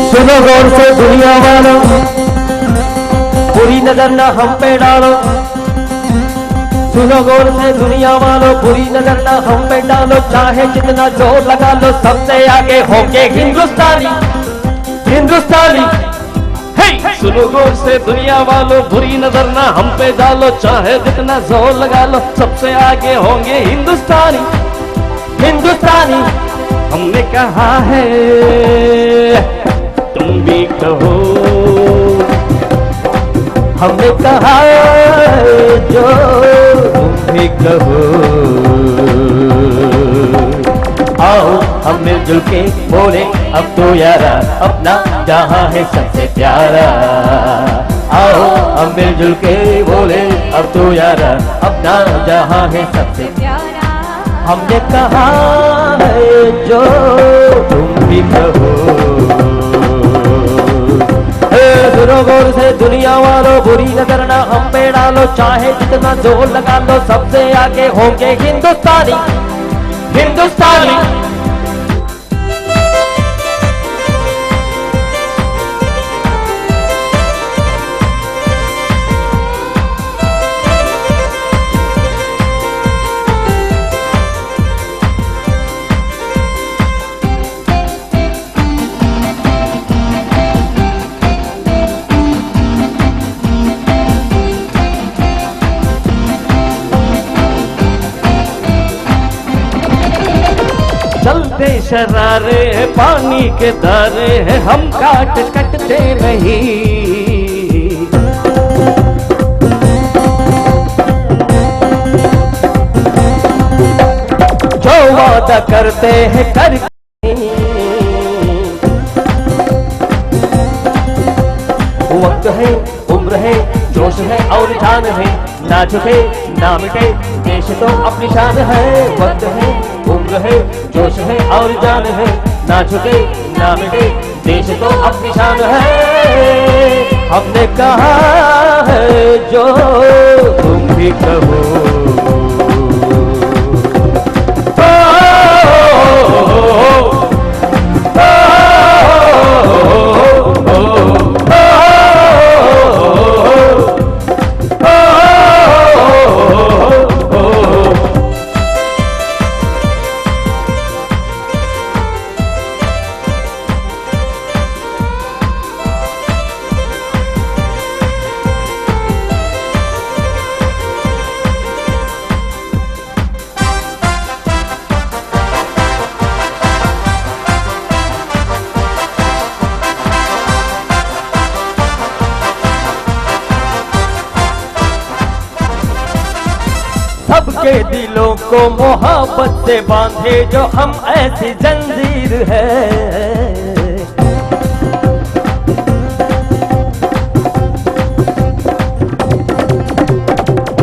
सुनो गौर से दुनिया वालों, बुरी नजर ना हम पे डालो। सुनो गौर से दुनिया वालों, बुरी नजर ना हम पे डालो। चाहे जितना जोर लगा लो, सबसे आगे होंगे हिंदुस्तानी, हिंदुस्तानी। सुनो गौर से दुनिया वालों, बुरी नजर ना हम पे डालो। चाहे जितना जोर लगा लो, सबसे आगे होंगे हिंदुस्तानी, हिंदुस्तानी। हमने कहा है, तुम भी कहो। हमने कहा जो तुम भी कहो। आओ हम मिलजुल के बोले अब तो यारा, अपना जहां है सबसे प्यारा। आओ हम मिलजुल के बोले अब तो यारा, अपना जहां है सबसे प्यारा। हमने कहा है जो तुम भी कहो। सुनो गौर से दुनिया वालों, बुरी नजर ना हम पे डालो। चाहे जितना जोर लगा लो, सबसे आगे होंगे हिंदुस्तानी, हिंदुस्तानी। चलते शरारे हैं, पानी के धारे हैं, हम काट कटते नहीं। जो वादा करते हैं करके, वक्त है, उम्र है, जोश है और जान है। ना झुके ना मिटे, देश तो अपनी शान है। वक्त है, उम्र है, जोश है और जान है। ना झुके ना मिटे, देश तो अपनी शान है। हमने कहा है जो तुम भी कहो। सबके दिलों को मोहब्बत से बांधे जो हम ऐसी जंजीर है।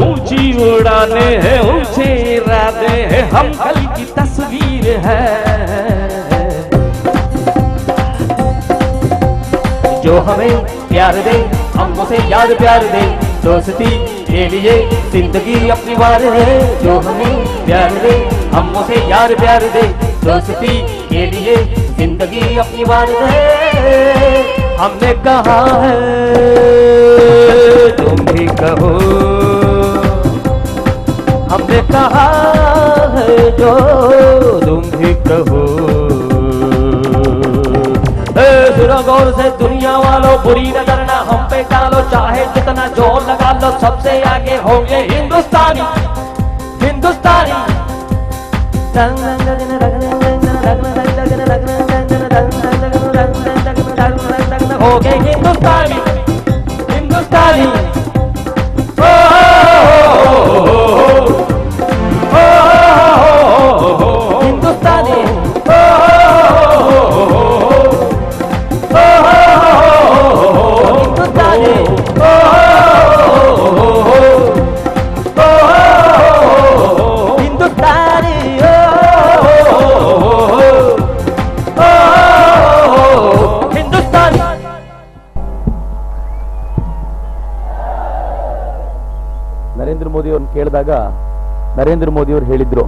ऊंची उड़ाने हैं, ऊंचे इरादे हैं, हम कल की तस्वीर है। जो हमें प्यार दे, हम उसे याद प्यार दे। दोस्ती के लिए जिंदगी अपनी वार है। जो हमें प्यार दे, हम उसे यार प्यार दे। दोस्ती के लिए जिंदगी अपनी वार है। हमने कहा है तुम भी कहो। हमने कहा है जो तुम भी कहो। सुनो गौर से दुनिया वालों, बुरी नजर ना हम पे डालो। चाहे जितना जोर लगा लो, सबसे आगे होंगे हिंदुस्तानी, हिंदुस्तानी। हो गए हिंदुस्तानी, हिंदुस्तानी। हिंदुस्तानी। ಅವ್ರನ್ನ ಕೇಳಿದಾಗ ನರೇಂದ್ರ ಮೋದಿ ಅವರು ಹೇಳಿದ್ರು,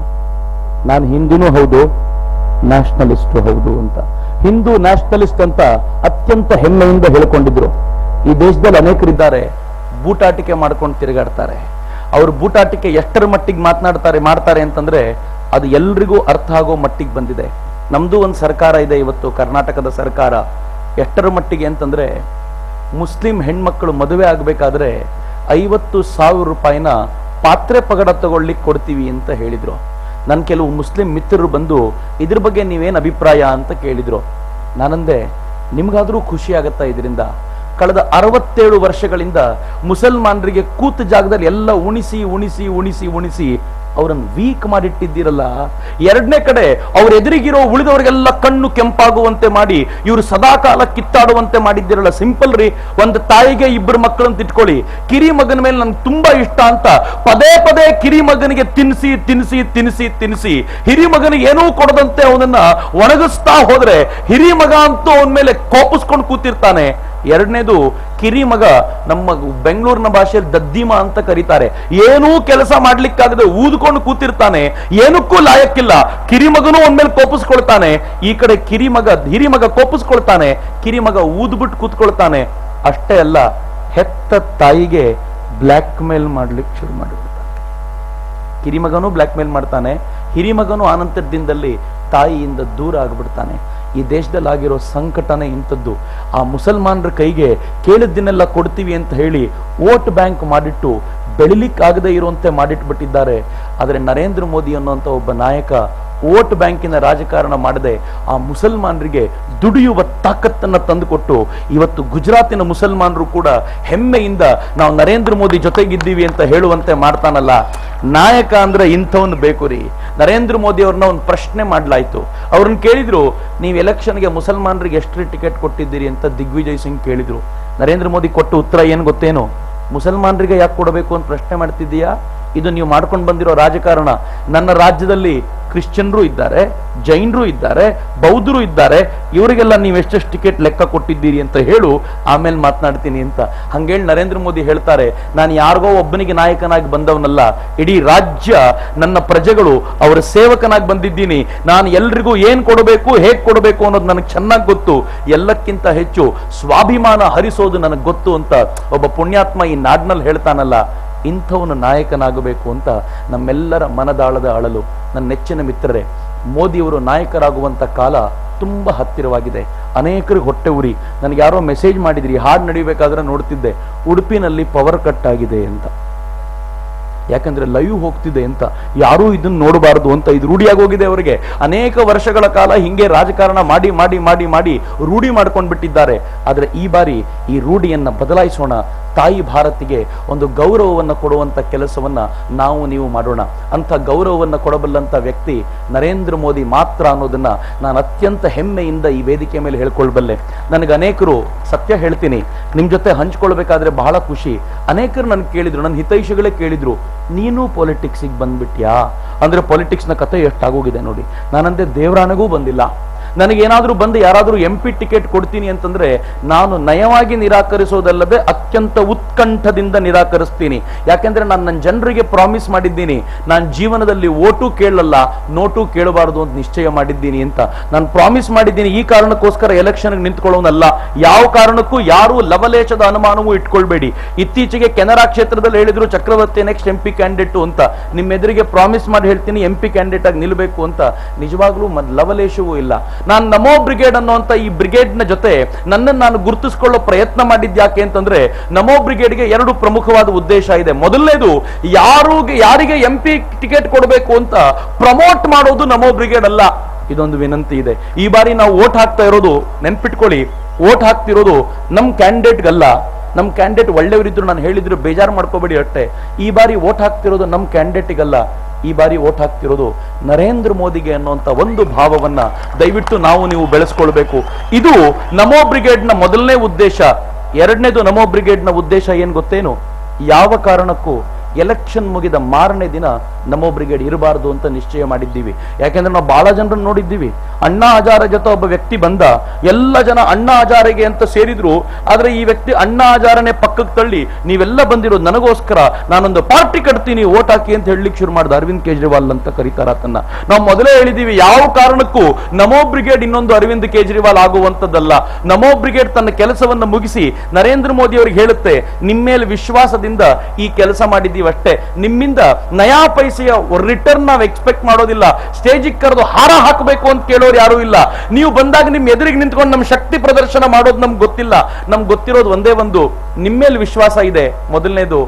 ನಾನು ಹಿಂದೂನೂ ಹೌದು ನ್ಯಾಷನಲಿಸ್ಟ್ ಹೌದು ಅಂತ. ಹಿಂದೂ ನ್ಯಾಷನಲಿಸ್ಟ್ ಅಂತ ಅತ್ಯಂತ ಹೆಮ್ಮೆಯಿಂದ ಹೇಳ್ಕೊಂಡಿದ್ರು. ಈ ದೇಶದಲ್ಲಿ ಅನೇಕರಿದ್ದಾರೆ ಬೂಟಾಟಿಕೆ ಮಾಡ್ಕೊಂಡು ತಿರುಗಾಡ್ತಾರೆ. ಅವ್ರು ಬೂಟಾಟಿಕೆ ಎಷ್ಟರ ಮಟ್ಟಿಗೆ ಮಾಡ್ತಾರೆ ಅಂತಂದ್ರೆ ಅದು ಎಲ್ರಿಗೂ ಅರ್ಥ ಆಗೋ ಮಟ್ಟಿಗೆ ಬಂದಿದೆ. ನಮ್ದು ಒಂದು ಸರ್ಕಾರ ಇದೆ ಇವತ್ತು, ಕರ್ನಾಟಕದ ಸರ್ಕಾರ. ಎಷ್ಟರ ಮಟ್ಟಿಗೆ ಅಂತಂದ್ರೆ ಮುಸ್ಲಿಂ ಹೆಣ್ಮಕ್ಳು ಮದುವೆ ಆಗ್ಬೇಕಾದ್ರೆ 50,000 ರೂಪಾಯಿನ ಪಾತ್ರೆ ಪಗಡ ತಗೊಳ್ಳಿಕ್ಕೆ ಕೊಡ್ತೀವಿ ಅಂತ ಹೇಳಿದ್ರು. ನನ್ನ ಕೆಲವು ಮುಸ್ಲಿಂ ಮಿತ್ರರು ಬಂದು ಇದ್ರ ಬಗ್ಗೆ ನೀವೇನ್ ಅಭಿಪ್ರಾಯ ಅಂತ ಕೇಳಿದ್ರು. ನಾನಂದೆ, ನಿಮ್ಗಾದ್ರೂ ಖುಷಿ ಆಗತ್ತಾ ಇದರಿಂದ? ಕಳೆದ 67 ವರ್ಷಗಳಿಂದ ಮುಸಲ್ಮಾನರಿಗೆ ಕೂತ ಜಾಗದಲ್ಲಿ ಎಲ್ಲ ಉಣಿಸಿ ಉಣಿಸಿ ಉಣಿಸಿ ಉಣಿಸಿ ಅವರನ್ನು ವೀಕ್ ಮಾಡಿಟ್ಟಿದ್ದೀರಲ್ಲ. ಎರಡನೇ ಕಡೆ ಅವ್ರ ಎದುರಿಗಿರೋ ಉಳಿದವರಿಗೆಲ್ಲ ಕಣ್ಣು ಕೆಂಪಾಗುವಂತೆ ಮಾಡಿ ಇವರು ಸದಾಕಾಲ ಕಿತ್ತಾಡುವಂತೆ ಮಾಡಿದ್ದೀರಲ್ಲ. ಸಿಂಪಲ್ ರೀ, ಒಂದು ತಾಯಿಗೆ 2 ಮಕ್ಕಳಂತ ಇಟ್ಕೊಳ್ಳಿ, ಕಿರಿ ಮಗನ ಮೇಲೆ ನನ್ಗೆ ತುಂಬಾ ಇಷ್ಟ ಅಂತ ಪದೇ ಪದೇ ಕಿರಿ ಮಗನಿಗೆ ತಿನ್ನಿಸಿ ತಿನ್ನಿಸಿ ತಿನ್ನಿಸಿ ತಿನ್ನಿಸಿ ಹಿರಿ ಮಗನಿಗೆ ಏನೂ ಕೊಡದಂತೆ ಅವನನ್ನ ಒಣಗಿಸ್ತಾ ಹೋದ್ರೆ ಹಿರಿ ಮಗ ಅಂತೂ ಅವನ ಮೇಲೆ ಕೋಪಿಸ್ಕೊಂಡು ಕೂತಿರ್ತಾನೆ. ಎರಡನೇದು, ಕಿರಿ ಮಗ ನಮ್ಮ ಬೆಂಗಳೂರಿನ ಭಾಷೆಯಲ್ಲಿ ದದ್ದಿಮ ಅಂತ ಕರೀತಾರೆ. ಏನೂ ಕೆಲಸ ಮಾಡ್ಲಿಕ್ಕಾಗದೆ ಊದ್ಕೊಂಡು ಕೂತಿರ್ತಾನೆ, ಏನಕ್ಕೂ ಲಾಯಕ್ಕಿಲ್ಲ. ಕಿರಿಮಗನೂ ಒಂದ್ಮೇಲೆ ಕೋಪಿಸ್ಕೊಳ್ತಾನೆ. ಈ ಕಡೆ ಹಿರಿ ಮಗ ಕೋಪಿಸ್ಕೊಳ್ತಾನೆ, ಕಿರಿಮಗ ಊದ್ಬಿಟ್ಟು ಕೂತ್ಕೊಳ್ತಾನೆ. ಅಷ್ಟೇ ಅಲ್ಲ, ಹೆತ್ತ ತಾಯಿಗೆ ಬ್ಲ್ಯಾಕ್ ಮೇಲ್ ಮಾಡ್ಲಿಕ್ಕೆ ಶುರು ಮಾಡಿಬಿಡ್ತಾನೆ. ಕಿರಿಮಗನೂ ಬ್ಲ್ಯಾಕ್ ಮೇಲ್ ಮಾಡ್ತಾನೆ, ಹಿರಿಮಗನೂ ಆನಂತರದಿಂದಲ್ಲಿ ತಾಯಿಯಿಂದ ದೂರ ಆಗ್ಬಿಡ್ತಾನೆ. ಈ ದೇಶದಲ್ಲಿ ಆಗಿರೋ ಸಂಕಟನೇ ಇಂಥದ್ದು. ಆ ಮುಸಲ್ಮಾನರ ಕೈಗೆ ಕೇಳಿದ್ದನ್ನೆಲ್ಲ ಕೊಡ್ತೀವಿ ಅಂತ ಹೇಳಿ ವೋಟ್ ಬ್ಯಾಂಕ್ ಮಾಡಿಟ್ಟು ಬೆಳಿಲಿಕ್ಕಾಗದೇ ಇರುವಂತೆ ಮಾಡಿಟ್ಬಿಟ್ಟಿದ್ದಾರೆ. ಆದರೆ ನರೇಂದ್ರ ಮೋದಿ ಅನ್ನುವಂಥ ಒಬ್ಬ ನಾಯಕ ವೋಟ್ ಬ್ಯಾಂಕಿನ ರಾಜಕಾರಣ ಮಾಡದೆ ಆ ಮುಸಲ್ಮಾನರಿಗೆ ದುಡಿಯುವ ತಾಕತ್ತನ್ನ ತಂದುಕೊಟ್ಟು ಇವತ್ತು ಗುಜರಾತಿನ ಮುಸಲ್ಮಾನರು ಕೂಡ ಹೆಮ್ಮೆಯಿಂದ ನಾವು ನರೇಂದ್ರ ಮೋದಿ ಜೊತೆಗಿದ್ದೀವಿ ಅಂತ ಹೇಳುವಂತೆ ಮಾಡ್ತಾನಲ್ಲ. ನಾಯಕ ಅಂದ್ರೆ ಇಂಥವನ್ ಬೇಕು ರೀ. ನರೇಂದ್ರ ಮೋದಿ ಅವ್ರನ್ನ ಒಂದು ಪ್ರಶ್ನೆ ಮಾಡ್ಲಾಯ್ತು. ಅವ್ರನ್ನ ಕೇಳಿದ್ರು, ನೀವು ಎಲೆಕ್ಷನ್ಗೆ ಮುಸಲ್ಮಾನರಿಗೆ ಎಷ್ಟು ಟಿಕೆಟ್ ಕೊಟ್ಟಿದ್ದೀರಿ ಅಂತ ದಿಗ್ವಿಜಯ್ ಸಿಂಗ್ ಕೇಳಿದ್ರು. ನರೇಂದ್ರ ಮೋದಿ ಕೊಟ್ಟ ಉತ್ತರ ಏನ್ ಗೊತ್ತೇನು? ಮುಸಲ್ಮಾನರಿಗೆ ಯಾಕೆ ಕೊಡಬೇಕು ಅಂತ ಪ್ರಶ್ನೆ ಮಾಡ್ತಿದ್ದೀಯಾ? ಇದು ನೀವು ಮಾಡ್ಕೊಂಡು ಬಂದಿರೋ ರಾಜಕಾರಣ. ನನ್ನ ರಾಜ್ಯದಲ್ಲಿ ಕ್ರಿಶ್ಚಿಯನ್ರು ಇದ್ದಾರೆ, ಜೈನರು ಇದ್ದಾರೆ, ಬೌದ್ಧರು ಇದ್ದಾರೆ, ಇವರಿಗೆಲ್ಲ ನೀವು ಎಷ್ಟೆಷ್ಟು ಟಿಕೆಟ್ ಲೆಕ್ಕ ಕೊಟ್ಟಿದ್ದೀರಿ ಅಂತ ಹೇಳು, ಆಮೇಲೆ ಮಾತನಾಡ್ತೀನಿ ಅಂತ. ಹಂಗೇಳಿ ನರೇಂದ್ರ ಮೋದಿ ಹೇಳ್ತಾರೆ, ನಾನು ಯಾರಿಗೋ ಒಬ್ಬನಿಗೆ ನಾಯಕನಾಗಿ ಬಂದವನಲ್ಲ, ಇಡೀ ರಾಜ್ಯ ನನ್ನ ಪ್ರಜೆಗಳು ಅವರ ಸೇವಕನಾಗಿ ಬಂದಿದ್ದೀನಿ. ನಾನು ಎಲ್ರಿಗೂ ಏನ್ ಕೊಡಬೇಕು, ಹೇಗ್ ಕೊಡಬೇಕು ಅನ್ನೋದು ನನಗೆ ಚೆನ್ನಾಗಿ ಗೊತ್ತು. ಎಲ್ಲಕ್ಕಿಂತ ಹೆಚ್ಚು ಸ್ವಾಭಿಮಾನ ಹರಿಸೋದು ನನಗೆ ಗೊತ್ತು ಅಂತ ಒಬ್ಬ ಪುಣ್ಯಾತ್ಮ ಈ ನಾಡಿನಲ್ಲಿ ಹೇಳ್ತಾನಲ್ಲ. ಇಂಥವನು ನಾಯಕನಾಗಬೇಕು ಅಂತ ನಮ್ಮೆಲ್ಲರ ಮನದಾಳದ ಅಳಲು. ನನ್ನ ನೆಚ್ಚಿನ ಮಿತ್ರರೇ, ಮೋದಿಯವರು ನಾಯಕರಾಗುವಂತ ಕಾಲ ತುಂಬಾ ಹತ್ತಿರವಾಗಿದೆ. ಅನೇಕರಿಗೆ ಹೊಟ್ಟೆ ಉರಿ. ನನಗೆ ಯಾರೋ ಮೆಸೇಜ್ ಮಾಡಿದ್ರಿ, ಹಾಡು ನಡಿಬೇಕಾದ್ರೆ ನೋಡ್ತಿದ್ದೆ, ಉಡುಪಿನಲ್ಲಿ ಪವರ್ ಕಟ್ ಆಗಿದೆ ಅಂತ. ಯಾಕಂದ್ರೆ ಲೈವ್ ಹೋಗ್ತಿದೆ ಅಂತ, ಯಾರೂ ಇದನ್ನ ನೋಡಬಾರದು ಅಂತ ಇದು ರೂಢಿಯಾಗಿ ಹೋಗಿದೆ ಅವರಿಗೆ. ಅನೇಕ ವರ್ಷಗಳ ಕಾಲ ಹಿಂಗೆ ರಾಜಕಾರಣ ಮಾಡಿ ಮಾಡಿ ಮಾಡಿ ಮಾಡಿ ರೂಢಿ ಮಾಡ್ಕೊಂಡು ಬಿಟ್ಟಿದ್ದಾರೆ. ಆದ್ರೆ ಈ ಬಾರಿ ಈ ರೂಢಿಯನ್ನ ಬದಲಾಯಿಸೋಣ. ತಾಯಿ ಭಾರತಿಗೆ ಒಂದು ಗೌರವವನ್ನು ಕೊಡುವಂತ ಕೆಲಸವನ್ನ ನಾವು ನೀವು ಮಾಡೋಣ. ಅಂತ ಗೌರವವನ್ನ ಕೊಡಬಲ್ಲಂತ ವ್ಯಕ್ತಿ ನರೇಂದ್ರ ಮೋದಿ ಮಾತ್ರ ಅನ್ನೋದನ್ನ ನಾನು ಅತ್ಯಂತ ಹೆಮ್ಮೆಯಿಂದ ಈ ವೇದಿಕೆ ಮೇಲೆ ಹೇಳ್ಕೊಳ್ಬಲ್ಲೆ. ನನಗೆ ಅನೇಕರು, ಸತ್ಯ ಹೇಳ್ತೀನಿ, ನಿಮ್ ಜೊತೆ ಹಂಚ್ಕೊಳ್ಬೇಕಾದ್ರೆ ಬಹಳ ಖುಷಿ. ಅನೇಕರು ನನ್ಗೆ ಕೇಳಿದ್ರು, ನನ್ನ ಹಿತೈಷಿಗಳೇ ಕೇಳಿದ್ರು, ನೀನು ಪೊಲಿಟಿಕ್ಸಿಗೆ ಬಂದ್ಬಿಟ್ಯಾ ಅಂದ್ರೆ ಪೊಲಿಟಿಕ್ಸ್ನ ಕಥೆ ಎಷ್ಟಾಗೋಗಿದೆ ನೋಡಿ. ನಾನಂದ್ರೆ ದೇವರಾಣೆಗೂ ಬಂದಿಲ್ಲ. ನನಗೇನಾದ್ರೂ ಬಂದು ಯಾರಾದ್ರೂ MP ಟಿಕೆಟ್ ಕೊಡ್ತೀನಿ ಅಂತಂದ್ರೆ ನಾನು ನಯವಾಗಿ ನಿರಾಕರಿಸೋದಲ್ಲದೆ ಅತ್ಯಂತ ಉತ್ಕಂಠದಿಂದ ನಿರಾಕರಿಸ್ತೀನಿ. ಯಾಕೆಂದ್ರೆ ನಾನು ನನ್ನ ಜನರಿಗೆ ಪ್ರಾಮಿಸ್ ಮಾಡಿದ್ದೀನಿ, ನಾನು ಜೀವನದಲ್ಲಿ ಓಟು ಕೇಳಲ್ಲ, ನೋಟು ಕೇಳಬಾರದು ಅಂತ ನಿಶ್ಚಯ ಮಾಡಿದ್ದೀನಿ ಅಂತ ನಾನು ಪ್ರಾಮಿಸ್ ಮಾಡಿದ್ದೀನಿ. ಈ ಕಾರಣಕ್ಕೋಸ್ಕರ ಎಲೆಕ್ಷನ್ ನಿಂತ್ಕೊಳ್ಳೋನಲ್ಲ. ಯಾವ ಕಾರಣಕ್ಕೂ ಯಾರು ಲವಲೇಶದ ಅನುಮಾನವೂ ಇಟ್ಕೊಳ್ಬೇಡಿ. ಇತ್ತೀಚೆಗೆ ಕೆನರಾ ಕ್ಷೇತ್ರದಲ್ಲಿ ಹೇಳಿದ್ರು ಚಕ್ರವರ್ತಿ ನೆಕ್ಸ್ಟ್ MP ಕ್ಯಾಂಡಿಡೇಟ್ ಅಂತ. ನಿಮ್ಮ ಎದುರಿಗೆ ಪ್ರಾಮಿಸ್ ಮಾಡಿ ಹೇಳ್ತೀನಿ, MP ಕ್ಯಾಂಡಿಡೇಟ್ ಆಗಿ ನಿಲ್ಬೇಕು ಅಂತ. ನಿಜವಾಗ್ಲೂ ಲವಲೇಶವೂ ಇಲ್ಲ. ನಾನು ನಮೋ ಬ್ರಿಗೇಡ್ ಅನ್ನುವಂತ ಈ ಬ್ರಿಗೇಡ್ ನ ಜೊತೆ ನನ್ನನ್ನು ನಾನು ಗುರುತಿಸಿಕೊಳ್ಳೋ ಪ್ರಯತ್ನ ಮಾಡಿದ್ಯಾಕೆ ಅಂತಂದ್ರೆ, ನಮೋ ಬ್ರಿಗೇಡ್ಗೆ 2 ಪ್ರಮುಖವಾದ ಉದ್ದೇಶ ಇದೆ. ಮೊದಲನೇದು, ಯಾರಿಗೆ MP ಟಿಕೆಟ್ ಕೊಡಬೇಕು ಅಂತ ಪ್ರಮೋಟ್ ಮಾಡೋದು ನಮೋ ಬ್ರಿಗೇಡ್ ಅಲ್ಲ. ಇದೊಂದು ವಿನಂತಿ ಇದೆ. ಈ ಬಾರಿ ನಾವು ವೋಟ್ ಹಾಕ್ತಾ ಇರೋದು, ನೆನ್ಪಿಟ್ಕೊಳ್ಳಿ, ವೋಟ್ ಹಾಕ್ತಿರೋದು ನಮ್ ಕ್ಯಾಂಡಿಡೇಟ್ಗಲ್ಲ. ನಮ್ ಕ್ಯಾಂಡಿಡೇಟ್ ಒಳ್ಳೆಯವರಿದ್ರು, ನಾನು ಹೇಳಿದ್ರು ಬೇಜಾರು ಮಾಡ್ಕೋಬೇಡಿ ಅಷ್ಟೇ. ಈ ಬಾರಿ ವೋಟ್ ಹಾಕ್ತಿರೋದು ನಮ್ ಕ್ಯಾಂಡಿಡೇಟ್ಗಲ್ಲ, ಈ ಬಾರಿ ವೋಟ್ ಹಾಕ್ತಿರೋದು ನರೇಂದ್ರ ಮೋದಿಗೆ ಅನ್ನುವಂತ ಒಂದು ಭಾವವನ್ನ ದಯವಿಟ್ಟು ನಾವು ನೀವು ಬೆಳೆಸ್ಕೊಳ್ಬೇಕು. ಇದು ನಮೋ ಬ್ರಿಗೇಡ್ ನ ಮೊದಲನೇ ಉದ್ದೇಶ. ಎರಡನೇದು, ನಮೋ ಬ್ರಿಗೇಡ್ ನ ಉದ್ದೇಶ ಏನ್ ಗೊತ್ತೇನು? ಯಾವ ಕಾರಣಕ್ಕೂ ಎಲೆಕ್ಷನ್ ಮುಗಿದ ಮಾರನೇ ದಿನ ನಮೋ ಬ್ರಿಗೇಡ್ ಇರಬಾರ್ದು ಅಂತ ನಿಶ್ಚಯ ಮಾಡಿದ್ದೀವಿ. ಯಾಕೆಂದ್ರೆ ನಾವು ಬಹಳ ಜನರನ್ನು ನೋಡಿದ್ದೀವಿ. ಅಣ್ಣಾ ಹಜಾರೆ ಜೊತೆ ಒಬ್ಬ ವ್ಯಕ್ತಿ ಬಂದ, ಎಲ್ಲ ಜನ ಅಣ್ಣಾ ಹಜಾರೆಗೆ ಅಂತ ಸೇರಿದ್ರು. ಆದ್ರೆ ಈ ವ್ಯಕ್ತಿ ಅಣ್ಣಾ ಹಜಾರನೆ ಪಕ್ಕಕ್ಕೆ ತಳ್ಳಿ, ನೀವೆಲ್ಲ ಬಂದಿರೋದು ನನಗೋಸ್ಕರ, ನಾನೊಂದು ಪಾರ್ಟಿ ಕಟ್ತೀನಿ, ಓಟ್ ಹಾಕಿ ಅಂತ ಹೇಳಲಿಕ್ಕೆ ಶುರು ಮಾಡಿದ. ಅರವಿಂದ್ ಕೇಜ್ರಿವಾಲ್ ಅಂತ ಕರೀತಾರ ಆತನ್ನ. ನಾವು ಮೊದಲೇ ಹೇಳಿದೀವಿ, ಯಾವ ಕಾರಣಕ್ಕೂ ನಮೋ ಬ್ರಿಗೇಡ್ ಇನ್ನೊಂದು ಅರವಿಂದ್ ಕೇಜ್ರಿವಾಲ್ ಆಗುವಂತದ್ದಲ್ಲ. ನಮೋ ಬ್ರಿಗೇಡ್ ತನ್ನ ಕೆಲಸವನ್ನು ಮುಗಿಸಿ ನರೇಂದ್ರ ಮೋದಿ ಅವರಿಗೆ ಹೇಳುತ್ತೆ, ನಿಮ್ಮ ಮೇಲೆ ವಿಶ್ವಾಸದಿಂದ ಈ ಕೆಲಸ ಮಾಡಿದ್ದೀವಿ ಅಷ್ಟೇ, ನಿಮ್ಮಿಂದ ನಯಾ ಪೈಸೆಯ ರಿಟರ್ನ್ ನಾವು ಎಕ್ಸ್ಪೆಕ್ಟ್ ಮಾಡೋದಿಲ್ಲ. ಸ್ಟೇಜಿಗೆ ಕರೆದು ಹಾರ ಹಾಕಬೇಕು ಅಂತ ಕೇಳೋರು ಯಾರು ಇಲ್ಲ. ನೀವು ಬಂದಾಗ ನಿಮ್ ಎದುರಿಗೆ ನಿಂತ್ಕೊಂಡು ನಮ್ಮ ಶಕ್ತಿ ಪ್ರದರ್ಶನ ಮಾಡೋದು ನಮ್ಗೆ ಗೊತ್ತಿಲ್ಲ. ನಮ್ಗೆ ಗೊತ್ತಿರೋದು ಒಂದೇ ಒಂದು, ನಿಮ್ಮ ಮೇಲೆ ವಿಶ್ವಾಸ ಇದೆ ಮೊದಲನೇದು.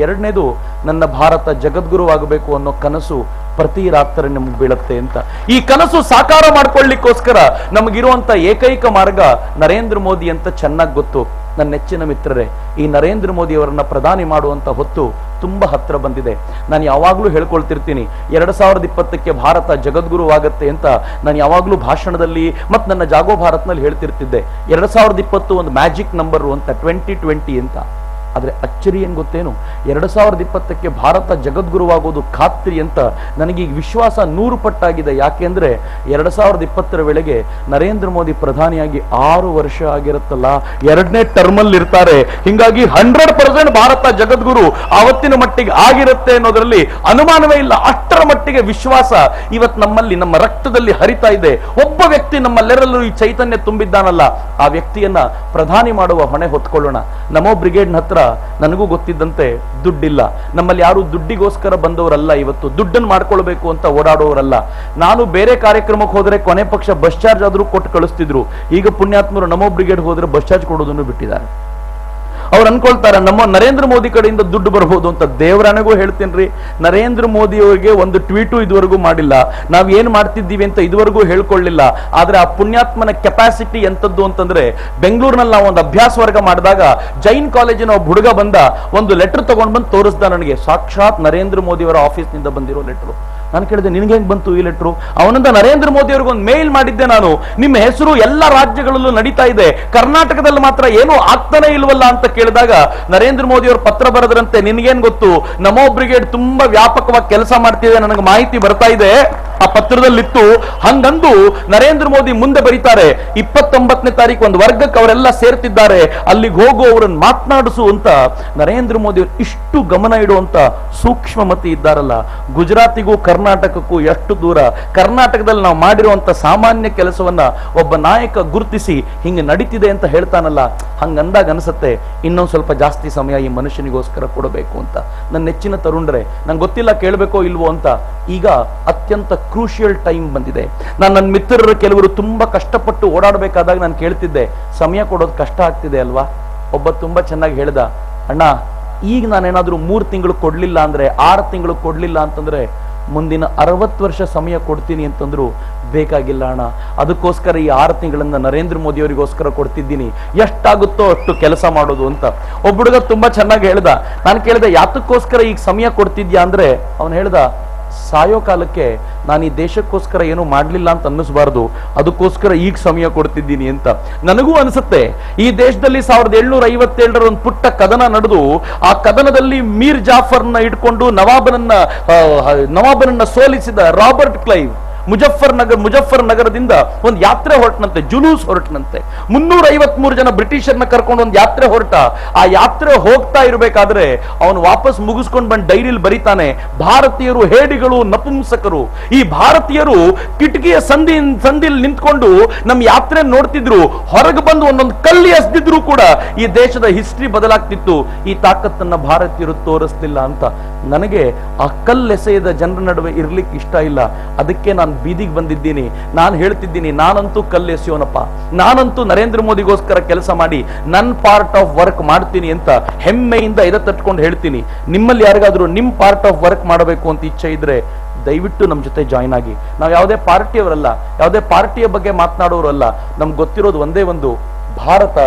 ಎರಡನೇದು, ನನ್ನ ಭಾರತ ಜಗದ್ಗುರುವಾಗಬೇಕು ಅನ್ನೋ ಕನಸು ಪ್ರತಿ ರಾತ್ರಿ ನಮ್ಗೆ ಬೀಳುತ್ತೆ ಅಂತ. ಈ ಕನಸು ಸಾಕಾರ ಮಾಡ್ಕೊಳ್ಳಿಕ್ಕೋಸ್ಕರ ನಮಗಿರುವಂತ ಏಕೈಕ ಮಾರ್ಗ ನರೇಂದ್ರ ಮೋದಿ ಅಂತ ಚೆನ್ನಾಗಿ ಗೊತ್ತು. ನನ್ನ ನೆಚ್ಚಿನ ಮಿತ್ರರೇ, ಈ ನರೇಂದ್ರ ಮೋದಿ ಅವರನ್ನ ಪ್ರಧಾನಿ ಮಾಡುವಂತ ಹೊತ್ತು ತುಂಬಾ ಹತ್ರ ಬಂದಿದೆ. ನಾನು ಯಾವಾಗ್ಲೂ ಹೇಳ್ಕೊಳ್ತಿರ್ತೀನಿ, 2020ಕ್ಕೆ ಭಾರತ ಜಗದ್ಗುರುವಾಗತ್ತೆ ಅಂತ ನಾನು ಯಾವಾಗ್ಲೂ ಭಾಷಣದಲ್ಲಿ ಮತ್ತು ನನ್ನ ಜಾಗೋ ಭಾರತ್ನಲ್ಲಿ ಹೇಳ್ತಿರ್ತಿದ್ದೆ. 2020 ಒಂದು ಮ್ಯಾಜಿಕ್ ನಂಬರ್ ಅಂತ, 2020 ಅಂತ. ಆದ್ರೆ ಅಚ್ಚರಿ ಏನ್ ಗೊತ್ತೇನು, 2020ಕ್ಕೆ ಭಾರತ ಜಗದ್ಗುರುವಾಗೋದು ಖಾತ್ರಿ ಅಂತ ನನಗೆ ಈಗ ವಿಶ್ವಾಸ 100 ಪಟ್ಟಾಗಿದೆ. ಯಾಕೆಂದ್ರೆ 2020ರ ವೇಳೆಗೆ ನರೇಂದ್ರ ಮೋದಿ ಪ್ರಧಾನಿಯಾಗಿ 6 ವರ್ಷ ಆಗಿರುತ್ತಲ್ಲ, 2ನೇ ಟರ್ಮಲ್ಲಿ ಇರ್ತಾರೆ. ಹಿಂಗಾಗಿ 100% ಭಾರತ ಜಗದ್ಗುರು ಆವತ್ತಿನ ಮಟ್ಟಿಗೆ ಆಗಿರುತ್ತೆ ಅನ್ನೋದ್ರಲ್ಲಿ ಅನುಮಾನವೇ ಇಲ್ಲ. ಅಷ್ಟರ ಮಟ್ಟಿಗೆ ವಿಶ್ವಾಸ ಇವತ್ತು ನಮ್ಮಲ್ಲಿ, ನಮ್ಮ ರಕ್ತದಲ್ಲಿ ಹರಿತಾ ಇದೆ. ಒಬ್ಬ ವ್ಯಕ್ತಿ ನಮ್ಮಲ್ಲೆರಲ್ಲೂ ಈ ಚೈತನ್ಯ ತುಂಬಿದ್ದಾನಲ್ಲ, ಆ ವ್ಯಕ್ತಿಯನ್ನ ಪ್ರಧಾನಿ ಮಾಡುವ ಹೊಣೆ ಹೊತ್ಕೊಳ್ಳೋಣ. ನಮೋ ಬ್ರಿಗೇಡ್ನ ಹತ್ರ ನನಗೂ ಗೊತ್ತಿದ್ದಂತೆ ದುಡ್ಡಿಲ್ಲ. ನಮ್ಮಲ್ಲಿ ಯಾರು ದುಡ್ಡಿಗೋಸ್ಕರ ಬಂದವರಲ್ಲ, ಇವತ್ತು ದುಡ್ಡನ್ನು ಮಾಡ್ಕೊಳ್ಬೇಕು ಅಂತ ಓಡಾಡೋರಲ್ಲ. ನಾನು ಬೇರೆ ಕಾರ್ಯಕ್ರಮಕ್ಕೆ ಹೋದ್ರೆ ಕೊನೆ ಪಕ್ಷ ಬಸ್ ಚಾರ್ಜ್ ಆದ್ರೂ ಕೊಟ್ಟು ಕಳಿಸ್ತಿದ್ರು. ಈಗ ಪುಣ್ಯಾತ್ಮರು ನಮೋ ಬ್ರಿಗೇಡ್ ಹೋದ್ರೆ ಬಸ್ ಚಾರ್ಜ್ ಕೊಡೋದನ್ನು ಬಿಟ್ಟಿದ್ದಾರೆ. ಅವ್ರು ಅನ್ಕೊಳ್ತಾರೆ ನಮ್ಮ ನರೇಂದ್ರ ಮೋದಿ ಕಡೆಯಿಂದ ದುಡ್ಡು ಬರ್ಬೋದು ಅಂತ. ದೇವರಾಣೆಗೂ ಹೇಳ್ತೇನ್ರಿ, ನರೇಂದ್ರ ಮೋದಿ ಅವರಿಗೆ ಒಂದು ಟ್ವೀಟು ಇದುವರೆಗೂ ಮಾಡಿಲ್ಲ, ನಾವ್ ಏನ್ ಮಾಡ್ತಿದ್ದೀವಿ ಅಂತ ಇದುವರೆಗೂ ಹೇಳ್ಕೊಳ್ಳಿಲ್ಲ. ಆದ್ರೆ ಆ ಪುಣ್ಯಾತ್ಮನ ಕೆಪಾಸಿಟಿ ಎಂತದ್ದು ಅಂತಂದ್ರೆ, ಬೆಂಗಳೂರಿನಲ್ಲಿ ನಾವು ಒಂದು ಅಭ್ಯಾಸ ವರ್ಗ ಮಾಡಿದಾಗ ಜೈನ್ ಕಾಲೇಜಿನ ಒಬ್ಬ ಹುಡುಗ ಬಂದ, ಒಂದು ಲೆಟರ್ ತಗೊಂಡ್ ಬಂದು ತೋರಿಸ್ದ ನನಗೆ, ಸಾಕ್ಷಾತ್ ನರೇಂದ್ರ ಮೋದಿ ಅವರ ಆಫೀಸ್ ನಿಂದ ಬಂದಿರೋ ಲೆಟರ್. ನಾನು ಕೇಳಿದೆ, ನಿನ್ಗೆ ಹೆಂಗ್ ಬಂತು ಈ ಲೆಟ್ರು? ಅವನಿಂದ ನರೇಂದ್ರ ಮೋದಿ ಅವ್ರಿಗೆ ಒಂದು ಮೇಲ್ ಮಾಡಿದ್ದೆ ನಾನು, ನಿಮ್ಮ ಹೆಸರು ಎಲ್ಲ ರಾಜ್ಯಗಳಲ್ಲೂ ನಡೀತಾ ಇದೆ, ಕರ್ನಾಟಕದಲ್ಲಿ ಮಾತ್ರ ಏನೂ ಆಗ್ತಾನೆ ಇಲ್ವಲ್ಲ ಅಂತ ಕೇಳಿದಾಗ ನರೇಂದ್ರ ಮೋದಿ ಅವರು ಪತ್ರ ಬರೆದ್ರಂತೆ, ನಿನ್ಗೇನ್ ಗೊತ್ತು, ನಮೋ ಬ್ರಿಗೇಡ್ ತುಂಬಾ ವ್ಯಾಪಕವಾಗಿ ಕೆಲಸ ಮಾಡ್ತಿದೆ, ನನಗೆ ಮಾಹಿತಿ ಬರ್ತಾ ಇದೆ, ಆ ಪತ್ರದಲ್ಲಿತ್ತು. ಹಂಗಂದು ನರೇಂದ್ರ ಮೋದಿ ಮುಂದೆ ಬರೀತಾರೆ, 29ನೇ ತಾರೀಕು ಒಂದು ವರ್ಗಕ್ಕೆ ಅವರೆಲ್ಲ ಸೇರ್ತಿದ್ದಾರೆ, ಅಲ್ಲಿಗೆ ಹೋಗು, ಅವರನ್ನು ಮಾತನಾಡಿಸು ಅಂತ. ನರೇಂದ್ರ ಮೋದಿ ಅವರು ಇಷ್ಟು ಗಮನ ಇಡುವಂತ ಸೂಕ್ಷ್ಮಮತಿ ಇದ್ದಾರಲ್ಲ. ಗುಜರಾತಿಗೂ ಕರ್ನಾಟಕಕ್ಕೂ ಎಷ್ಟು ದೂರ. ಕರ್ನಾಟಕದಲ್ಲಿ ನಾವು ಮಾಡಿರುವಂತ ಸಾಮಾನ್ಯ ಕೆಲಸವನ್ನ ಒಬ್ಬ ನಾಯಕ ಗುರುತಿಸಿ ಹಿಂಗೆ ನಡೀತಿದೆ ಅಂತ ಹೇಳ್ತಾನಲ್ಲ, ಹಂಗಂದಾಗ ಅನ್ಸುತ್ತೆ ಇನ್ನೊಂದು ಸ್ವಲ್ಪ ಜಾಸ್ತಿ ಸಮಯ ಈ ಮನುಷ್ಯನಿಗೋಸ್ಕರ ಕೊಡಬೇಕು ಅಂತ. ನನ್ನ ನೆಚ್ಚಿನ ತರುಣರೇ, ನಂಗೆ ಗೊತ್ತಿಲ್ಲ ಕೇಳಬೇಕೋ ಇಲ್ವೋ ಅಂತ, ಈಗ ಅತ್ಯಂತ ಕ್ರೂಷಿಯಲ್ ಟೈಮ್ ಬಂದಿದೆ. ನಾನು ನನ್ನ ಮಿತ್ರರು ಕೆಲವರು ತುಂಬಾ ಕಷ್ಟಪಟ್ಟು ಓಡಾಡಬೇಕಾದಾಗ ನಾನು ಕೇಳ್ತಿದ್ದೆ, ಸಮಯ ಕೊಡೋದು ಕಷ್ಟ ಆಗ್ತಿದೆ ಅಲ್ವಾ? ಒಬ್ಬ ತುಂಬಾ ಚೆನ್ನಾಗಿ ಹೇಳ್ದ, ಅಣ್ಣ ಈಗ ನಾನೇನಾದ್ರೂ 3 ತಿಂಗಳು ಕೊಡ್ಲಿಲ್ಲ ಅಂದ್ರೆ, 6 ತಿಂಗಳು ಕೊಡ್ಲಿಲ್ಲ ಅಂತಂದ್ರೆ ಮುಂದಿನ 60 ವರ್ಷ ಸಮಯ ಕೊಡ್ತೀನಿ ಅಂತಂದ್ರು ಬೇಕಾಗಿಲ್ಲ ಅಣ್ಣ, ಅದಕ್ಕೋಸ್ಕರ ಈ 6 ತಿಂಗಳನ್ನ ನರೇಂದ್ರ ಮೋದಿ ಅವರಿಗೋಸ್ಕರ ಕೊಡ್ತಿದ್ದೀನಿ, ಎಷ್ಟಾಗುತ್ತೋ ಅಷ್ಟು ಕೆಲಸ ಮಾಡೋದು ಅಂತ. ಒಬ್ಬ ಹುಡುಗ ತುಂಬಾ ಚೆನ್ನಾಗಿ ಹೇಳ್ದ. ನಾನು ಕೇಳಿದೆ, ಯಾತಕ್ಕೋಸ್ಕರ ಈಗ ಸಮಯ ಕೊಡ್ತಿದ್ಯಾ ಅಂದ್ರೆ, ಅವನು ಹೇಳ್ದ, ಸಾಯೋ ಕಾಲಕ್ಕೆ ನಾನು ಈ ದೇಶಕ್ಕೋಸ್ಕರ ಏನು ಮಾಡ್ಲಿಲ್ಲ ಅಂತ ಅನ್ನಿಸ್ಬಾರ್ದು, ಅದಕ್ಕೋಸ್ಕರ ಈಗ ಸಮಯ ಕೊಡ್ತಿದ್ದೀನಿ ಅಂತ. ನನಗೂ ಅನ್ಸುತ್ತೆ, ಈ ದೇಶದಲ್ಲಿ 1757ರ ಒಂದು ಪುಟ್ಟ ಕದನ ನಡೆದು, ಆ ಕದನದಲ್ಲಿ ಮೀರ್ ಜಾಫರ್ನ ಇಟ್ಕೊಂಡು ನವಾಬನನ್ನ ಸೋಲಿಸಿದ ರಾಬರ್ಟ್ ಕ್ಲೈವ್ ಮುಜಫರ್ ನಗರದಿಂದ ಒಂದು ಯಾತ್ರೆ ಹೊರಟನಂತೆ, ಜುಲೂಸ್ ಹೊರಟನಂತೆ. 353 ಜನ ಬ್ರಿಟಿಷರ್ನ ಕರ್ಕೊಂಡು ಒಂದು ಯಾತ್ರೆ ಹೊರಟ. ಆ ಯಾತ್ರೆ ಹೋಗ್ತಾ ಇರಬೇಕಾದ್ರೆ ಅವನು ವಾಪಸ್ ಮುಗಿಸ್ಕೊಂಡು ಬಂದು ಡೈರಿಯಲ್ಲಿ ಬರೀತಾನೆ, ಭಾರತೀಯರು ಹೇಡಿಗಳು, ನಪುಂಸಕರು. ಈ ಭಾರತೀಯರು ಕಿಟಕಿಯ ಸಂದಿಲ್ ನಿಂತ್ಕೊಂಡು ನಮ್ಮ ಯಾತ್ರೆ ನೋಡ್ತಿದ್ರು, ಹೊರಗೆ ಬಂದು ಒಂದೊಂದು ಕಲ್ಲಿ ಎಸ್ದಿದ್ರು ಕೂಡ ಈ ದೇಶದ ಹಿಸ್ಟ್ರಿ ಬದಲಾಗ್ತಿತ್ತು. ಈ ತಾಕತ್ತನ್ನ ಭಾರತೀಯರು ತೋರಿಸ್ಲಿಲ್ಲ ಅಂತ. ನನಗೆ ಆ ಕಲ್ಲೆಸೆಯದ ಜನರ ನಡುವೆ ಇರ್ಲಿಕ್ಕೆ ಇಷ್ಟ ಇಲ್ಲ. ಅದಕ್ಕೆ ನಾನು ಬೀದಿಗೆ ಬಂದಿದ್ದೀನಿ. ನಾನು ಹೇಳ್ತಿದ್ದೀನಿ, ನಾನಂತೂ ಕಲ್ಲೆಸೆಯೋನಪ್ಪ, ನಾನಂತೂ ನರೇಂದ್ರ ಮೋದಿಗೋಸ್ಕರ ಕೆಲಸ ಮಾಡಿ ನನ್ನ ಪಾರ್ಟ್ ಆಫ್ ವರ್ಕ್ ಮಾಡ್ತೀನಿ ಅಂತ ಹೆಮ್ಮೆಯಿಂದ ಎದೆ ತಟ್ಕೊಂಡು ಹೇಳ್ತೀನಿ. ನಿಮ್ಮಲ್ಲಿ ಯಾರಿಗಾದ್ರೂ ನಿಮ್ ಪಾರ್ಟ್ ಆಫ್ ವರ್ಕ್ ಮಾಡಬೇಕು ಅಂತ ಇಚ್ಛೆ ಇದ್ರೆ ದಯವಿಟ್ಟು ನಮ್ಮ ಜೊತೆ ಜಾಯಿನ್ ಆಗಿ. ನಾವು ಯಾವುದೇ ಪಾರ್ಟಿಯವರಲ್ಲ, ಯಾವುದೇ ಪಾರ್ಟಿಯ ಬಗ್ಗೆ ಮಾತನಾಡೋರಲ್ಲ. ನಮ್ಗೆ ಗೊತ್ತಿರೋದು ಒಂದೇ ಒಂದು, ಭಾರತ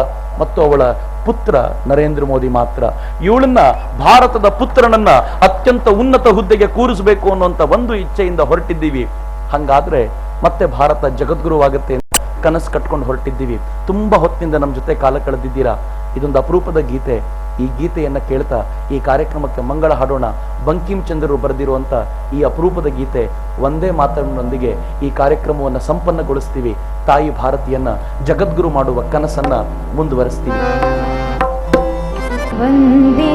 ಮತ್ತು ಅವಳ ಪುತ್ರ ನರೇಂದ್ರ ಮೋದಿ ಮಾತ್ರ. ಇವಳನ್ನ, ಭಾರತದ ಪುತ್ರನನ್ನ ಅತ್ಯಂತ ಉನ್ನತ ಹುದ್ದೆಗೆ ಕೂರಿಸಬೇಕು ಅನ್ನುವಂತ ಒಂದು ಇಚ್ಛೆಯಿಂದ ಹೊರಟಿದ್ದೀವಿ. ಹಂಗಾದ್ರೆ ಮತ್ತೆ ಭಾರತ ಜಗದ್ಗುರುವಾಗುತ್ತೆ ಅಂತ ಕನಸು ಕಟ್ಕೊಂಡು ಹೊರಟಿದ್ದೀವಿ. ತುಂಬಾ ಹೊತ್ತಿನಿಂದ ನಮ್ಮ ಜೊತೆ ಕಾಲ ಕಳೆದಿದ್ದೀರಾ. ಇದೊಂದು ಅಪರೂಪದ ಗೀತೆ. ಈ ಗೀತೆಯನ್ನು ಕೇಳ್ತಾ ಈ ಕಾರ್ಯಕ್ರಮಕ್ಕೆ ಮಂಗಳ ಹಾಡೋಣ. ಬಂಕಿಂ ಚಂದ್ರರು ಬರೆದಿರುವಂಥ ಈ ಅಪರೂಪದ ಗೀತೆ ಒಂದೇ ಮಾತನ್ನೊಂದಿಗೆ ಈ ಕಾರ್ಯಕ್ರಮವನ್ನು ಸಂಪನ್ನಗೊಳಿಸ್ತೀವಿ. ತಾಯಿ ಭಾರತಿಯನ್ನ ಜಗದ್ಗುರು ಮಾಡುವ ಕನಸನ್ನ ಮುಂದುವರಿಸ್ತೀವಿ. ವಂದೇ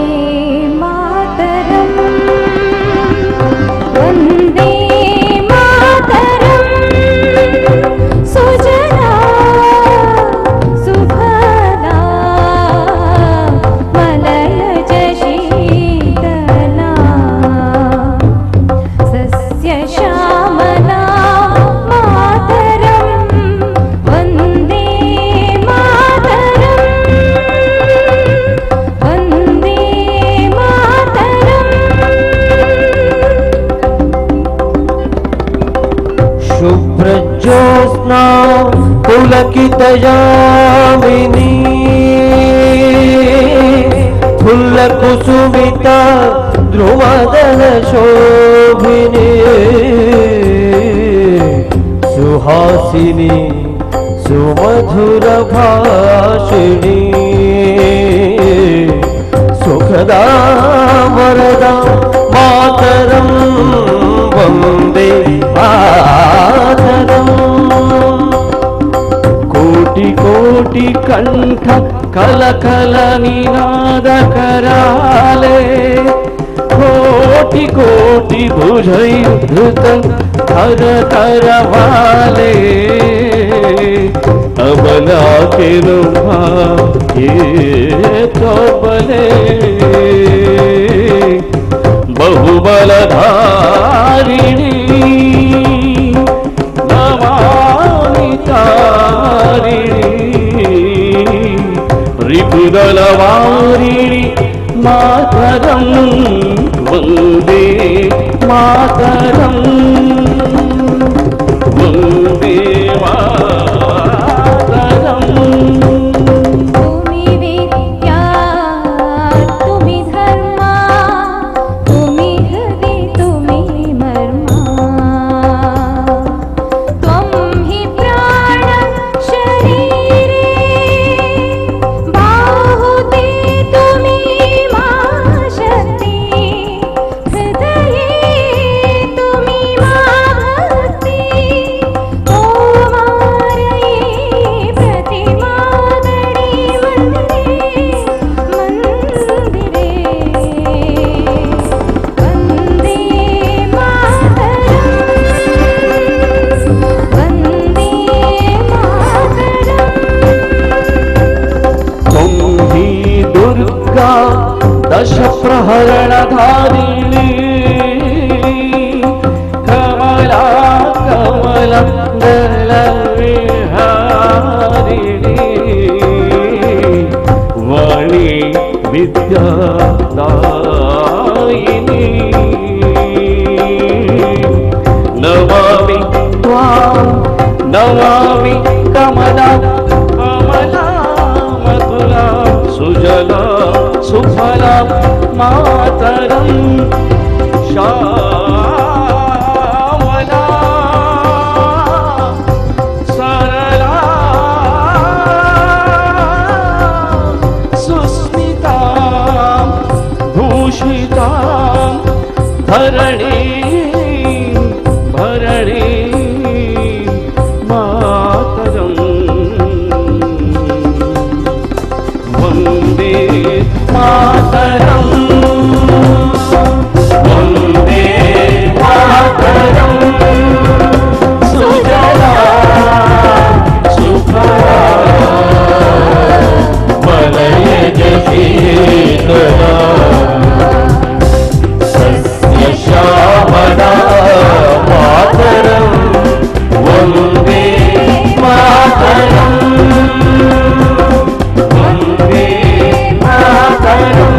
ಮಾತರಂ, ವಂದೇ ಮಾತರಂ, ಸುಜಲಾ ಸುಫಲಾ ಮಲಯಜ ಶೀತಲಾ ಸಸ್ಯ ಶ್ಯಾಮಲಾ ಮಾತರಂ, ವಂದೇ ಮಾತರಂ, ವಂದೇ ಮಾತರಂ. ಶುಭ್ರಜ್ಯೋತ್ಸ್ನಾ ಪುಲಕಿತಯಾಮಿನಿ ಫುಲ್ಲಕುಸುಮಿತ ಧ್ರುವದಲ ಶೋಭಿನಿ ಸುಹಾಸಿನಿ ಸುಮಧುರ ಭಾಷಿಣಿ ಸುಖದಾ ವರದಾ ಮಾತರಂ, ವಂದೇ ಮಾತರಂ. ಕೋಟಿ ಕೋಟಿ ಕಂಠ ಕಲ ಕಲ ನಿನಾದ ಕರಾಲೆ, ಕೋಟಿ ಕೋಟಿ ಭುಜಯುಧೃತ ಥರ ಥರ ವಾಲೆ. अबला के रूहा ये तो बले बहुबलधारिणी नमामि तारिणी रिपुदलवारिणि मातरं, वन्दे मातरं, वन्दे तुम्ही विद्या तुम्ही धर्मा, तुम्ही हृदि तुम्ही मर्मा, त्वं हि प्राण शरीरे बाहुते तुम्ही मा शक्ति, हृदये तुम्ही मा भक्ति. दश प्रहरणधारिणी कमला कमल दल विहारिणी वाणी विद्यादायिनी नमामि त्वां, नमामि कमला कमला मधुरा सुजला सुफला मातरं, श्यामला सरला सुस्मिता भूषिता धरणी भरणी मातरं, वन्दे मातरं, वन्दे मातरं, सुजला सुफला मलयज शीतला सस्य श्यामला मातरं, वन्दे मातरं, वन्दे मातरं.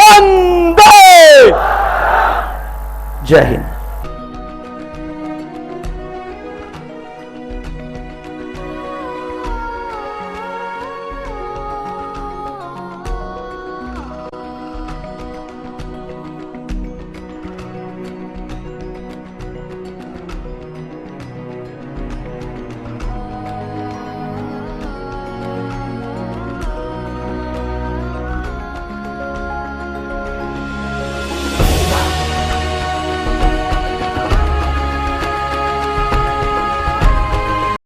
ವಂದೇ. ಜೈ ಹಿಂದ್.